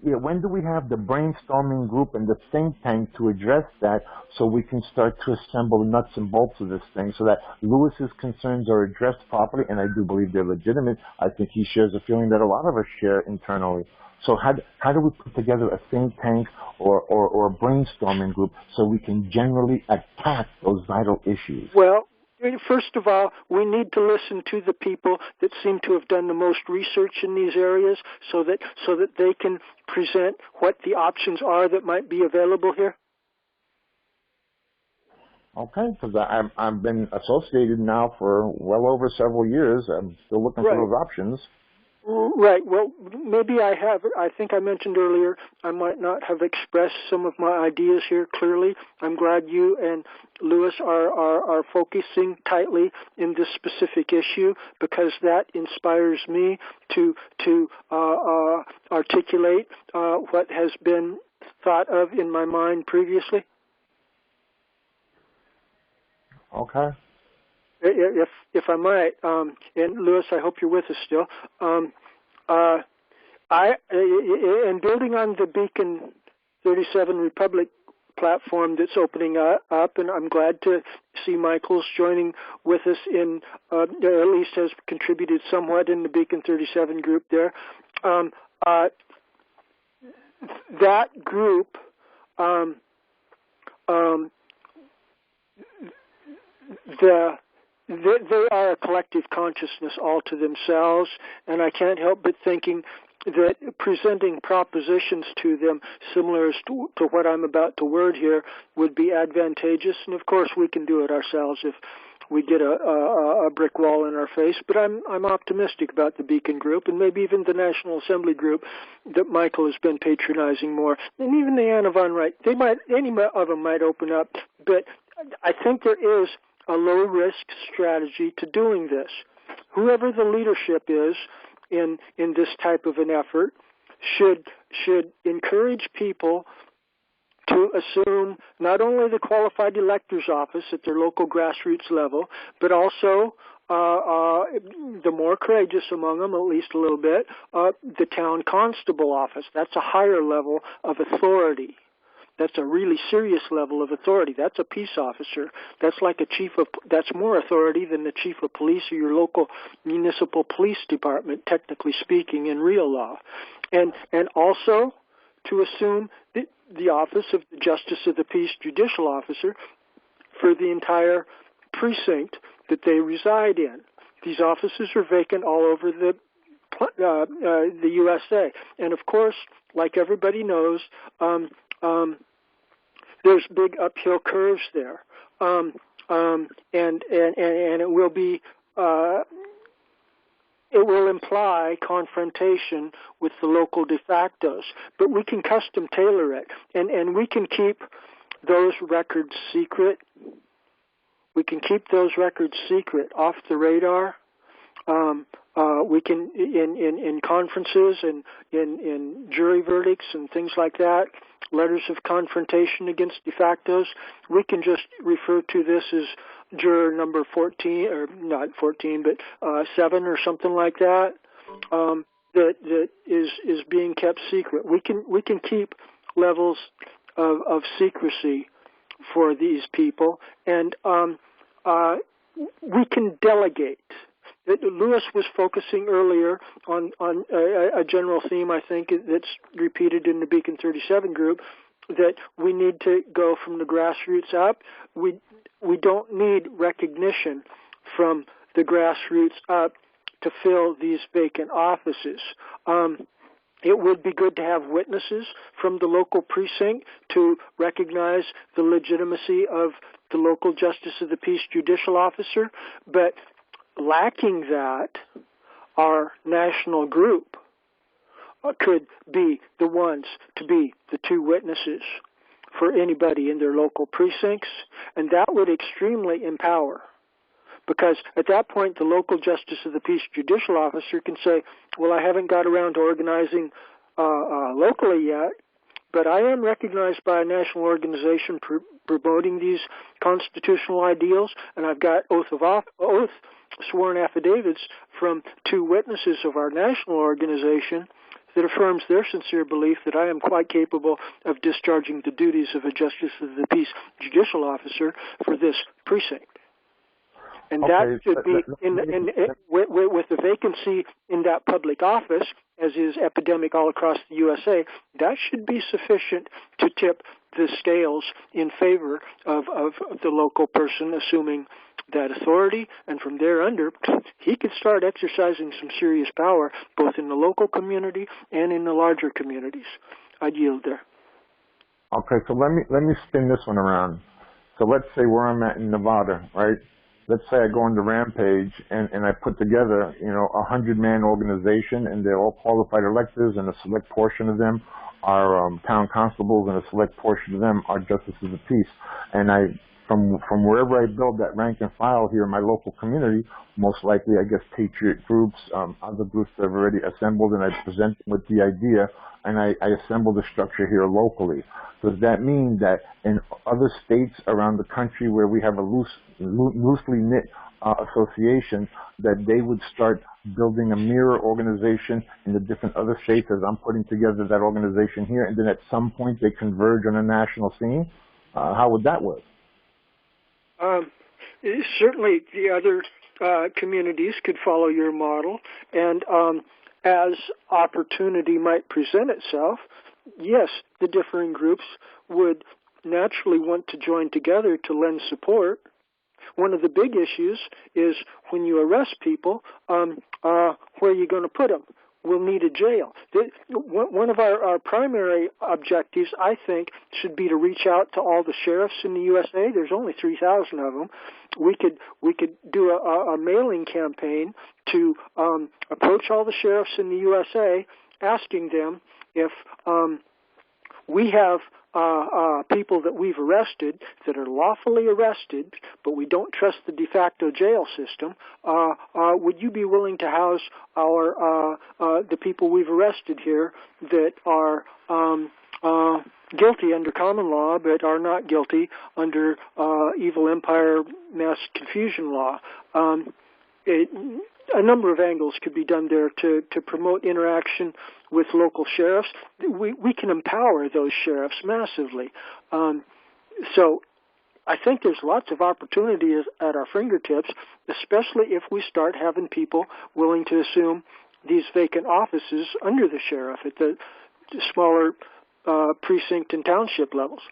Yeah, when do we have the brainstorming group and the think tank to address that so we can start to assemble the nuts and bolts of this thing so that Lewis's concerns are addressed properly, and I do believe they're legitimate. I think he shares a feeling that a lot of us share internally. So how do we put together a think tank or a brainstorming group so we can generally attack those vital issues? Well, first of all, we need to listen to the people that seem to have done the most research in these areas so that they can present what the options are that might be available here. Okay, because I've been associated now for well over several years. I'm still looking for those options. Right. Well, maybe I have. I think I mentioned earlier I might not have expressed some of my ideas here clearly. I'm glad you and Lewis are focusing tightly in this specific issue because that inspires me to articulate what has been thought of in my mind previously. Okay. If I might, and Lewis, I hope you're with us still. And building on the Beacon 37 Republic platform that's opening up, and I'm glad to see Michael's joining with us in, at least has contributed somewhat in the Beacon 37 group there. That group, they are a collective consciousness all to themselves, and I can't help but thinking that presenting propositions to them similar to what I'm about to word here would be advantageous. And of course, we can do it ourselves if we get a brick wall in our face. But I'm optimistic about the Beacon group and maybe even the National Assembly group that Michael has been patronizing more, and even the Anna von Wright. Any of them might open up, but I think there is a low-risk strategy to doing this. Whoever the leadership is in this type of an effort should encourage people to assume not only the qualified elector's office at their local grassroots level, but also the more courageous among them, at least a little bit, the town constable office. That's a higher level of authority. That's a really serious level of authority. That's a peace officer. That's like that's more authority than the chief of police or your local municipal police department, technically speaking, in real law. And also to assume the office of the Justice of the Peace Judicial Officer for the entire precinct that they reside in. These offices are vacant all over the USA. And of course, like everybody knows, there's big uphill curves there, and it will be it will imply confrontation with the local de factos. But we can custom tailor it, and we can keep those records secret. We can keep those records secret, off the radar, We can, in conferences and in jury verdicts and things like that, letters of confrontation against de factos, we can just refer to this as juror number 14, or not 14, but 7 or something like that. That is being kept secret. We can keep levels of secrecy for these people, and we can delegate. Lewis was focusing earlier on a general theme, I think, that's repeated in the Beacon 37 group, that we need to go from the grassroots up. We don't need recognition from the grassroots up to fill these vacant offices. It would be good to have witnesses from the local precinct to recognize the legitimacy of the local justice of the peace judicial officer, but lacking that, our national group could be the ones to be the 2 witnesses for anybody in their local precincts, and that would extremely empower. Because at that point, the local justice of the peace judicial officer can say, well, I haven't got around to organizing locally yet, but I am recognized by a national organization promoting these constitutional ideals, and I've got oath sworn affidavits from 2 witnesses of our national organization that affirms their sincere belief that I am quite capable of discharging the duties of a justice of the peace judicial officer for this precinct. And that should be, with the vacancy in that public office, as is epidemic all across the USA, that should be sufficient to tip the scales in favor of the local person assuming that authority, and from there under, he could start exercising some serious power, both in the local community and in the larger communities. I'd yield there. Okay, so let me spin this one around. So let's say where I'm at in Nevada, right? Let's say I go on the Rampage and I put together, a 100-man organization, and they're all qualified electors, and a select portion of them are town constables, and a select portion of them are justices of the peace. And from wherever I build that rank and file here in my local community, most likely, I guess, patriot groups, other groups that have already assembled, and I present them with the idea, and I assemble the structure here locally. Does that mean that in other states around the country where we have a loosely knit association, that they would start building a mirror organization in the different other states as I'm putting together that organization here, and then at some point they converge on a national scene? How would that work? Certainly the other communities could follow your model, and as opportunity might present itself, yes, the differing groups would naturally want to join together to lend support. One of the big issues is when you arrest people, where are you going to put them? We'll need a jail. One of our primary objectives, I think, should be to reach out to all the sheriffs in the USA. There's only 3,000 of them. We could do a mailing campaign to approach all the sheriffs in the USA, asking them if we have people that we've arrested that are lawfully arrested, but we don't trust the de facto jail system. Would you be willing to house the people we've arrested here that are guilty under common law, but are not guilty under evil empire mass confusion law? A number of angles could be done there to promote interaction with local sheriffs. We can empower those sheriffs massively. So I think there's lots of opportunities at our fingertips, especially if we start having people willing to assume these vacant offices under the sheriff at the smaller precinct and township levels.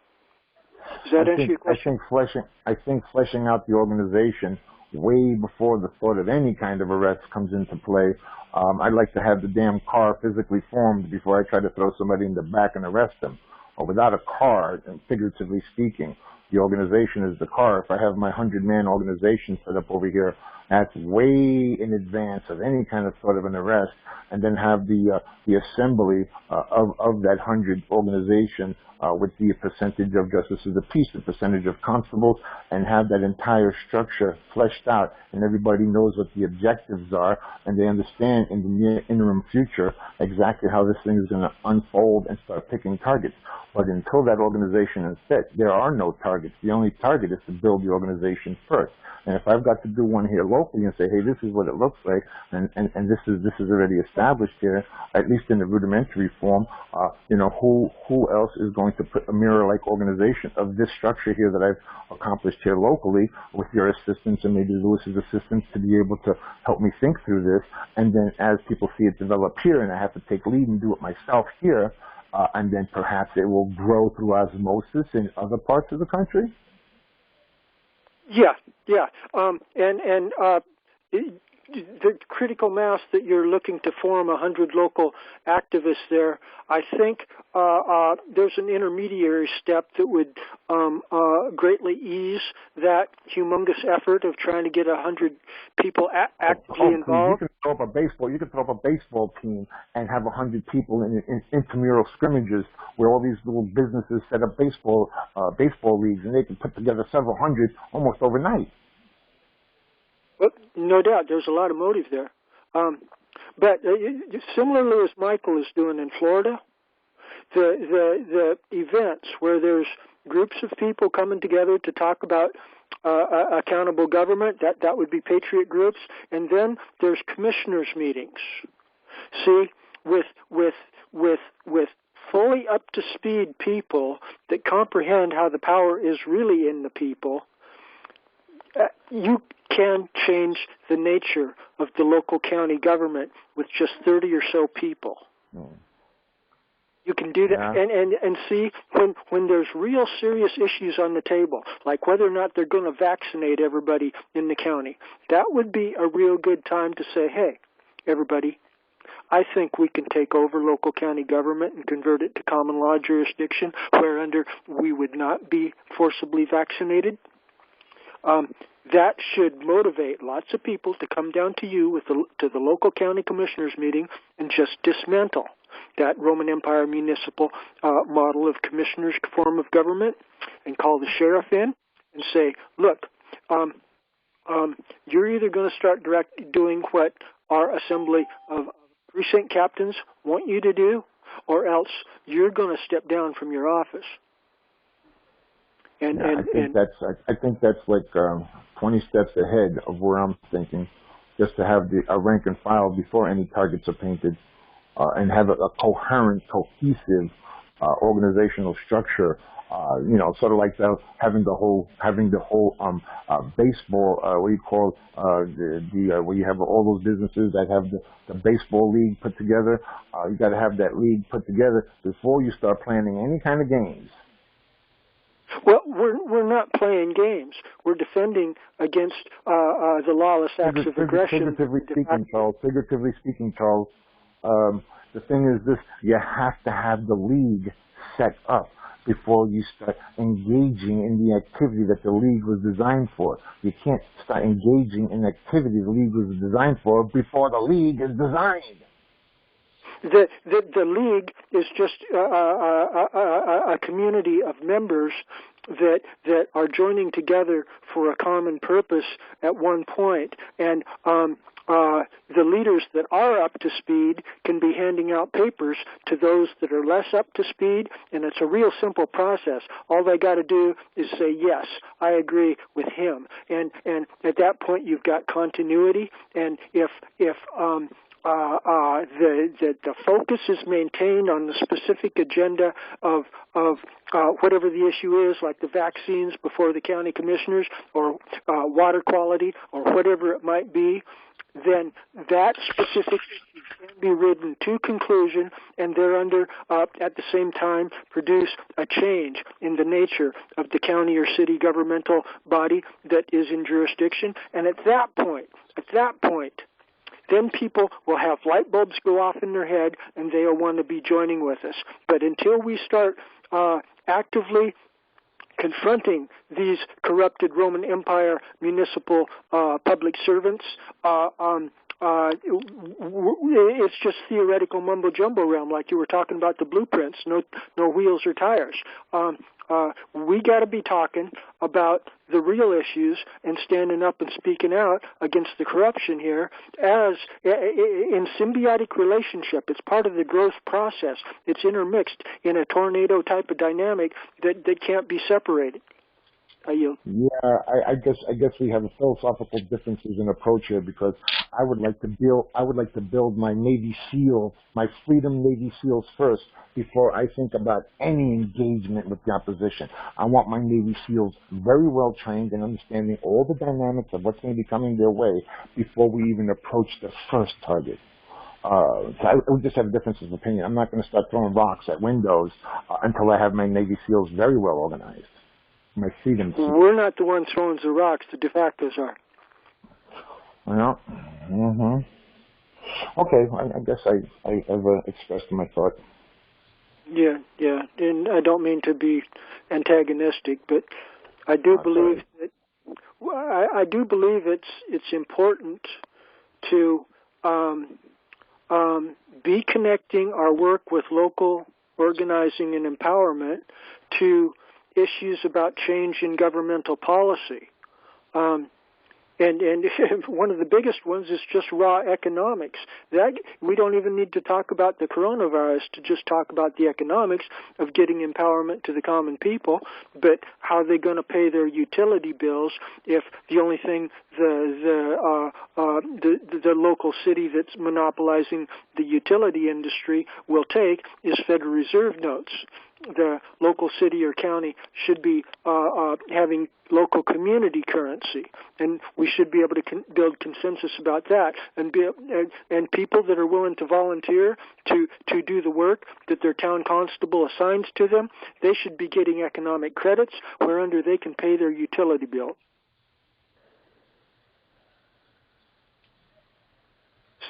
Does that answer your question? I think fleshing out the organization way before the thought of any kind of arrest comes into play. I'd like to have the damn car physically formed before I try to throw somebody in the back and arrest them. Or without a car, figuratively speaking, The organization is the car. If I have my 100-man organization set up over here, that's way in advance of any kind of sort of an arrest, and then have the assembly of that 100 organization with the percentage of justices of the peace, the percentage of constables, and have that entire structure fleshed out, and everybody knows what the objectives are, and they understand in the near interim future exactly how this thing is going to unfold and start picking targets. But until that organization is set, there are no targets. The only target is to build the organization first. And if I've got to do one here locally and say, hey, this is what it looks like, and this is already established here, at least in the rudimentary form, who else is going to put a mirror-like organization of this structure here that I've accomplished here locally with your assistance and maybe Lewis's assistance to be able to help me think through this, and then as people see it develop here and I have to take lead and do it myself here, and then perhaps it will grow through osmosis in other parts of the country? Yeah. The critical mass that you're looking to form 100 local activists there, I think there's an intermediary step that would greatly ease that humongous effort of trying to get 100 people actively involved. You can throw up a baseball team and have 100 people in intramural scrimmages where all these little businesses set up baseball leagues, and they can put together several hundred almost overnight. Well, no doubt, there's a lot of motive there. But similarly as Michael is doing in Florida, the events where there's groups of people coming together to talk about accountable government, that would be patriot groups, and then there's commissioners meetings. See, with fully up to speed people that comprehend how the power is really in the people, you can change the nature of the local county government with just 30 or so people. You can do that, and see when there's real serious issues on the table, like whether or not they're going to vaccinate everybody in the county, that would be a real good time to say, hey, everybody, I think we can take over local county government and convert it to common law jurisdiction, whereunder we would not be forcibly vaccinated. That should motivate lots of people to come down to you to the local county commissioners meeting and just dismantle that Roman Empire municipal model of commissioners form of government, and call the sheriff in and say, look, you're either going to start doing what our assembly of precinct captains want you to do, or else you're going to step down from your office. I think that's like 20 steps ahead of where I'm thinking, just to have a rank and file before any targets are painted, and have a coherent, cohesive organizational structure. Sort of like having the whole baseball. What do you call where you have all those businesses that have the baseball league put together. You got to have that league put together before you start planning any kind of games. Well, we're not playing games. We're defending against the lawless acts of aggression. Figuratively speaking, Charles, the thing is this: you have to have the league set up before you start engaging in the activity that the league was designed for. You can't start engaging in activity the league was designed for before the league is designed. The league is just a community of members that are joining together for a common purpose at one point, and the leaders that are up to speed can be handing out papers to those that are less up to speed, and it's a real simple process. All they got to do is say, yes, I agree with him, and at that point you've got continuity, and if the focus is maintained on the specific agenda of whatever the issue is, like the vaccines before the county commissioners, or water quality, or whatever it might be, then that specific issue can be ridden to conclusion, and thereunder at the same time produce a change in the nature of the county or city governmental body that is in jurisdiction. And at that point, then people will have light bulbs go off in their head, and they'll want to be joining with us. But until we start actively confronting these corrupted Roman Empire municipal public servants. It's just theoretical mumbo jumbo realm, like you were talking about the blueprints. No wheels or tires. We got to be talking about the real issues and standing up and speaking out against the corruption here as in symbiotic relationship. It's part of the growth process. It's intermixed in a tornado type of dynamic that can't be separated. Yeah, I guess we have philosophical differences in approach here, because I would like to build my Navy SEAL, my Freedom Navy SEALs first before I think about any engagement with the opposition. I want my Navy SEALs very well trained and understanding all the dynamics of what's going to be coming their way before we even approach the first target. We just have differences of opinion. I'm not going to start throwing rocks at windows until I have my Navy SEAls very well organized. My freedom. We're not the ones throwing the rocks. The de factos are. Well, okay. I guess I've expressed my thought. Yeah, and I don't mean to be antagonistic, but I do believe that I do believe it's important to be connecting our work with local organizing and empowerment to issues about change in governmental policy. And one of the biggest ones is just raw economics. That we don't even need to talk about the coronavirus to just talk about the economics of getting empowerment to the common people, but how are they going to pay their utility bills if the only thing the local city that's monopolizing the utility industry will take is Federal Reserve notes. The local city or county should be having local community currency, and we should be able to build consensus about that. And people that are willing to volunteer to do the work that their town constable assigns to them, they should be getting economic credits whereunder they can pay their utility bill.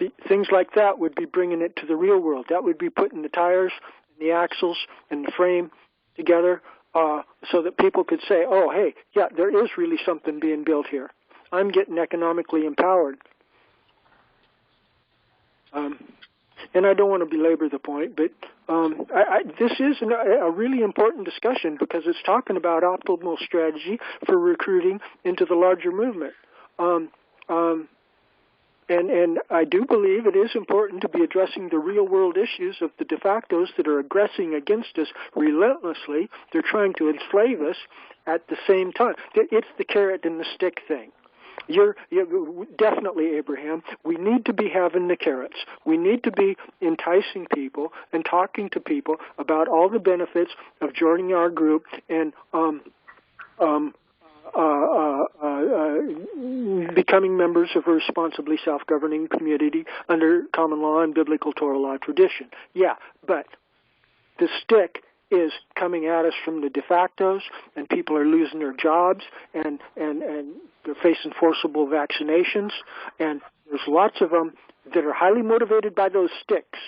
See, things like that would be bringing it to the real world. That would be putting the tires, the axles, and the frame together so that people could say, oh, hey, yeah, there is really something being built here. I'm getting economically empowered. And I don't want to belabor the point, but this is a really important discussion because it's talking about optimal strategy for recruiting into the larger movement. And I do believe it is important to be addressing the real-world issues of the de factos that are aggressing against us relentlessly. They're trying to enslave us at the same time. It's the carrot and the stick thing. You're definitely, Abraham, we need to be having the carrots. We need to be enticing people and talking to people about all the benefits of joining our group and becoming members of a responsibly self-governing community under common law and biblical Torah law tradition. Yeah, but the stick is coming at us from the de factos, and people are losing their jobs, and they're facing forcible vaccinations, and there's lots of them that are highly motivated by those sticks.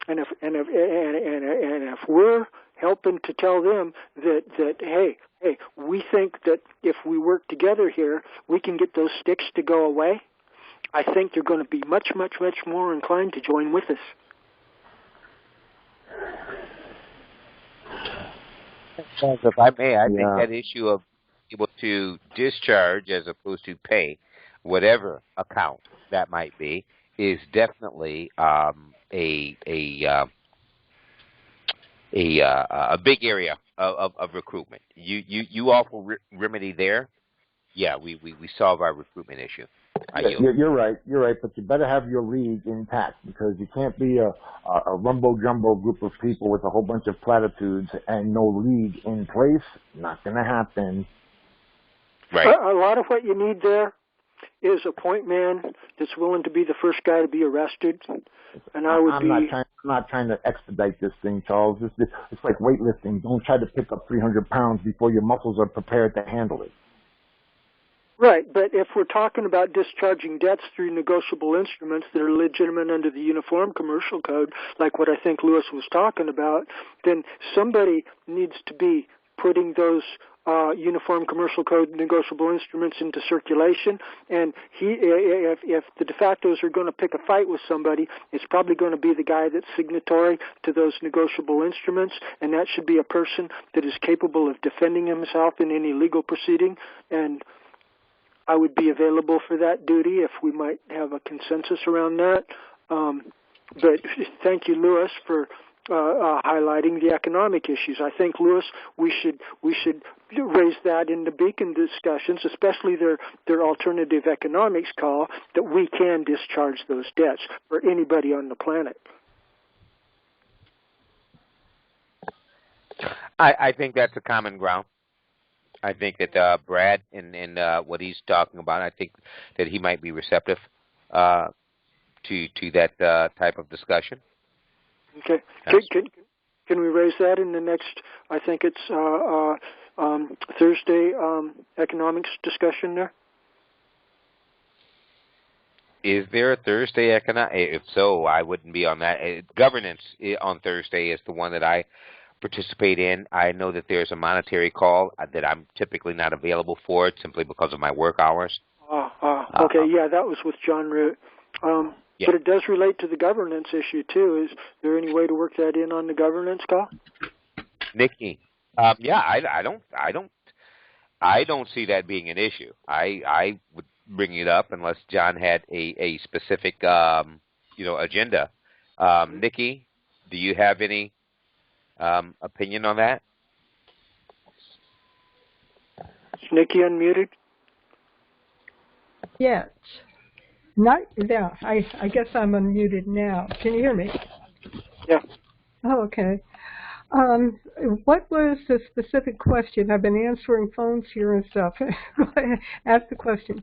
And if we're helping to tell them that hey, we think that if we work together here, we can get those sticks to go away, I think they're going to be much, much, much more inclined to join with us. If I may, I think that issue of able to discharge as opposed to pay, whatever account that might be, is definitely a big area of recruitment. You offer remedy there. Yeah, we solve our recruitment issue. You're right, but you better have your league intact, because you can't be a rumbo-jumbo group of people with a whole bunch of platitudes and no league in place. Not going to happen. Right. A lot of what you need there is a point man that's willing to be the first guy to be arrested. And I'm not trying to expedite this thing, Charles. It's like weightlifting. Don't try to pick up 300 pounds before your muscles are prepared to handle it. Right, but if we're talking about discharging debts through negotiable instruments that are legitimate under the Uniform Commercial Code, like what I think Lewis was talking about, then somebody needs to be putting those Uniform Commercial Code negotiable instruments into circulation, and if the de factos are going to pick a fight with somebody, it's probably going to be the guy that's signatory to those negotiable instruments, and that should be a person that is capable of defending himself in any legal proceeding, and I would be available for that duty if we might have a consensus around that. But thank you, Louis, for highlighting the economic issues. I think, Louis, we should raise that in the Beacon discussions, especially their alternative economics call, that we can discharge those debts for anybody on the planet. I think that's a common ground. I think that Brad and what he's talking about, I think that he might be receptive to that type of discussion. Okay. Can we raise that in the next, I think it's Thursday economics discussion there? Is there a Thursday economic? If so, I wouldn't be on that. Governance on Thursday is the one that I participate in. I know that there's a monetary call that I'm typically not available for simply because of my work hours. Okay, yeah, that was with John Root. Yeah. But it does relate to the governance issue too. Is there any way to work that in on the governance call? Nikki, yeah, I don't see that being an issue. I would bring it up unless John had a specific agenda. Nikki, do you have any opinion on that? Is Nikki unmuted? Yes. I guess I'm unmuted now. Can you hear me? Yeah. Oh, okay. What was the specific question? I've been answering phones here and stuff. Go ahead, ask the question.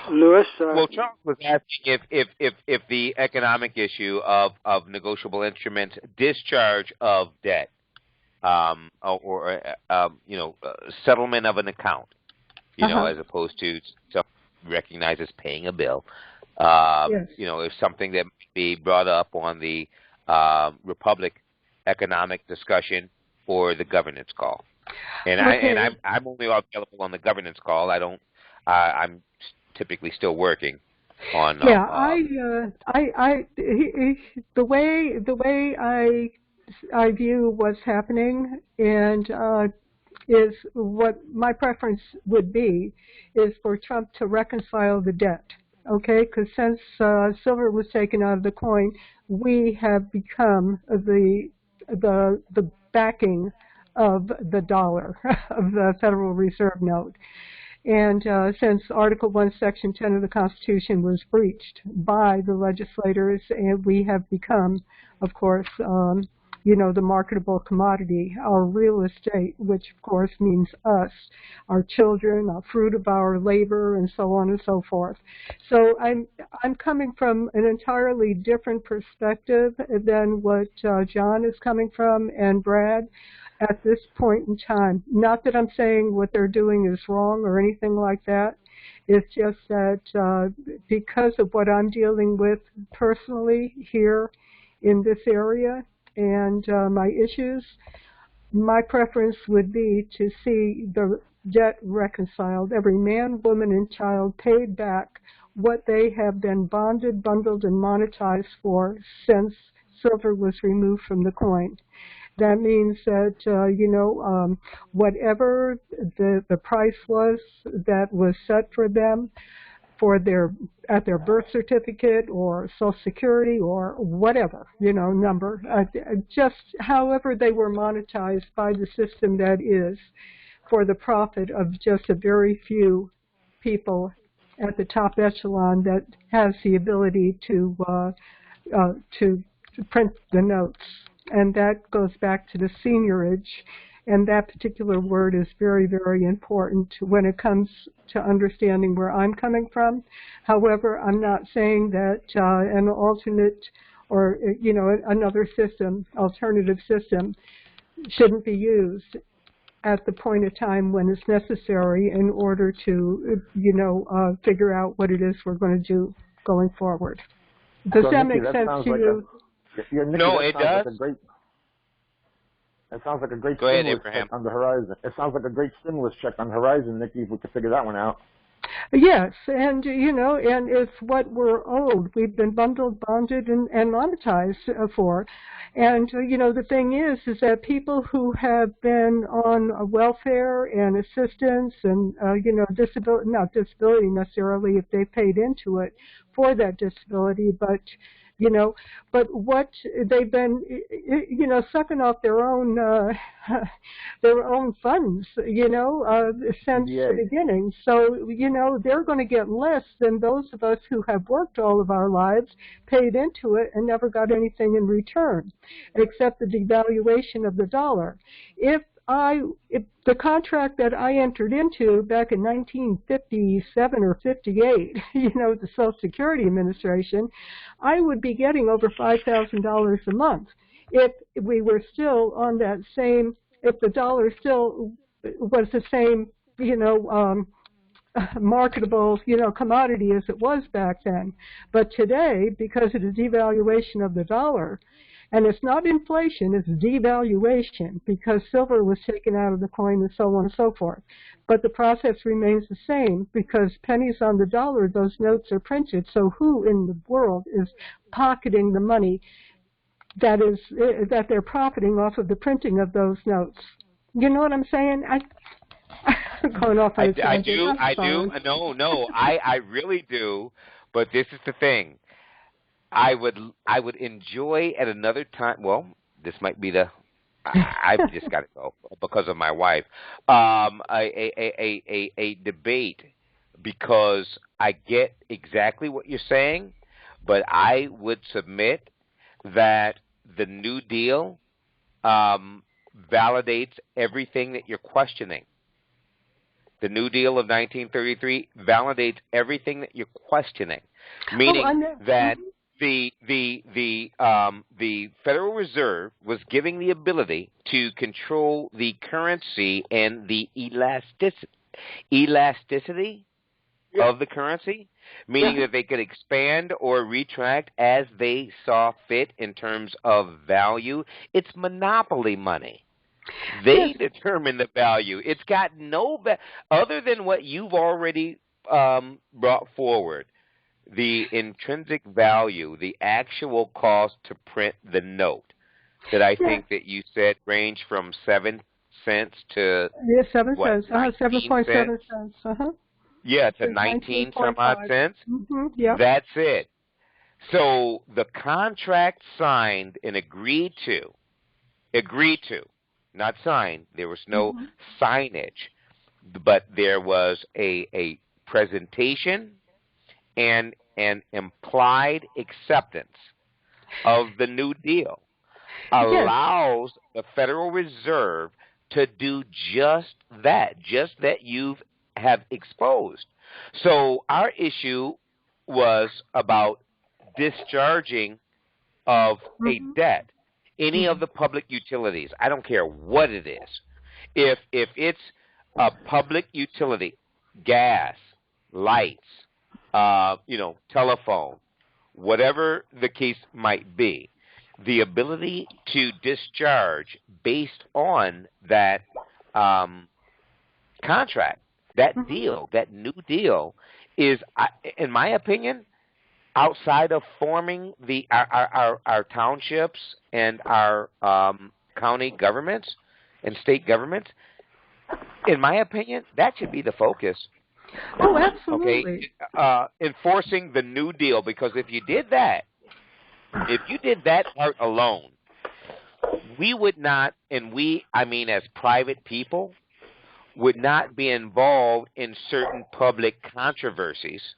Louis? Well, Charles was asking if the economic issue of negotiable instruments, discharge of debt, or settlement of an account, as opposed to recognized as paying a bill. Yes. Is something that might be brought up on the Republic economic discussion or the governance call. And okay. I'm only available on the governance call. I'm typically still working on. Yeah, the way I view what's happening and is what my preference would be is for Trump to reconcile the debt. Okay, because since silver was taken out of the coin, we have become the backing of the dollar, of the Federal Reserve note. And since Article 1, Section 10 of the Constitution was breached by the legislators, and we have become, of course, the marketable commodity, our real estate, which of course means us, our children, our fruit of our labor, and so on and so forth. So I'm coming from an entirely different perspective than what John is coming from and Brad at this point in time. Not that I'm saying what they're doing is wrong or anything like that. It's just that because of what I'm dealing with personally here in this area, and my issues, my preference would be to see the debt reconciled, every man, woman, and child paid back what they have been bonded, bundled, and monetized for since silver was removed from the coin. That means that, whatever the price was that was set for them, at their birth certificate or Social Security or whatever, number, just however they were monetized by the system that is for the profit of just a very few people at the top echelon that has the ability to print the notes. And that goes back to the seigniorage. And that particular word is very, very important when it comes to understanding where I'm coming from. However, I'm not saying that an alternate or, another system, alternative system, shouldn't be used at the point of time when it's necessary in order to, figure out what it is we're going to do going forward. Does that make sense to you? Yeah, Nikki, No, it does. That sounds like a great Go ahead, stimulus Abraham. check on the horizon. It sounds like a great stimulus check on the horizon, Nikki, if we could figure that one out. Yes, and and it's what we're owed. We've been bundled, bonded, and monetized for. And the thing is that people who have been on welfare and assistance and disability, not disability necessarily if they paid into it for that disability, but but what they've been, sucking off their own funds, since the beginning. So, they're going to get less than those of us who have worked all of our lives, paid into it, and never got anything in return, except the devaluation of the dollar. If the contract that I entered into back in 1957 or 58, the Social Security Administration, I would be getting over $5,000 a month if we were still on that same, if the dollar still was the same, marketable, commodity as it was back then. But today, because of the devaluation of the dollar, and it's not inflation, it's devaluation, because silver was taken out of the coin and so on and so forth. But the process remains the same, because pennies on the dollar, those notes are printed. So who in the world is pocketing the money that they're profiting off of the printing of those notes? You know what I'm saying? I'm going off on a tangent. I do. No, I really do. But this is the thing. I would enjoy at another time. Well, this might be I've just got to go because of my wife. A debate, because I get exactly what you're saying, but I would submit that the New Deal validates everything that you're questioning. The New Deal of 1933 validates everything that you're questioning, meaning that the Federal Reserve was giving the ability to control the currency and the elasticity of the currency, meaning that they could expand or retract as they saw fit in terms of value. It's monopoly money. They determine the value. It's got no other than what you've already brought forward. The intrinsic value, the actual cost to print the note, that I think that you said range from 7 cents to 7 cents, 7.7 cents, yeah, to 19 some odd cents. Yeah, that's it. So the contract signed and agreed to, not signed. There was no signage, but there was a presentation and an implied acceptance of the New Deal allows the Federal Reserve to do just that you have exposed. So our issue was about discharging of a debt, any of the public utilities. I don't care what it is. If it's a public utility, gas, lights, telephone, whatever the case might be, the ability to discharge based on that contract, that deal, that New Deal, is, in my opinion, outside of forming our townships and our county governments and state governments. In my opinion, that should be the focus. Oh, absolutely. Okay, enforcing the New Deal, because if you did that part alone, we would not, as private people, would not be involved in certain public controversies,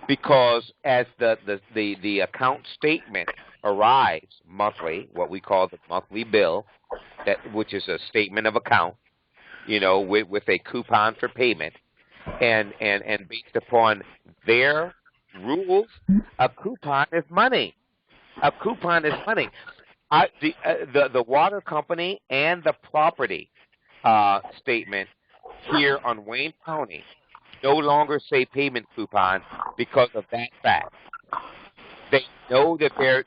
because as the account statement arrives monthly, what we call the monthly bill, which is a statement of account, with a coupon for payment, and based upon their rules, a coupon is money. A coupon is money. The water company and the property statement here on Wayne County no longer say payment coupon because of that fact. They know that they're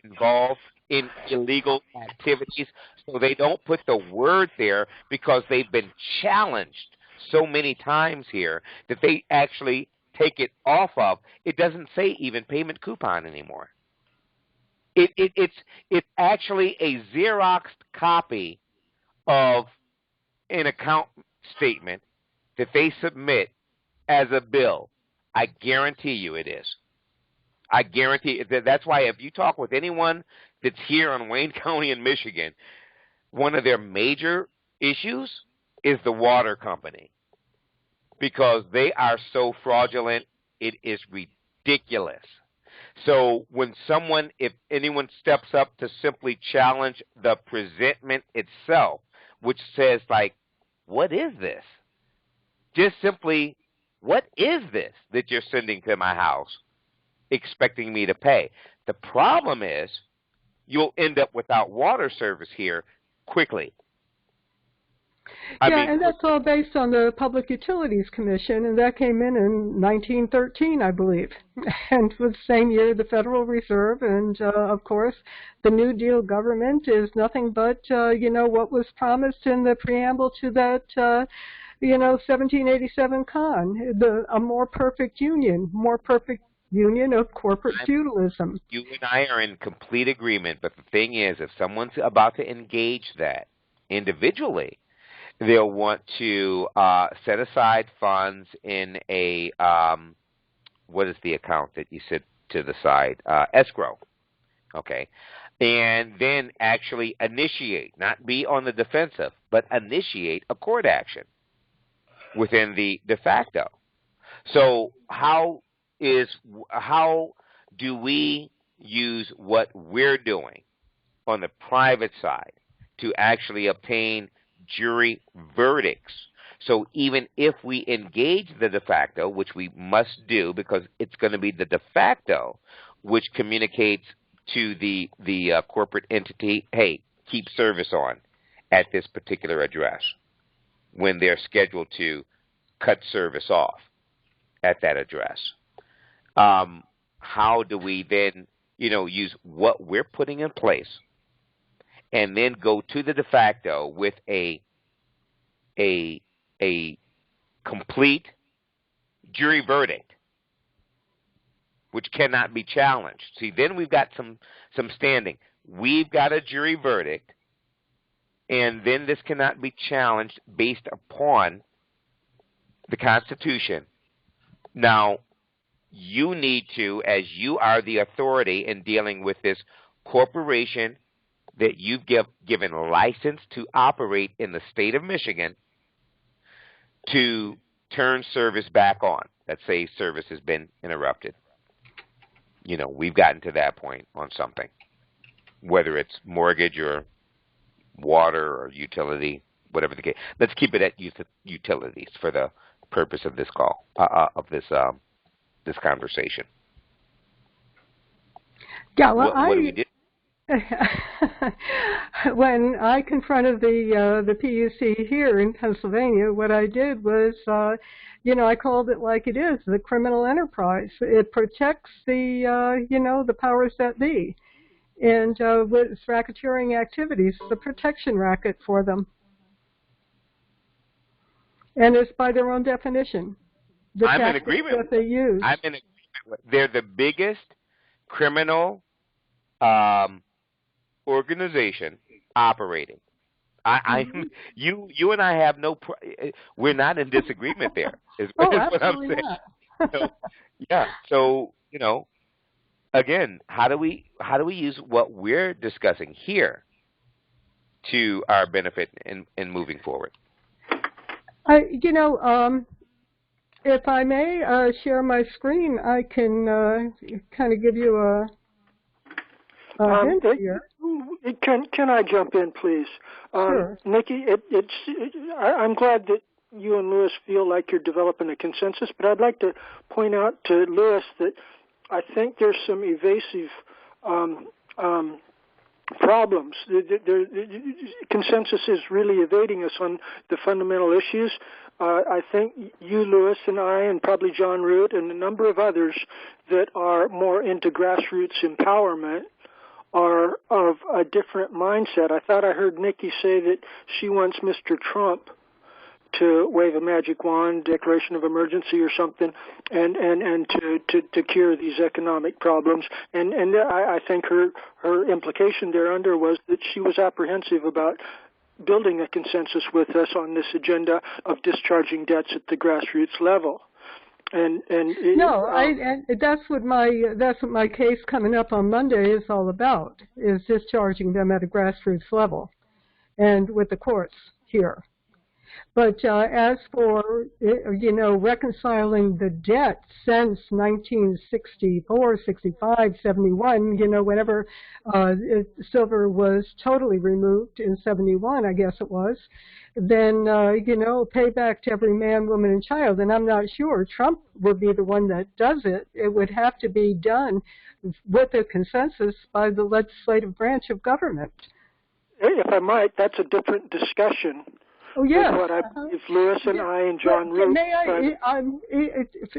involved in illegal activities, so they don't put the word there because they've been challenged so many times here that they actually take it off of. It doesn't say even payment coupon anymore. It's actually a Xeroxed copy of an account statement that they submit as a bill. I guarantee you it is. I guarantee that. That's why if you talk with anyone that's here in Wayne County in Michigan, one of their major issues is the water company because they are so fraudulent. It is ridiculous. So if anyone steps up to simply challenge the presentment itself, which says like, what is this? Just simply, what is this that you're sending to my house expecting me to pay? The problem is you'll end up without water service here quickly. And that's all based on the Public Utilities Commission, and that came in 1913, I believe. And it was the same year the Federal Reserve, and of course, the New Deal government is nothing but, what was promised in the preamble to that, 1787 con, a more perfect union of corporate feudalism. You and I are in complete agreement, but the thing is, if someone's about to engage that individually, they'll want to set aside funds in a, what is the account that you set to the side? Escrow. Okay. And then actually initiate, not be on the defensive, but initiate a court action within the de facto. So how do we use what we're doing on the private side to actually obtain jury verdicts? So even if we engage the de facto, which we must do because it's going to be the de facto which communicates to the corporate entity, hey, keep service on at this particular address when they're scheduled to cut service off at that address. How do we then, use what we're putting in place and then go to the de facto with a complete jury verdict, which cannot be challenged? See, then we've got some standing. We've got a jury verdict, and then this cannot be challenged based upon the Constitution. Now, you need to, as you are the authority in dealing with this corporation that you've given license to operate in the state of Michigan, to turn service back on. Let's say service has been interrupted. We've gotten to that point on something, whether it's mortgage or water or utility, whatever the case. Let's keep it at utilities for the purpose of this call, of this conversation. Yeah, well, what do we do? When I confronted the PUC here in Pennsylvania, what I did was, I called it like it is, the criminal enterprise. It protects the powers that be. And with its racketeering activities, the protection racket for them. And it's by their own definition. I'm in agreement that they use. I'm in agreement. They're the biggest criminal organization operating. You and I have we're not in disagreement there. Is what I'm saying. Not. So again, how do we use what we're discussing here to our benefit in moving forward? If I may share my screen, I can kind of give you a hint here. Can I jump in, please? Sure. Nikki, I'm glad that you and Lewis feel like you're developing a consensus, but I'd like to point out to Lewis that I think there's some evasive problems. The consensus is really evading us on the fundamental issues. I think you, Lewis, and I, and probably John Root, and a number of others that are more into grassroots empowerment are of a different mindset. I thought I heard Nikki say that she wants Mr. Trump to wave a magic wand, declaration of emergency or something, and to cure these economic problems. And I think her implication thereunder was that she was apprehensive about building a consensus with us on this agenda of discharging debts at the grassroots level. And that's what my case coming up on Monday is all about, is discharging them at a grassroots level and with the courts here. But as for, reconciling the debt since 1964, 65, 71, whenever silver was totally removed in 71, I guess it was, then, pay back to every man, woman, and child. And I'm not sure Trump would be the one that does it. It would have to be done with a consensus by the legislative branch of government. If I might, that's a different discussion. Oh, yeah. What I believe Lewis and I and John Root.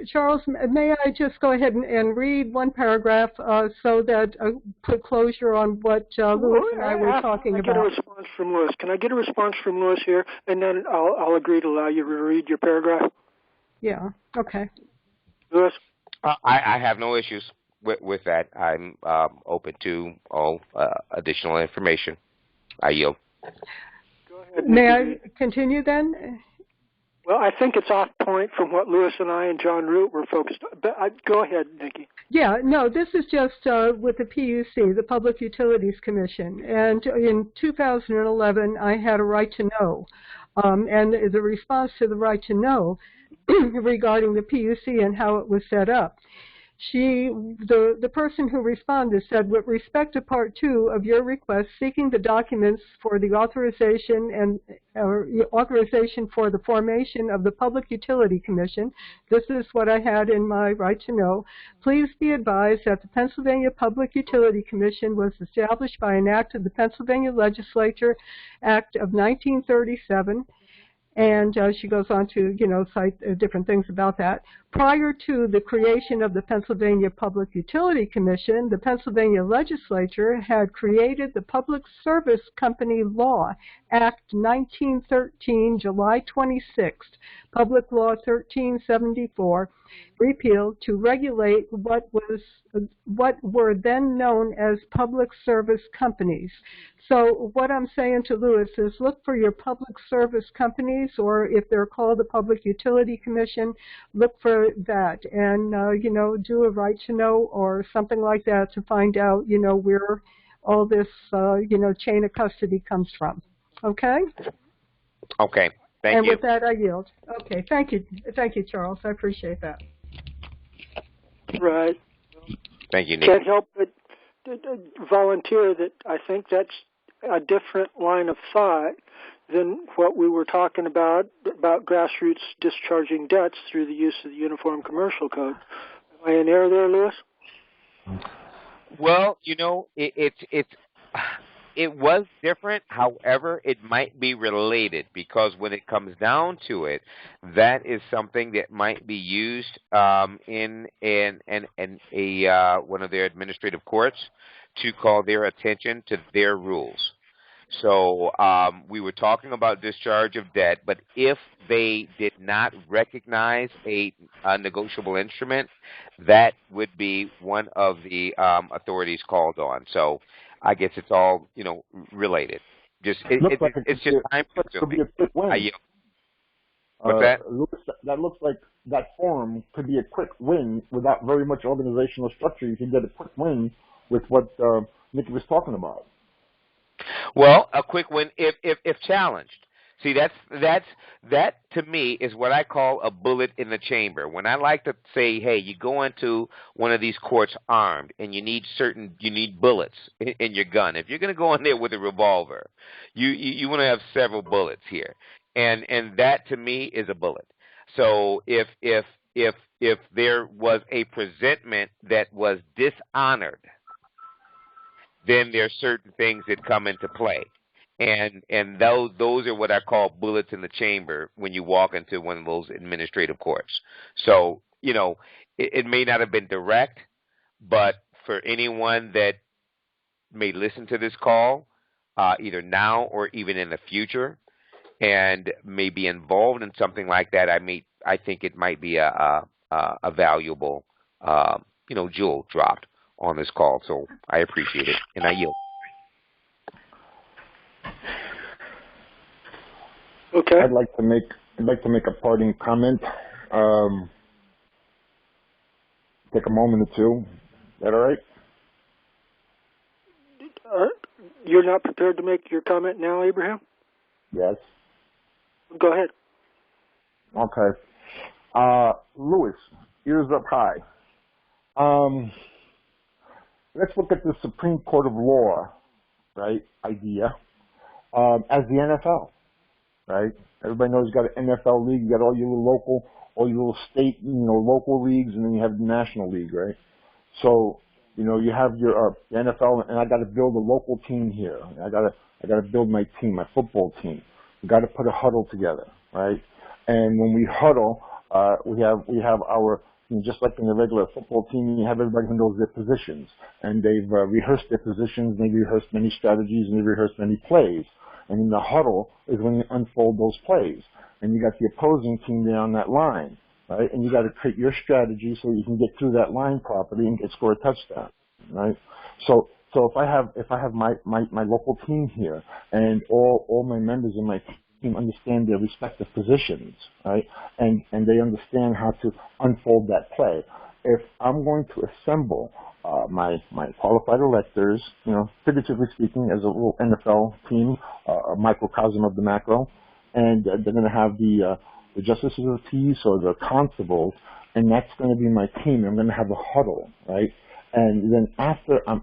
Charles, may I just go ahead and read one paragraph so that put closure on what Lewis and I were talking about? Can I get a response from Lewis? Can I get a response from Lewis here, and then I'll agree to allow you to read your paragraph? Yeah. Okay. Lewis? I have no issues with that. I'm open to all additional information. I yield. May I continue then? Well, I think it's off point from what Lewis and I and John Root were focused on. But go ahead, Nikki. Yeah, no, this is just with the PUC, the Public Utilities Commission. And in 2011, I had a right to know. And the response to the right to know regarding the PUC and how it was set up. The person who responded said, with respect to Part 2 of your request seeking the documents for the authorization for the formation of the Public Utility Commission, this is what I had in my right to know. Please be advised that the Pennsylvania Public Utility Commission was established by an act of the Pennsylvania Legislature Act of 1937. And she goes on to, cite different things about that. Prior to the creation of the Pennsylvania Public Utility Commission, the Pennsylvania Legislature had created the Public Service Company Law, Act 1913, July 26th, Public Law 1374, repealed to regulate what were then known as public service companies. So what I'm saying to Lewis is look for your public service companies, or if they're called the Public Utility Commission, look for that and, do a right to know or something like that to find out, where all this, chain of custody comes from. Okay? Okay. Thank you. And with that, I yield. Okay. Thank you. Thank you, Charles. I appreciate that. Right. Thank you, Nick. Can't help but volunteer that I think that's a different line of thought than what we were talking about grassroots discharging debts through the use of the Uniform Commercial Code. Am I in error there, Lewis? Well, it was different. However, it might be related because when it comes down to it, that is something that might be used in one of their administrative courts to call their attention to their rules. So we were talking about discharge of debt, but if they did not recognize a negotiable instrument, that would be one of the authorities called on. So I guess it's all, related. It's just time consuming. What's that? That looks like that forum could be a quick win without very much organizational structure. You can get a quick win with what Nikki was talking about. Well, a quick win if challenged. See, that to me is what I call a bullet in the chamber. When I like to say, hey, you go into one of these courts armed and you need bullets in your gun. If you're going to go in there with a revolver, you want to have several bullets here, and that to me is a bullet. So if there was a presentment that was dishonored, then there's certain things that come into play. and those are what I call bullets in the chamber when you walk into one of those administrative courts. So, it may not have been direct, but for anyone that may listen to this call, either now or even in the future, and may be involved in something like that, I think it might be a valuable, jewel dropped on this call. So I appreciate it, and I yield. Okay. I'd like to make a parting comment. Take a moment or two. Is that all right? You're not prepared to make your comment now, Abraham? Yes. Go ahead. Okay. Louis, ears up high. Let's look at the Supreme Court of Law, right, idea, as the NFL, right? Everybody knows you got an NFL league, you got all your little state, local leagues, and then you have the National League, right? So, you have your NFL, and I got to build a local team here. I got to build my team, my football team. We got to put a huddle together, right? And when we huddle, we have our, just like in the regular football team, you have everybody who knows their positions, and they've rehearsed their positions, they've rehearsed many strategies, and they've rehearsed many plays. And in the huddle is when you unfold those plays, and you got the opposing team there on that line, right? And you got to create your strategy so you can get through that line properly and score a touchdown, right? So if I have my local team here, and all my members in my team understand their respective positions, right? And they understand how to unfold that play. If I'm going to assemble my qualified electors, figuratively speaking, as a little NFL team, a microcosm of the macro, and they're going to have the justices of the peace or the constables, and that's going to be my team. I'm going to have a huddle, right? And then after I'm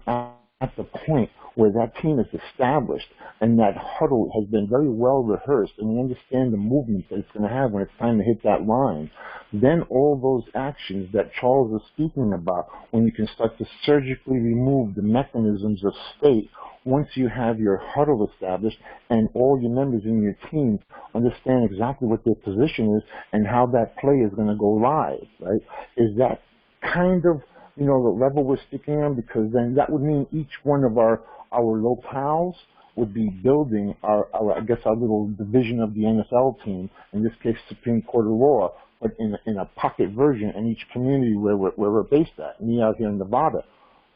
at the point where that team is established and that huddle has been very well rehearsed and we understand the movements that it's going to have when it's time to hit that line, then all those actions that Charles was speaking about, when you can start to surgically remove the mechanisms of state, once you have your huddle established and all your members in your team understand exactly what their position is and how that play is going to go live, right? Is that kind of the level we're sticking on? Because then that would mean each one of our locales would be building our little division of the NFL team, in this case Supreme Court of Law, but in a pocket version in each community where we're based at. Me out here in Nevada,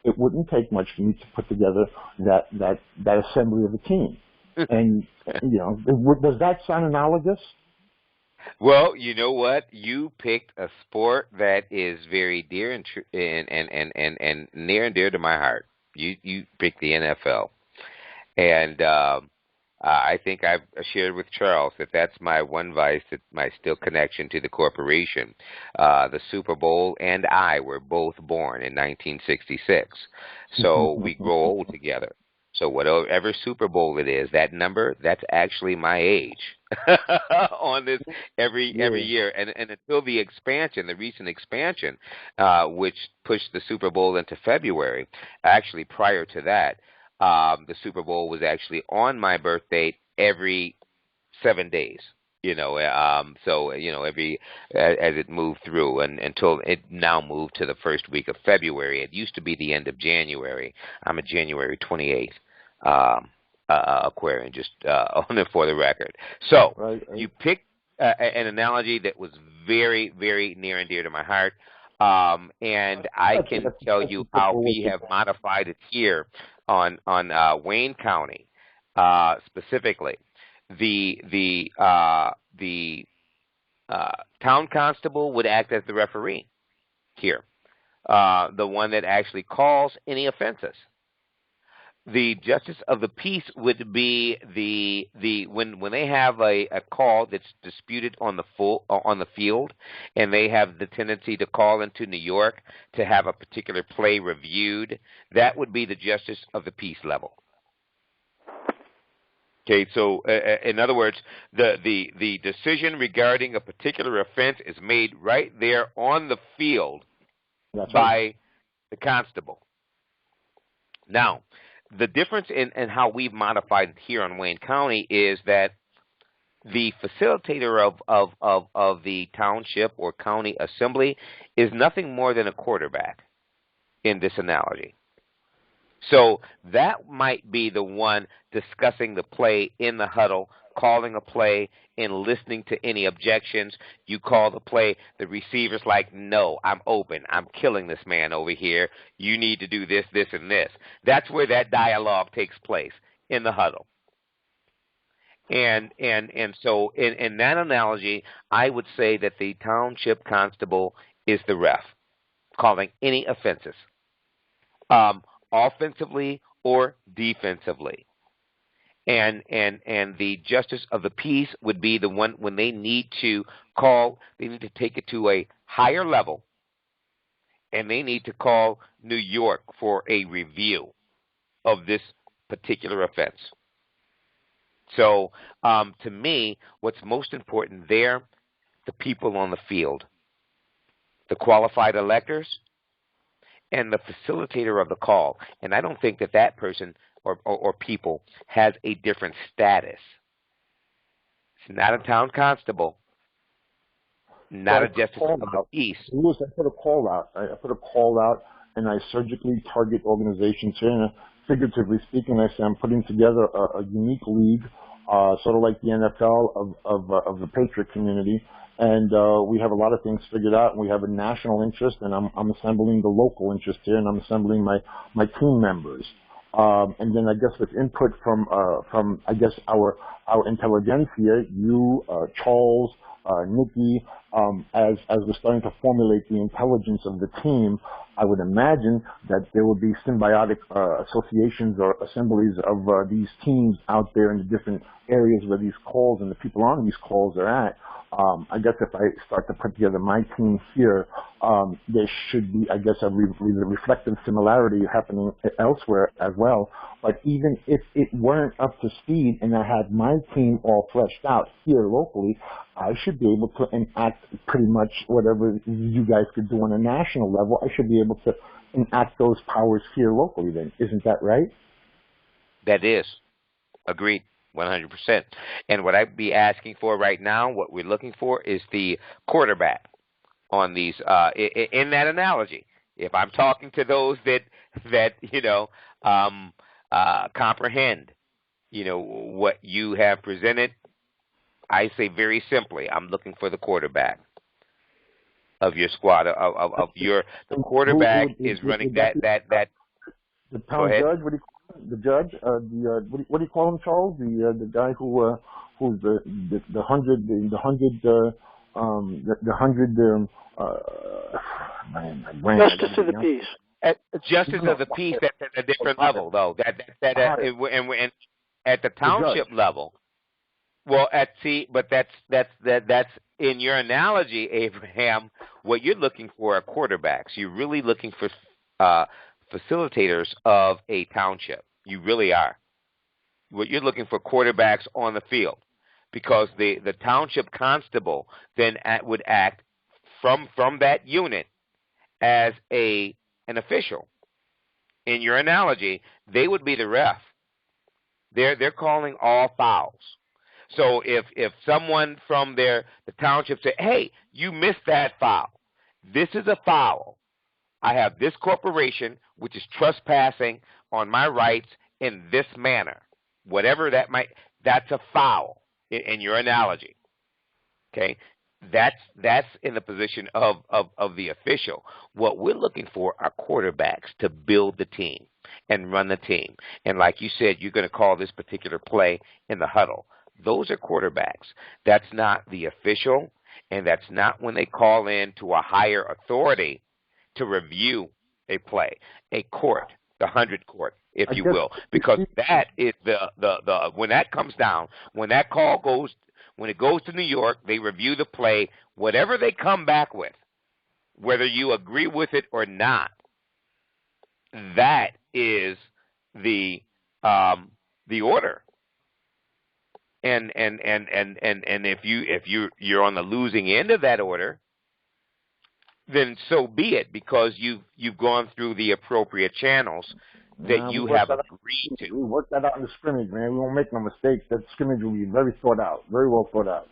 it wouldn't take much for me to put together that assembly of a team. And does that sound analogous? Well, you know what? You picked a sport that is very dear and near and dear to my heart. You picked the NFL, and I think I've shared with Charles that that's my one vice, that my still connection to the corporation. The Super Bowl and I were both born in 1966, so we grow old together. So whatever Super Bowl it is, that number, that's actually my age on this every year. And until the recent expansion, which pushed the Super Bowl into February, actually prior to that, the Super Bowl was actually on my birth date every 7 days. Every as it moved through, and until it now moved to the first week of February. It used to be the end of January. I'm a January 28th Aquarian, just on it for the record. So right. You picked an analogy that was very, very near and dear to my heart, and I can tell you how we have modified it here on Wayne County, specifically. The town constable would act as the referee here, the one that actually calls any offenses. The justice of the peace would be when they have a call that's disputed on the field, and they have the tendency to call into New York to have a particular play reviewed. That would be the justice of the peace level. Okay, so in other words, the decision regarding a particular offense is made right there on the field by the constable. Now, the difference in how we've modified it here in Wayne County is that the facilitator of the township or county assembly is nothing more than a quarterback in this analogy. So that might be the one discussing the play in the huddle, calling a play and listening to any objections. You call the play, the receiver's like, no, I'm open. I'm killing this man over here. You need to do this, this, and this. That's where that dialogue takes place, in the huddle. And so in that analogy, I would say that the township constable is the ref, calling any offenses, offensively or defensively. And the justice of the peace would be the one when they need to call, they need to take it to a higher level, and they need to call New York for a review of this particular offense. So to me, what's most important there, the people on the field, the qualified electors, and the facilitator of the call. And I don't think that that person or people has a different status. It's not a town constable, not a justice of the peace. Louis, I put a call out. I put a call out, and I surgically target organizations here. And figuratively speaking, I say I'm putting together a unique league, sort of like the NFL of the Patriot community. And we have a lot of things figured out, and we have a national interest, and I'm assembling the local interest here, and I'm assembling my team members. And then I guess with input from I guess our intelligentsia, you, Charles, Nikki, as we're starting to formulate the intelligence of the team, I would imagine that there will be symbiotic associations or assemblies of these teams out there in the different areas where these calls and the people on these calls are at. I guess if I start to put together my team here, there should be, I guess, a reflective similarity happening elsewhere as well. But even if it weren't up to speed and I had my team all fleshed out here locally, I should be able to enact pretty much whatever you guys could do on a national level. I should be able to enact those powers here locally then. Isn't that right? That is. Agreed. 100%. And what I'd be asking for right now, what we're looking for, is the quarterback on these. In that analogy, if I'm talking to those that comprehend, what you have presented, I say very simply, I'm looking for the quarterback of your squad. The quarterback is running that. The town judge. What do you? The judge, what do you call him, Charles? The guy who's the justice of the peace. Justice of the peace. That's at a different level, though. And at the township level. Well, but that's in your analogy, Abraham. What you're looking for are quarterbacks. You're really looking for facilitators of a township. You really are. What you're looking for, quarterbacks on the field, because the township constable then would act from that unit as an official. In your analogy, they would be the ref. They're calling all fouls. So if someone from the township said, "Hey, you missed that foul. This is a foul. I have this corporation which is trespassing on my rights in this manner," whatever that's a foul in your analogy. Okay? That's in the position of the official. What we're looking for are quarterbacks to build the team and run the team. And like you said, you're going to call this particular play in the huddle. Those are quarterbacks. That's not the official, and that's not when they call in to a higher authority to review a play, a court, the 100 court, if you will, because that is the when that comes down, when that call goes, when it goes to New York, they review the play, whatever they come back with, whether you agree with it or not, that is the order. And if you're on the losing end of that order, then so be it, because you've gone through the appropriate channels that you have agreed to. We worked that out in the scrimmage, man. We won't make no mistakes. That scrimmage will be very thought out, very well thought out.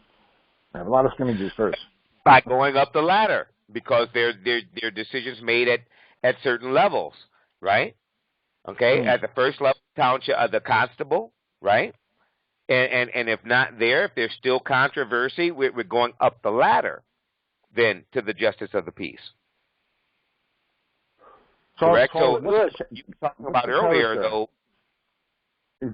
I have a lot of scrimmages first. By going up the ladder, because they're decisions made at certain levels, right? Okay, at the first level, township, the constable, right? And if not there, if there's still controversy, we're going up the ladder, then to the justice of the peace. Correct. So you were talking about earlier, though.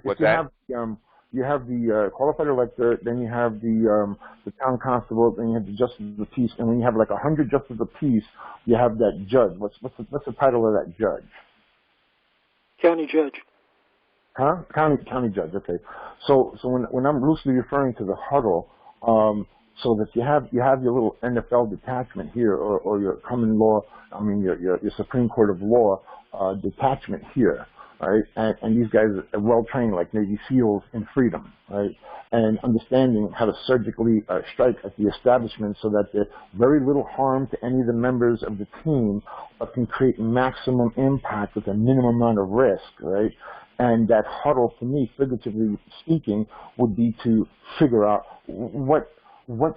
What's that? You have the qualified elector, then you have the town constable, then you have the justice of the peace, and when you have like 100 justices of the peace, you have that judge. What's the title of that judge? County judge. Huh? County judge. Okay. So when I'm loosely referring to the huddle, so that you have your little NFL detachment here, or your common law, your Supreme Court of Law detachment here, right? And these guys are well trained like Navy SEALs in freedom, right? And understanding how to surgically strike at the establishment so that there's very little harm to any of the members of the team, but can create maximum impact with a minimum amount of risk, right? And that huddle, for me, figuratively speaking, would be to figure out what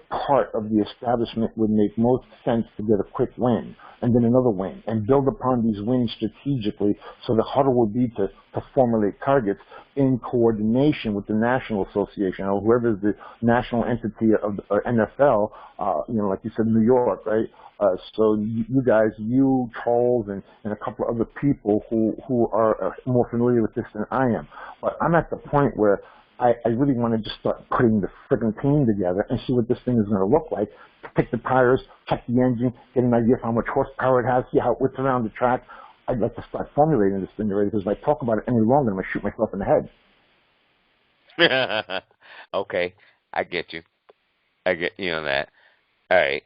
part of the establishment would make most sense to get a quick win, and then another win, and build upon these wins strategically. So the huddle would be to formulate targets in coordination with the National Association, or whoever is the national entity of the NFL, like you said, New York, right? So you guys, Charles, and a couple of other people who are more familiar with this than I am. But I'm at the point where I really want to just start putting the friggin' team together and see what this thing is going to look like. Pick the tires, check the engine, get an idea of how much horsepower it has, see how it whips around the track. I'd like to start formulating this thing already, because if I talk about it any longer, I'm going to shoot myself in the head. Okay, I get you. I get you on that. All right.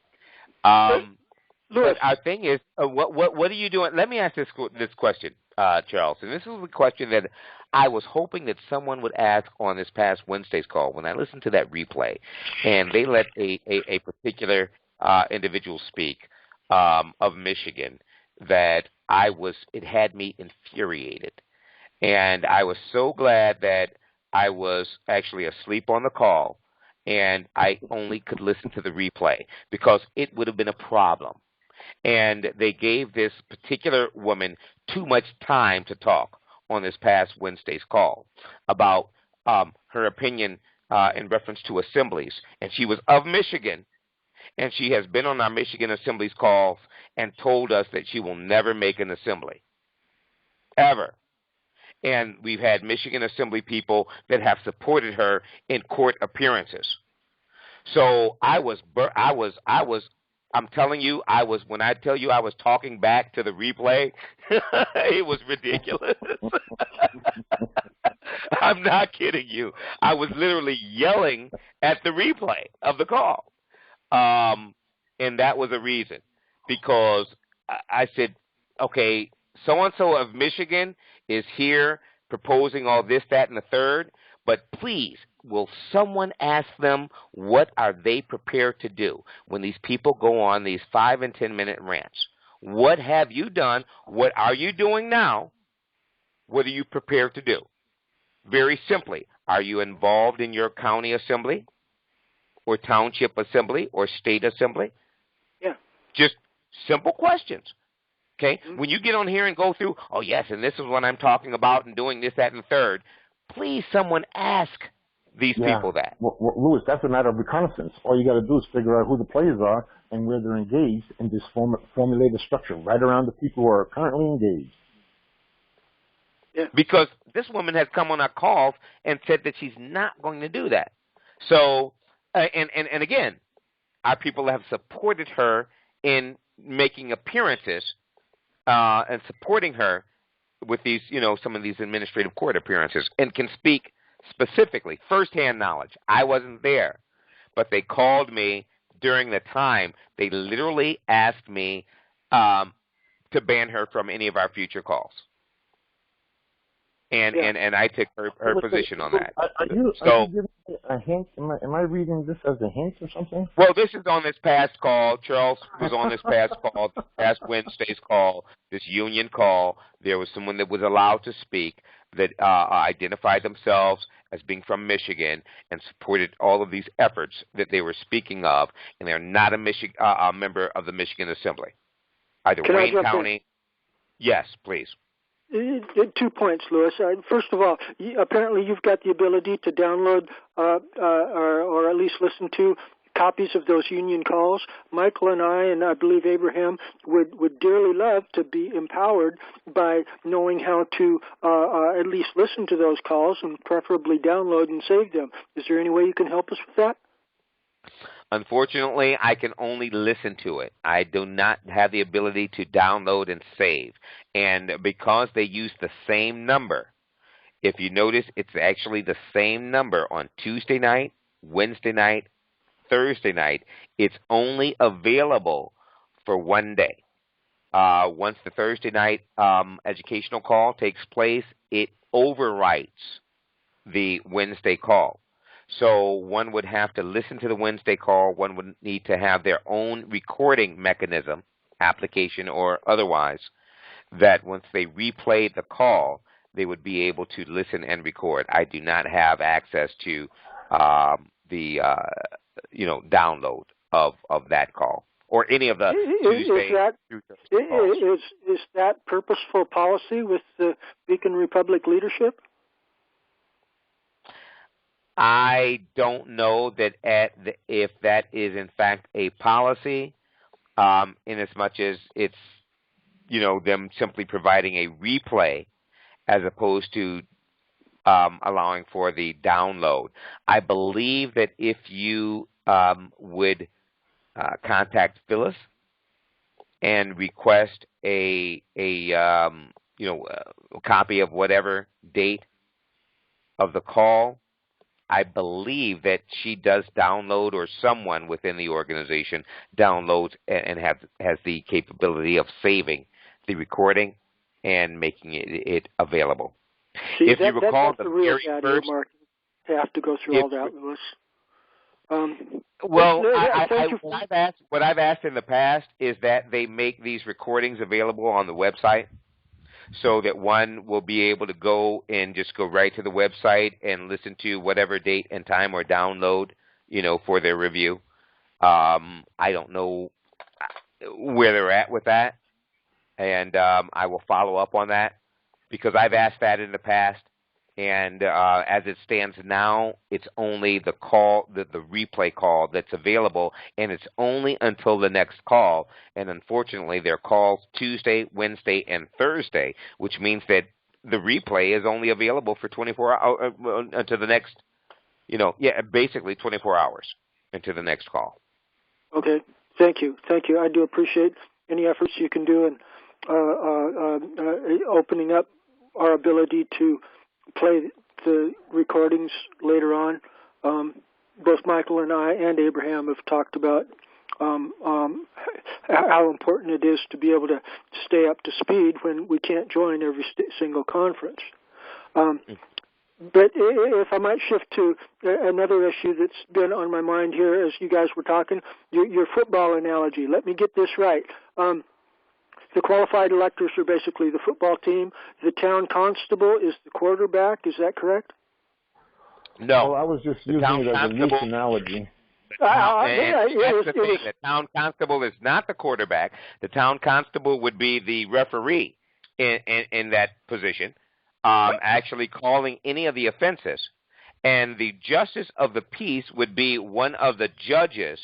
But our thing is, what are you doing? Let me ask this question, Charles. And this is the question that I was hoping that someone would ask on this past Wednesday's call when I listened to that replay, and they let a particular individual speak of Michigan that it had me infuriated. And I was so glad that I was actually asleep on the call and I only could listen to the replay, because it would have been a problem. And they gave this particular woman too much time to talk on this past Wednesday's call about her opinion in reference to assemblies. And she was of Michigan, and she has been on our Michigan Assemblies calls and told us that she will never make an assembly, ever. And we've had Michigan Assembly people that have supported her in court appearances. So I'm telling you, when I tell you I was talking back to the replay, it was ridiculous. I'm not kidding you. I was literally yelling at the replay of the call. And that was a reason, because I said, okay, so-and-so of Michigan is here proposing all this, that, and the third, but please, will someone ask them what are they prepared to do when these people go on these 5 and 10 minute rants? What have you done? What are you doing now? What are you prepared to do? Very simply, are you involved in your county assembly or township assembly or state assembly? Yeah. Just simple questions. Okay? Mm-hmm. When you get on here and go through, oh, yes, and this is what I'm talking about and doing this, that, and the third, please someone ask these people that. Well, Louis, that's a matter of reconnaissance. All you got to do is figure out who the players are and where they're engaged, and just formulate a structure right around the people who are currently engaged. Yeah. Because this woman has come on our calls and said that she's not going to do that. So, and again, our people have supported her in making appearances and supporting her with these, some of these administrative court appearances, and can speak specifically, firsthand knowledge. I wasn't there, but they called me during the time. They literally asked me to ban her from any of our future calls. and I took her position on that. Are you giving me a hint? Am I reading this as a hint or something? Well, this is on this past call. Charles was on this past call, past Wednesday's call, this union call. There was someone that was allowed to speak that identified themselves as being from Michigan and supported all of these efforts that they were speaking of, and they're not a member of the Michigan Assembly, either Wayne County. Yes, please. 2 points, Louis. First of all, apparently you've got the ability to download or at least listen to copies of those union calls. Michael and I believe Abraham would dearly love to be empowered by knowing how to at least listen to those calls and preferably download and save them. Is there any way you can help us with that? Unfortunately, I can only listen to it. I do not have the ability to download and save. And because they use the same number, if you notice, it's actually the same number on Tuesday night, Wednesday night, Thursday night. It's only available for one day. Once the Thursday night educational call takes place, it overwrites the Wednesday call. So one would have to listen to the Wednesday call. One would need to have their own recording mechanism, application or otherwise, that once they replay the call, they would be able to listen and record. I do not have access to the download of that call or any of the Tuesday through Thursday calls. Is that purposeful policy with the Beacon Republic leadership? I don't know that if that is in fact a policy, in as much as it's them simply providing a replay as opposed to allowing for the download. I believe that if you would contact Phyllis and request a copy of whatever date of the call, I believe that she does download, or someone within the organization downloads and has the capability of saving the recording and making it available. See, if you recall, that's the real first, Mark, have to go through all that, Louis. What I've asked in the past is that they make these recordings available on the website, so that one will be able to go right to the website and listen to whatever date and time or download, for their review. I don't know where they're at with that, and I will follow up on that because I've asked that in the past. And as it stands now, it's only the call, the replay call that's available, and it's only until the next call. And unfortunately, they're calls Tuesday, Wednesday, and Thursday, which means that the replay is only available for 24 hours until the next, basically 24 hours into the next call. Okay, thank you. I do appreciate any efforts you can do in opening up our ability to play the recordings later on. Both Michael and I and Abraham have talked about how important it is to be able to stay up to speed when we can't join every single conference. But if I might shift to another issue that's been on my mind here as you guys were talking, your football analogy. Let me get this right. The qualified electors are basically the football team. The town constable is the quarterback. Is that correct? No. Well, I was just using it as a loose analogy. The town constable is not the quarterback. The town constable would be the referee in that position, actually calling any of the offenses. And the justice of the peace would be one of the judges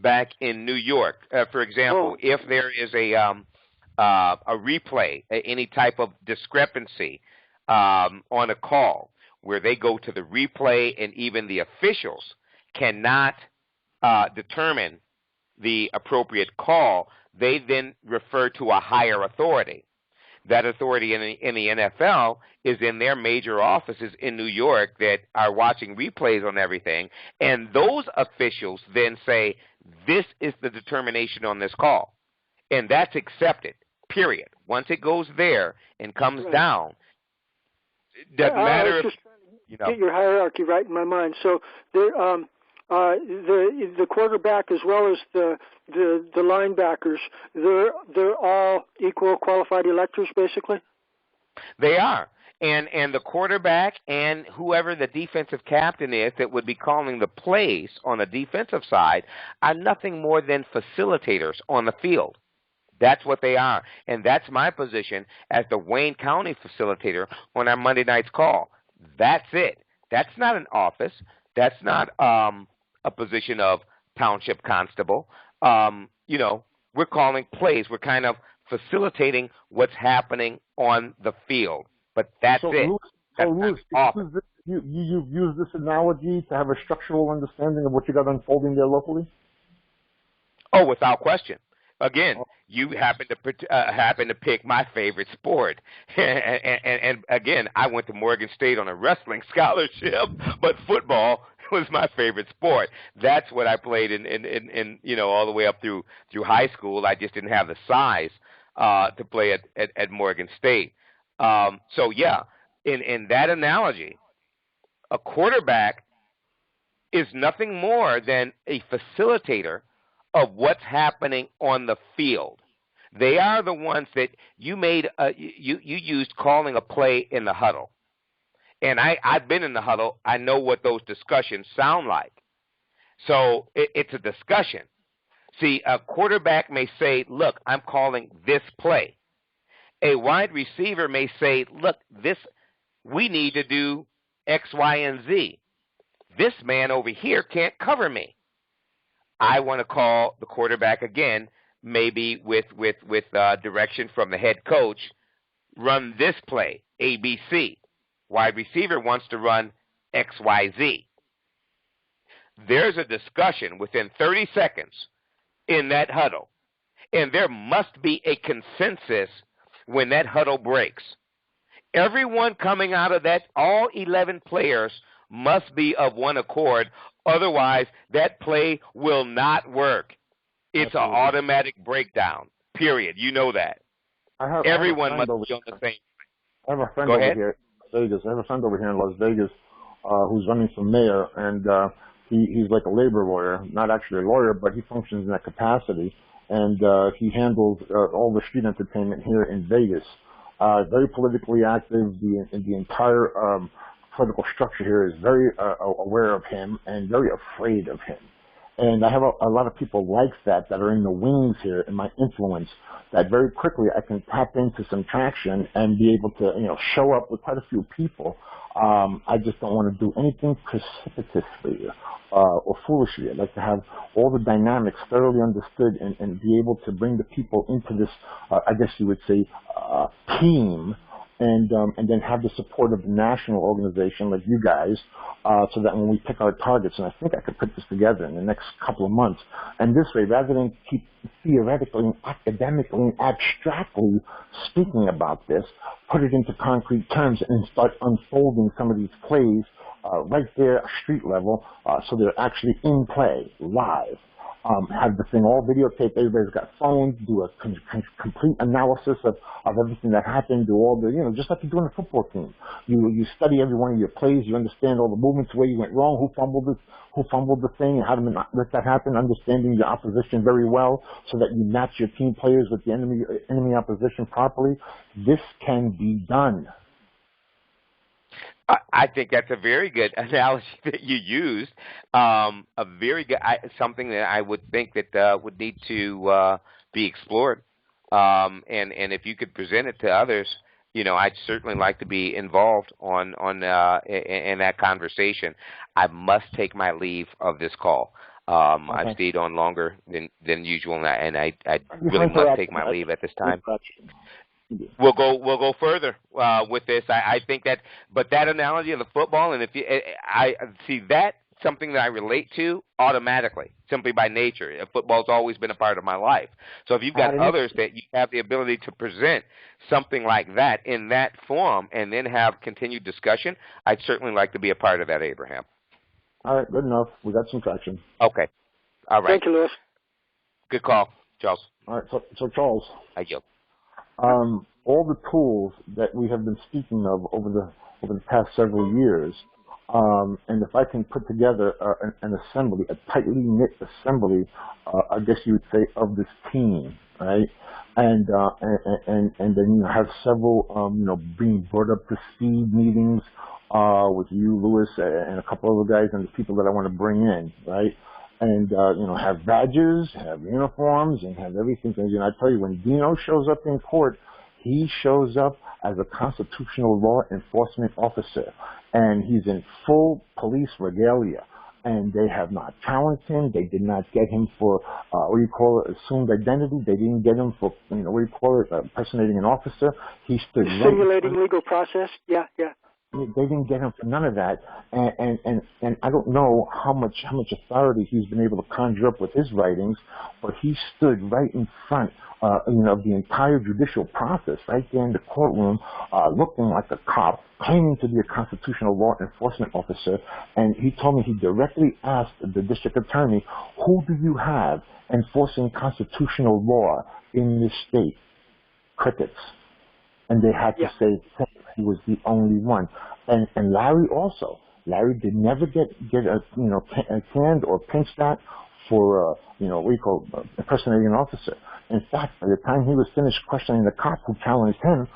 back in New York. For example, if there is a replay, any type of discrepancy on a call where they go to the replay and even the officials cannot determine the appropriate call, they then refer to a higher authority. That authority in the NFL is in their major offices in New York that are watching replays on everything, and those officials then say, this is the determination on this call, and that's accepted. Period. Once it goes there and comes down, It doesn't matter if, just get your hierarchy right in my mind. So the quarterback as well as the linebackers, they're all equal qualified electors, basically. They are. And the quarterback and whoever the defensive captain is that would be calling the plays on the defensive side are nothing more than facilitators on the field. That's what they are. And that's my position as the Wayne County facilitator on our Monday night's call. That's it. That's not an office. That's not a position of township constable. We're calling plays. We're kind of facilitating what's happening on the field. But that's it. Louis, you've used this analogy to have a structural understanding of what you got unfolding there locally? Oh, without question. Again, you happen to pick my favorite sport, and again, I went to Morgan State on a wrestling scholarship, but football was my favorite sport. That's what I played in all the way up through high school. I just didn't have the size to play at Morgan State. So yeah, in that analogy, a quarterback is nothing more than a facilitator of what's happening on the field. They are the ones that you made. You used calling a play in the huddle, and I've been in the huddle. I know what those discussions sound like. So it's a discussion. See, a quarterback may say, "Look, I'm calling this play." A wide receiver may say, "Look, we need to do X, Y, and Z. This man over here can't cover me." I want to call the quarterback again, maybe with direction from the head coach, run this play, ABC. Wide receiver wants to run XYZ. There's a discussion within 30 seconds in that huddle, and there must be a consensus when that huddle breaks. Everyone coming out of that, all 11 players must be of one accord. Otherwise, that play will not work. It's an automatic breakdown, period. You know that. Everyone must be on the same. I have a friend over here in Las Vegas. I have a friend over here in Las Vegas who's running for mayor, and he's like a labor lawyer, not actually a lawyer, but he functions in that capacity. And he handles all the street entertainment here in Vegas. Very politically active. The entire political structure here is very aware of him and very afraid of him. And I have a lot of people like that are in the wings here in my influence, that very quickly I can tap into some traction and be able to, show up with quite a few people. I just don't want to do anything precipitously or foolishly. I'd like to have all the dynamics thoroughly understood and be able to bring the people into this, I guess you would say, team, and then have the support of the national organization like you guys, so that when we pick our targets, and I think I could put this together in the next couple of months, and this way, rather than keep theoretically and academically and abstractly speaking about this, put it into concrete terms and start unfolding some of these plays right there, street level, so they're actually in play, live. Have the thing all videotaped, everybody's got phones, do a complete analysis of everything that happened, do all the, just like you do on a football team. You study every one of your plays, you understand all the movements, where you went wrong, who fumbled the thing, and how to let that happen, understanding your opposition very well so that you match your team players with the enemy opposition properly. This can be done. I think that's a very good analogy that you used. A very good, something that I would think that would need to be explored. And if you could present it to others, I'd certainly like to be involved in that conversation. I must take my leave of this call. I've stayed on longer than usual, and I really must take my leave at this time. We'll go further with this. I think that, but that analogy of the football, and if I see that something that I relate to automatically, simply by nature. Football's always been a part of my life. So if you've got others that you have the ability to present something like that in that form, and then have continued discussion, I'd certainly like to be a part of that, Abraham. All right, good enough. We got some traction. Okay. All right. Thank you, Louis. Good call, Charles. All right, so Charles. Thank you. all the tools that we have been speaking of over the past several years, and if I can put together an assembly, a tightly knit assembly, I guess you would say, of this team, right? And then have several being brought up to speed meetings with you, Lewis, and a couple other guys and the people that I want to bring in, right? And have badges, have uniforms, and have everything. And I tell you, when Dino shows up in court, he shows up as a constitutional law enforcement officer, and he's in full police regalia. And they have not challenged him. They did not get him for assumed identity. They didn't get him for impersonating an officer. He stood simulating legal process. Yeah. They didn't get him for none of that, and I don't know how much authority he's been able to conjure up with his writings, but he stood right in front, of the entire judicial process, right there in the courtroom, looking like a cop, claiming to be a constitutional law enforcement officer, and he told me he directly asked the district attorney, "Who do you have enforcing constitutional law in this state?" Crickets. And they had to say he was the only one. And Larry also. Larry did never get canned or pinched at for impersonating an officer. In fact, by the time he was finished questioning the cop who challenged him,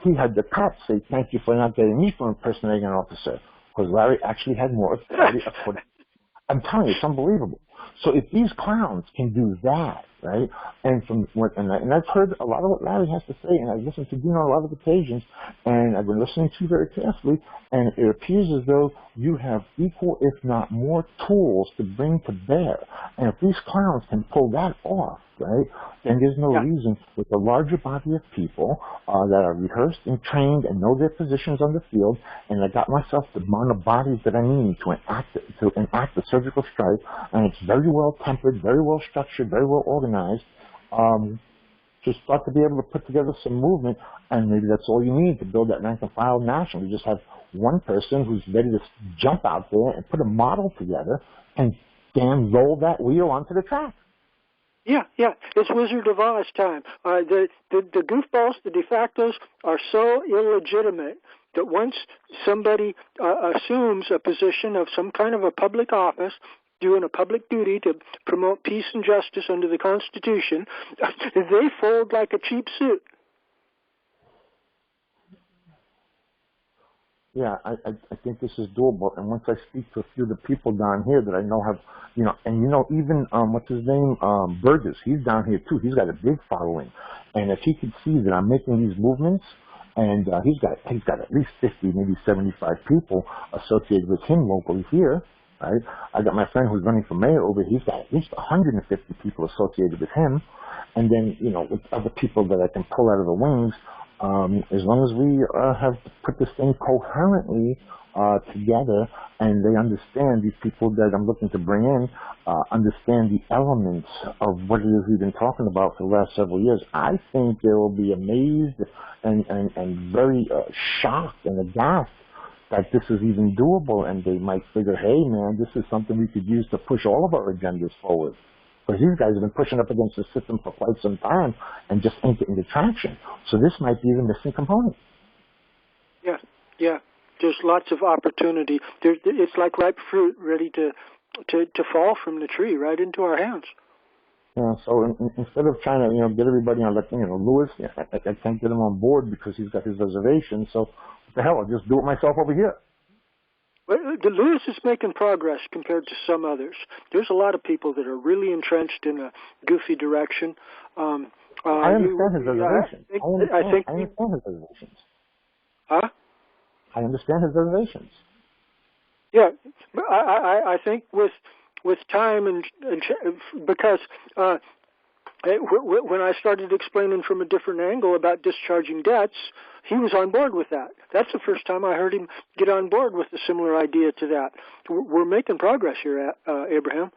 he had the cop say, "Thank you for not getting me for impersonating an officer," because Larry actually had more authority. I'm telling you, it's unbelievable. So if these clowns can do that, right, and I've heard a lot of what Larry has to say, and I've listened to Dino on a lot of occasions, and I've been listening to you very carefully, and it appears as though you have equal, if not more, tools to bring to bear. And if these clowns can pull that off, right, then there's no reason with a larger body of people that are rehearsed and trained and know their positions on the field, and I got myself the amount of bodies that I need to enact the surgical strike, and it's very well tempered, very well structured, very well organized, to start to be able to put together some movement, and maybe that's all you need to build that rank and file national. You just have one person who's ready to jump out there and put a model together and damn roll that wheel onto the track. Yeah. It's Wizard of Oz time. The goofballs, the de factos, are so illegitimate that once somebody assumes a position of some kind of a public office, doing a public duty to promote peace and justice under the Constitution, they fold like a cheap suit. Yeah, I think this is doable. And once I speak to a few of the people down here that I know have, even, what's his name, Burgess, he's down here too. He's got a big following. And if he could see that I'm making these movements, and he's got at least 50, maybe 75 people associated with him locally here, right? I got my friend who's running for mayor over here. He's got at least 150 people associated with him. And then, with other people that I can pull out of the wings, as long as we have put this thing coherently together, and they understand, these people that I'm looking to bring in, understand the elements of what it is we've been talking about for the last several years, I think they will be amazed and very shocked and aghast that this is even doable, and they might figure, hey man, this is something we could use to push all of our agendas forward. Because these guys have been pushing up against the system for quite some time and just ain't getting the traction. So this might be the missing component. Yeah. There's lots of opportunity. It's like ripe fruit ready to fall from the tree right into our hands. Yeah, so instead of trying to, get everybody on, Lewis, I can't get him on board because he's got his reservation, so what the hell, I'll just do it myself over here. Well, Lewis is making progress compared to some others. There's a lot of people that are really entrenched in a goofy direction. I understand his reservations. I understand his reservations. Huh? I understand his reservations. Yeah, I think with time and because when I started explaining from a different angle about discharging debts, he was on board with that. That's the first time I heard him get on board with a similar idea to that. We're making progress here, Abraham.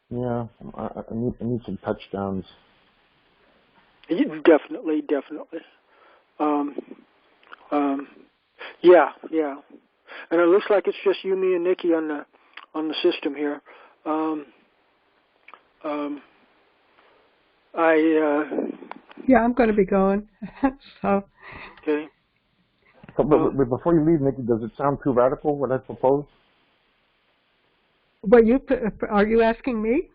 Yeah, I need some touchdowns. Definitely. Yeah. And it looks like it's just you, me, and Nikki on the system here. Yeah, I'm going to be going. So. Okay. But before you leave, Nikki, does it sound too radical what I propose? Well, are you asking me?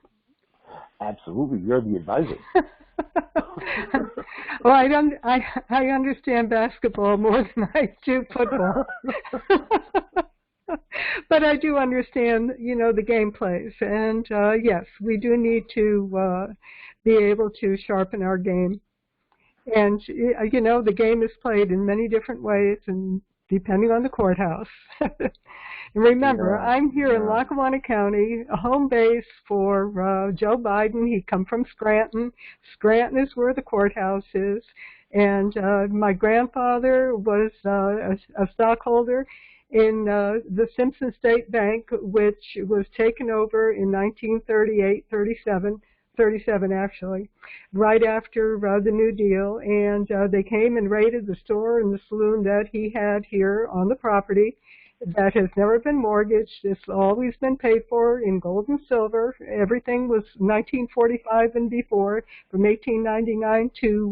Absolutely, you're the advisor. Well, I understand basketball more than I do football. But I do understand, the game plays. And yes, we do need to be able to sharpen our game. And, the game is played in many different ways and depending on the courthouse. And remember, I'm here in Lackawanna County, a home base for Joe Biden. He come from Scranton. Scranton is where the courthouse is. And my grandfather was a stockholder in the Simpson State Bank, which was taken over in 1937 actually, right after the New Deal, and they came and raided the store and the saloon that he had here on the property. That has never been mortgaged. It's always been paid for in gold and silver. Everything was 1945 and before, from 1899 to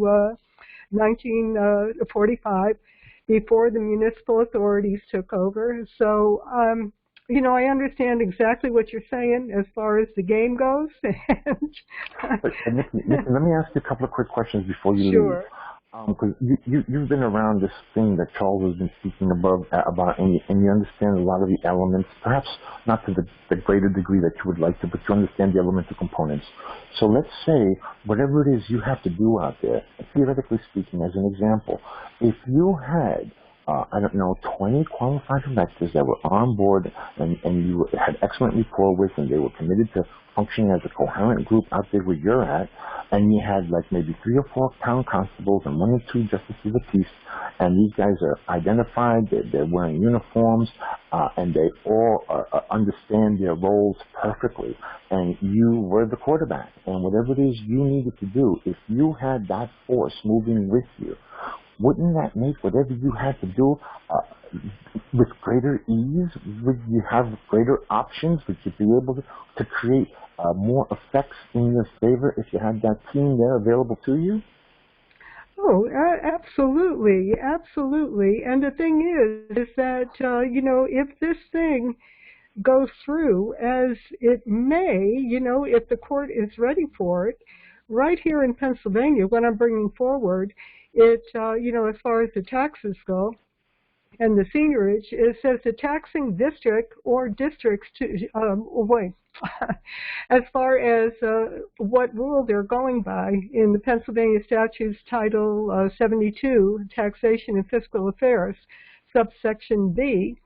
1945, before the municipal authorities took over. So, I understand exactly what you're saying as far as the game goes. Nikki, let me ask you a couple of quick questions before you leave. Sure. Because you've been around this thing that Charles has been speaking about, and you understand a lot of the elements, perhaps not to the greater degree that you would like to, but you understand the elemental components. So let's say whatever it is you have to do out there, theoretically speaking, as an example, if you had 20 qualified electors that were on board and you had excellent rapport with, and they were committed to functioning as a coherent group out there where you're at, and you had like maybe 3 or 4 town constables and 1 or 2 justices of peace, and these guys are identified, they're wearing uniforms, and they all understand their roles perfectly, and you were the quarterback, and whatever it is you needed to do, if you had that force moving with you, wouldn't that make whatever you had to do with greater ease? Would you have greater options? Would you be able to create more effects in your favor if you had that team there available to you? Oh, absolutely, absolutely. And the thing is that, if this thing goes through as it may, if the court is ready for it, right here in Pennsylvania, what I'm bringing forward, it, as far as the taxes go, and the seniorage, it says the taxing district or districts to, as far as what rule they're going by in the Pennsylvania Statutes Title 72, Taxation and Fiscal Affairs, subsection B,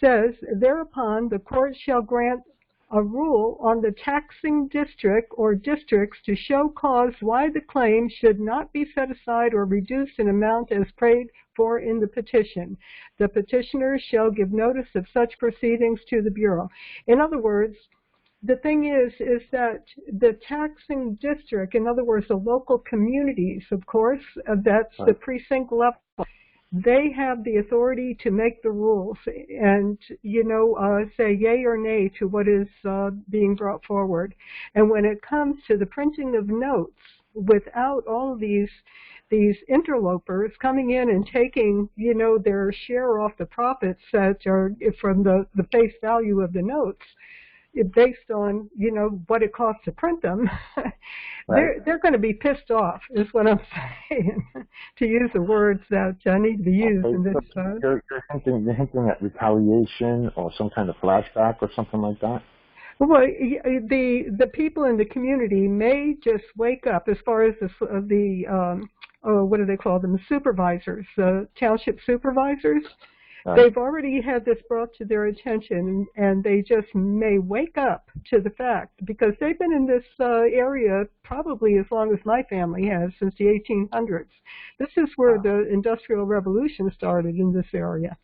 says, thereupon the court shall grant a rule on the taxing district or districts to show cause why the claim should not be set aside or reduced in amount as prayed for in the petition. The petitioner shall give notice of such proceedings to the Bureau. In other words, the thing is that the taxing district, in other words, the local communities, of course, that's the precinct level, they have the authority to make the rules and, say yay or nay to what is being brought forward. And when it comes to the printing of notes, without all of these interlopers coming in and taking, their share off the profits that are from the face value of the notes, based on, what it costs to print them, they're going to be pissed off, is what I'm saying, to use the words that need to be used in this. You're hinting at retaliation or some kind of flashback or something like that? Well, the people in the community may just wake up as far as what do they call them, the supervisors, the township supervisors. They've already had this brought to their attention, and they just may wake up to the fact, because they've been in this area probably as long as my family has, since the 1800s. This is where the Industrial Revolution started in this area,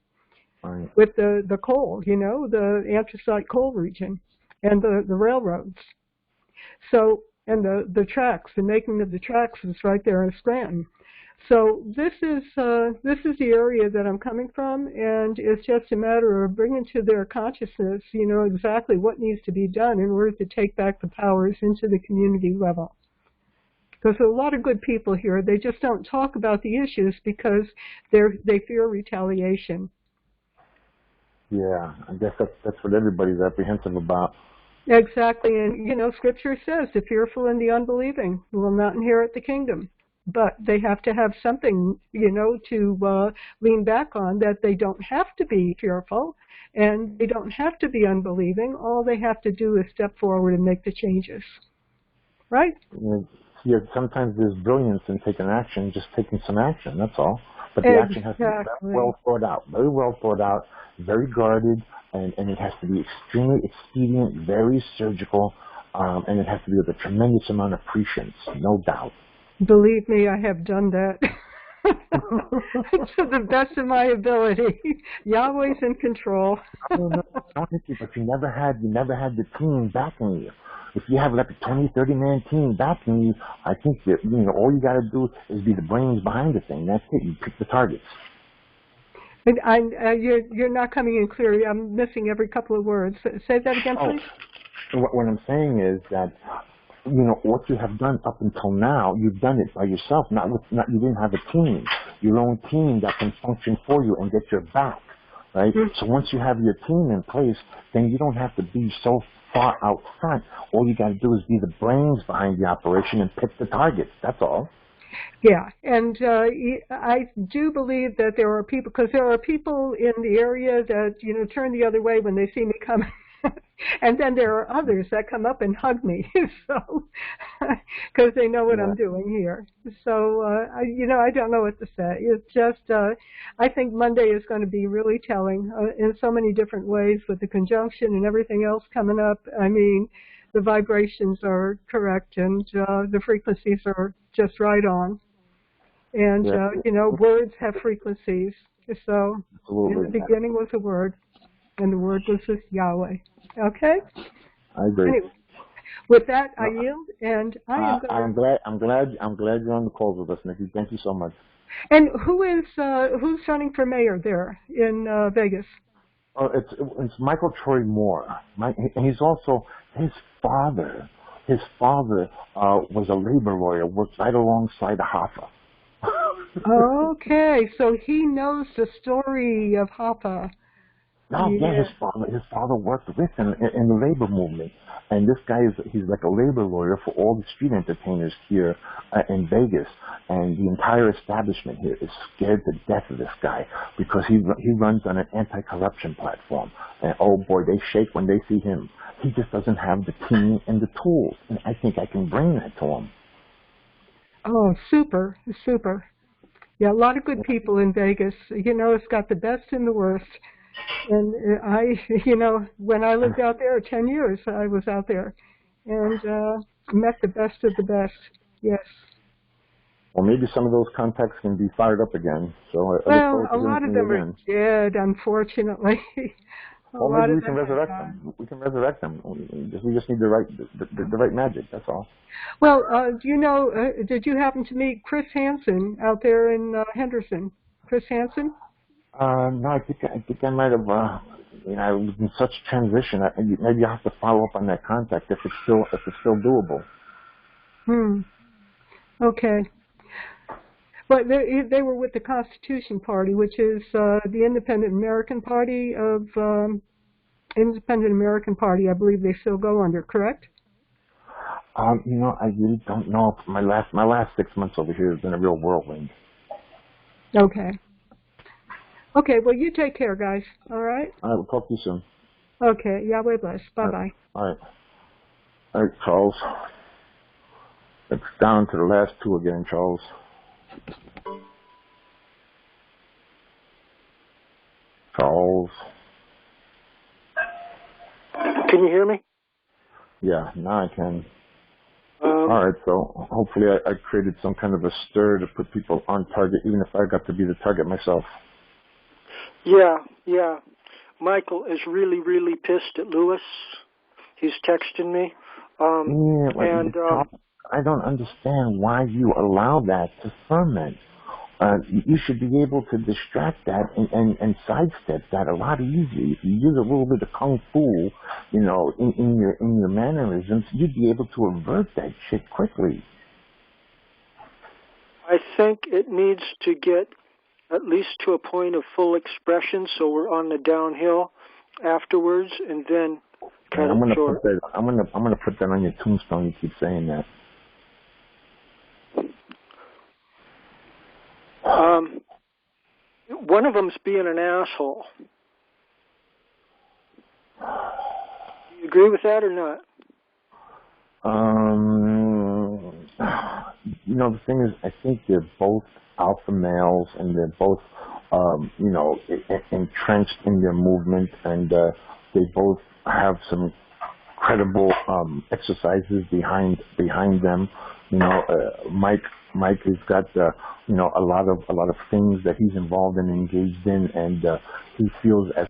with the coal, the anthracite coal region, and the railroads. So, and the tracks, the making of the tracks is right there in Scranton. So this is the area that I'm coming from, and it's just a matter of bringing to their consciousness, exactly what needs to be done in order to take back the powers into the community level. Because there are a lot of good people here. They just don't talk about the issues because they fear retaliation. Yeah, I guess that's what everybody's apprehensive about. Exactly, and Scripture says the fearful and the unbelieving will not inherit the kingdom. But they have to have something, to lean back on, that they don't have to be fearful and they don't have to be unbelieving. All they have to do is step forward and make the changes. Right? Yeah, sometimes there's brilliance in taking action, just taking some action, that's all. But the action has to be very well thought out, very guarded, and it has to be extremely expedient, very surgical, and it has to be with a tremendous amount of prescience, no doubt. Believe me, I have done that to the best of my ability. Yahweh's in control. But you never had the team backing you. If you have like a 20, 30-man team backing you, I think that all you got to do is be the brains behind the thing. That's it. You pick the targets. And you're not coming in clearly. I'm missing every couple of words. Say that again, please. What I'm saying is that what you have done up until now, you've done it by yourself. You didn't have a team, your own team that can function for you and get your back, right? Mm-hmm. So once you have your team in place, then you don't have to be so far out front. All you got to do is be the brains behind the operation and pick the targets. That's all. Yeah, and I do believe that there are people, because there are people in the area that turn the other way when they see me coming. And then there are others that come up and hug me, so because they know what I'm doing here. So I don't know what to say. It's just I think Monday is going to be really telling in so many different ways, with the conjunction and everything else coming up. I mean, the vibrations are correct, and the frequencies are just right on. And words have frequencies. So in the beginning was a word, and the word was just Yahweh. Okay? I agree. Anyway, with that, I yield, and I'm glad you're on the calls with us, Nikki. Thank you so much. And who's running for mayor there in Vegas? Oh, it's Michael Troy Moore. And he's also his father. His father was a labor lawyer, worked right alongside Hoffa. Okay, so he knows the story of Hoffa. His father worked with him in the labor movement, and this guy he's like a labor lawyer for all the street entertainers here in Vegas, and the entire establishment here is scared to death of this guy because he runs on an anti-corruption platform, and oh boy, they shake when they see him. He just doesn't have the team and the tools, and I think I can bring that to him. Oh, super. Yeah, a lot of good people in Vegas. It's got the best and the worst. And when I lived out there 10 years, I was out there and met the best of the best. Yes. Well, maybe some of those contacts can be fired up again. So a lot of them are dead, unfortunately. Well, maybe we can resurrect them. We can resurrect them. We just need the right magic. That's all. Well, did you happen to meet Chris Hansen out there in Henderson? Chris Hansen? No, I think I might have. I was in such transition. Maybe I have to follow up on that contact if it's still doable. Okay. But they were with the Constitution Party, which is the Independent American Party of Independent American Party. I believe they still go under. Correct? I really don't know. My last 6 months over here has been a real whirlwind. Okay. Okay, well, you take care, guys. All right? All right, we'll talk to you soon. Okay, Yahweh bless. Bye-bye. All right, Charles. It's down to the last two again, Charles. Charles. Can you hear me? Yeah, now I can. All right, so hopefully I created some kind of a stir to put people on target, even if I got to be the target myself. Yeah. Michael is really, really pissed at Lewis. He's texting me. I don't understand why you allow that to ferment. You should be able to distract that and sidestep that a lot easier. If you use a little bit of kung fu, in your mannerisms, you'd be able to avert that shit quickly. I think it needs to get at least to a point of full expression, so we're on the downhill afterwards, and then cut it short. I'm gonna put that on your tombstone. You keep saying that. One of them's being an asshole. Do you agree with that or not? You know, the thing is, I think they're both alpha males, and they're both, you know, entrenched in their movement, and they both have some credible exercises behind them. You know, Mike has got you know, a lot of things that he's involved in, engaged in, and he feels as